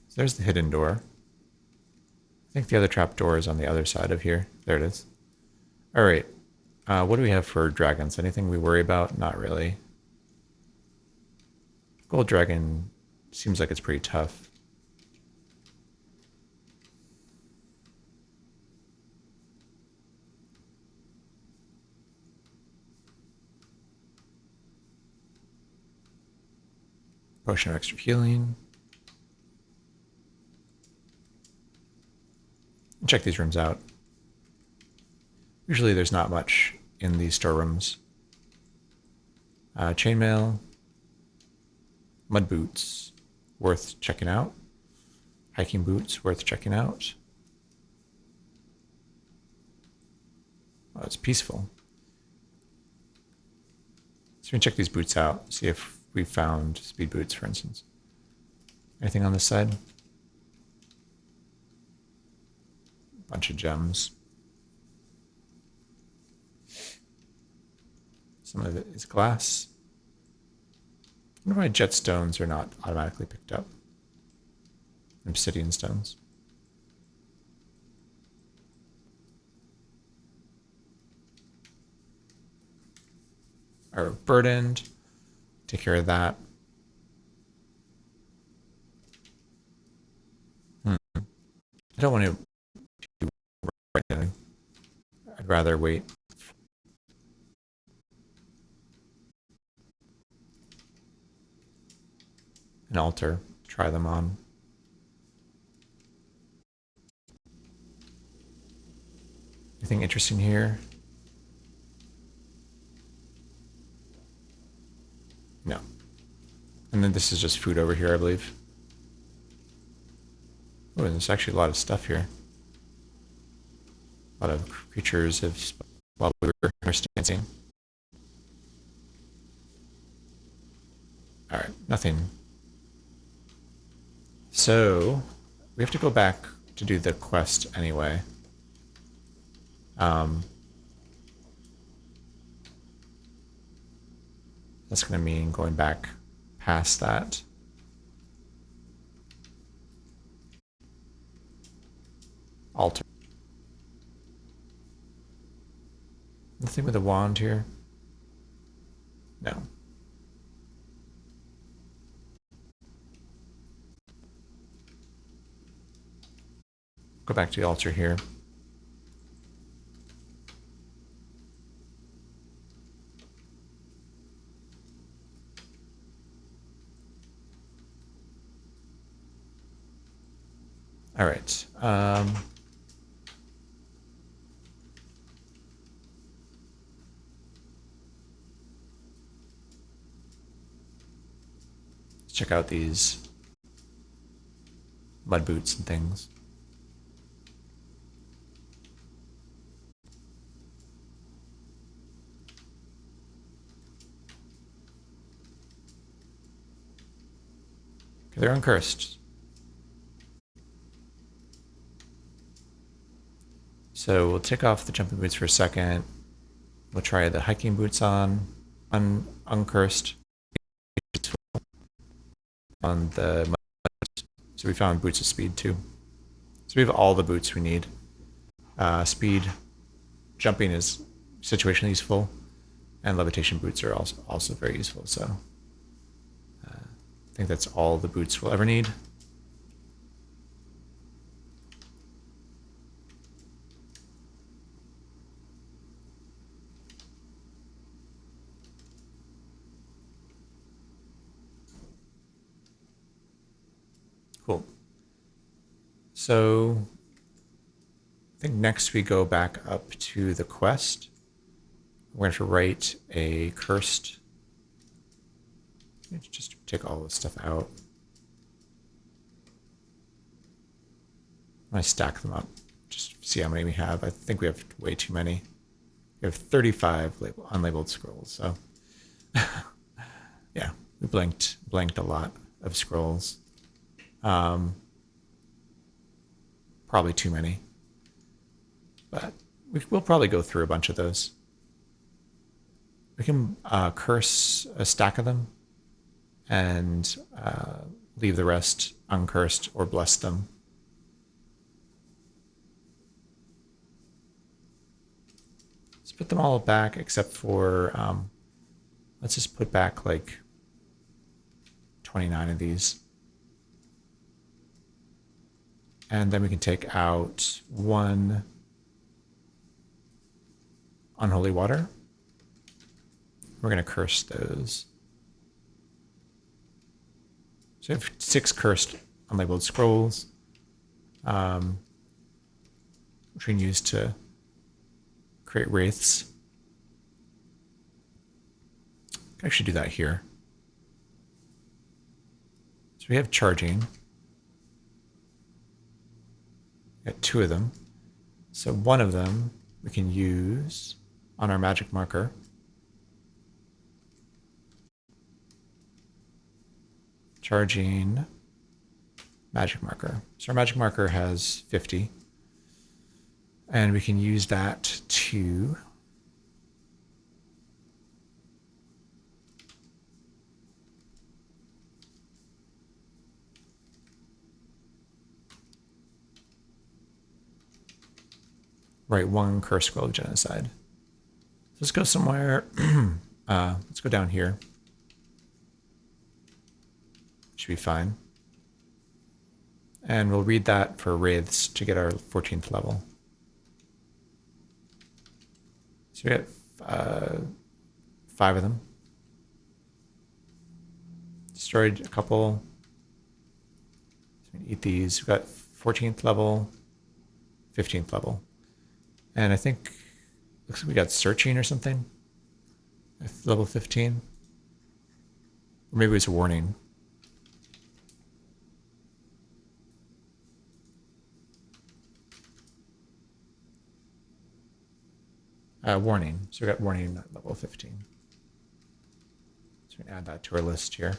So there's the hidden door. I think the other trapdoor is on the other side of here. There it is. All right. What do we have for dragons? Anything we worry about? Not really. Gold dragon seems like it's pretty tough. Potion of extra healing. Check these rooms out. Usually there's not much in these storerooms. Chainmail. Mud boots. Worth checking out. Hiking boots. Worth checking out. Oh, it's peaceful. So we can check these boots out. See if we found speed boots, for instance. Anything on this side? Bunch of gems. Some of it is glass. I wonder why jet stones are not automatically picked up. Obsidian stones. Are burdened. Take care of that. I don't want to do right now. I'd rather wait. An altar. Try them on. Anything interesting here? No. And then this is just food over here, I believe. Oh, there's actually a lot of stuff here. A lot of creatures have while we were dancing. Alright, nothing. So, we have to go back to do the quest anyway. That's going to mean going back past that. Altar. Nothing with a wand here? No. Go back to the altar here. All right. Let's check out these mud boots and things. Okay, they're uncursed. So we'll take off the jumping boots for a second. We'll try the hiking boots on, uncursed. On the so we found boots of speed too. So we have all the boots we need. Speed, jumping is situationally useful, and levitation boots are also very useful. So I think that's all the boots we'll ever need. Cool. So I think next we go back up to the quest. We're going to write a cursed. Just take all this stuff out. I stack them up. Just see how many we have. I think we have way too many. We have 35 unlabeled scrolls. So yeah, we blanked a lot of scrolls. Probably too many, but we'll probably go through a bunch of those. We can curse a stack of them and leave the rest uncursed or bless them. Let's put them all back except for, let's just put back like 29 of these. And then we can take out 1 unholy water. We're going to curse those. So we have 6 cursed unlabeled scrolls, which we can use to create wraiths. I can actually do that here. So we have charging. We got 2 of them. So one of them we can use on our magic marker. Charging magic marker. So our magic marker has 50. And we can use that to write 1 curse scroll of genocide. So let's go somewhere. Let's go down here. Should be fine. And we'll read that for wraiths to get our 14th level. So we got 5 of them. Destroyed a couple. So we can eat these. We've got 14th level, 15th level. And I think, looks like we got searching or something. Level 15. Or maybe it was a warning. Warning. So we got warning at level 15. So we can add that to our list here.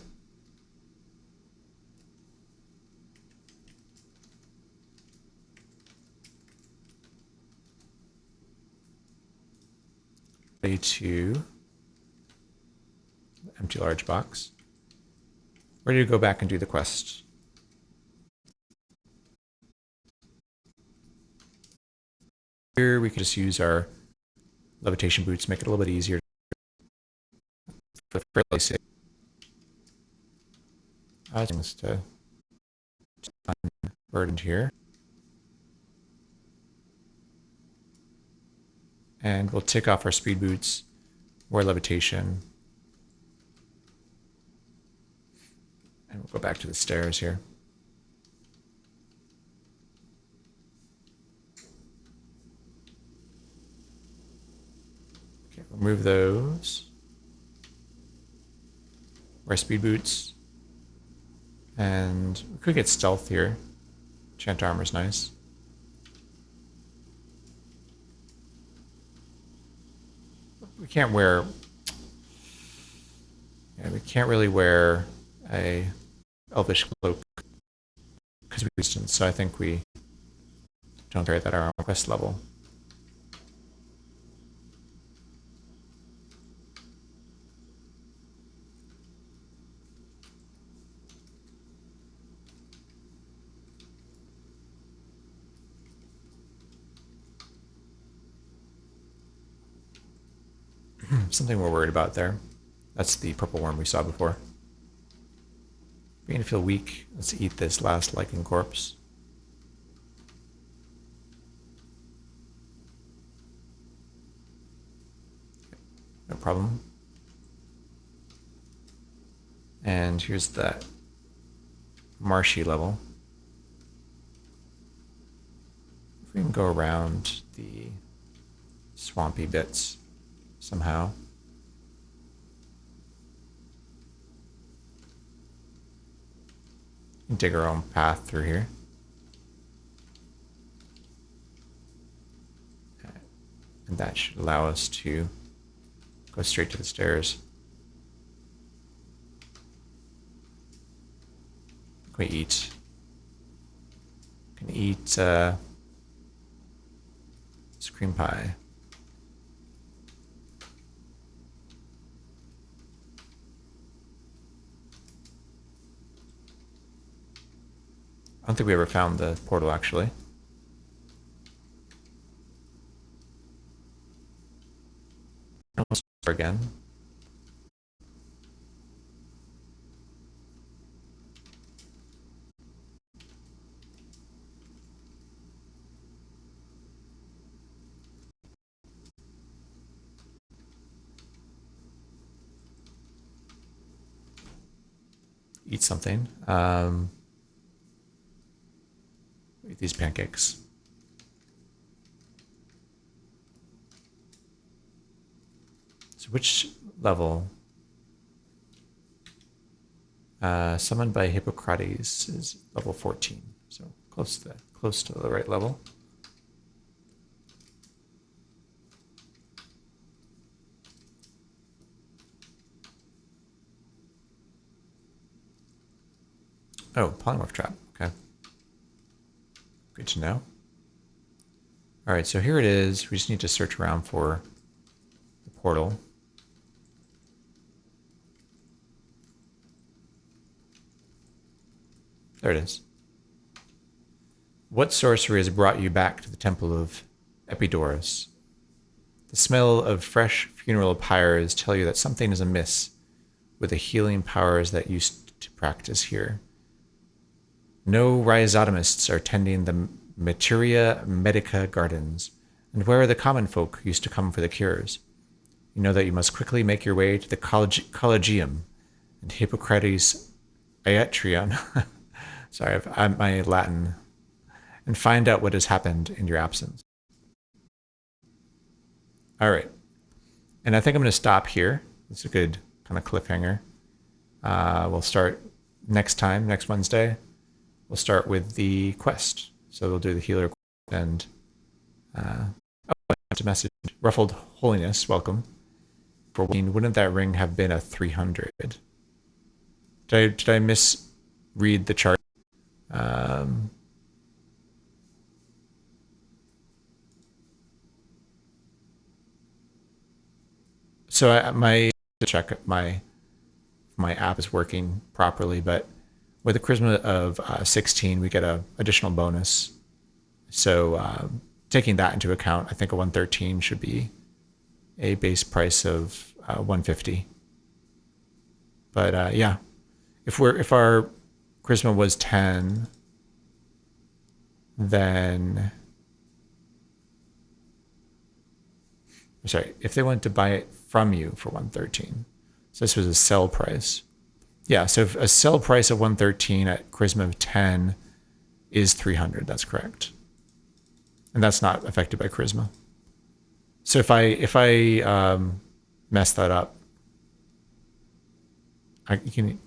To empty large box. Ready to go back and do the quest. Here we can just use our levitation boots, make it a little bit easier for fairly safe. Things to burdened here. And we'll tick off our speed boots, wear levitation. And we'll go back to the stairs here. Okay, remove those. Wear speed boots. And we could get stealth here. Enchant armor's nice. We can't wear... Yeah, we can't really wear a elvish cloak because we distance, so I think we don't carry that at our quest level. Something we're worried about there. That's the purple worm we saw before. Beginning to feel weak. Let's eat this last lichen corpse. No problem. And here's that marshy level. If we can go around the swampy bits somehow. Dig our own path through here. And that should allow us to go straight to the stairs. Can we eat? Can eat cream pie. I don't think we ever found the portal, actually. We'll start again. eat something. Eat these pancakes. So which level? Summoned by Hippocrates is level 14, so close to the right level. Oh, polymorph trap. Okay, good to know. All right, so here it is. We just need to search around for the portal. There it is. What sorcery has brought you back to the temple of Epidaurus? The smell of fresh funeral pyres tell you that something is amiss with the healing powers that used to practice here. No rhizotomists are tending the Materia Medica gardens, and where the common folk used to come for the cures. You know that you must quickly make your way to the Collegium and Hippocrates Aetrion. Sorry, I'm my Latin. And find out what has happened in your absence. All right. And I think I'm going to stop here. It's a good kind of cliffhanger. We'll start next Wednesday. We'll start with the quest. So we'll do the healer and I have to message Ruffled Holiness, welcome. For wouldn't that ring have been a 300? Did I misread the chart? So to check my app is working properly, but with a charisma of 16, we get a additional bonus. So taking that into account, I think a 113 should be a base price of 150. But yeah, if our charisma was 10, then sorry, if they wanted to buy it from you for 113, so this was a sell price. Yeah, so if a sell price of 113 at charisma of 10 is 300. That's correct, and that's not affected by charisma. So if I mess that up,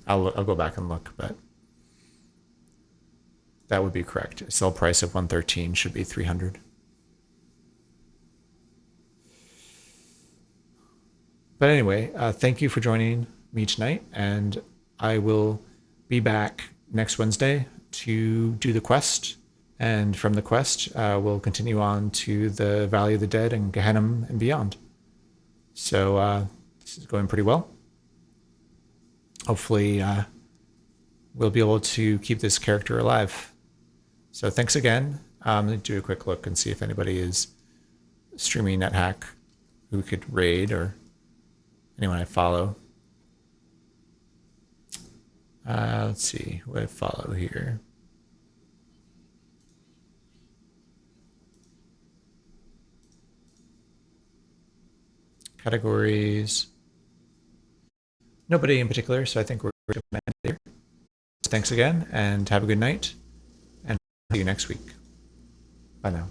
I'll go back and look, but that would be correct. A sell price of 113 should be 300. But anyway, thank you for joining me tonight, and I will be back next Wednesday to do the quest. And from the quest, we'll continue on to the Valley of the Dead and Gehenna and beyond. So this is going pretty well. Hopefully, we'll be able to keep this character alive. So thanks again. Let me do a quick look and see if anybody is streaming NetHack who could raid or anyone I follow. Let's see who I follow here. Categories. Nobody in particular, so I think we're good here. So thanks again, and have a good night, and see you next week. Bye now.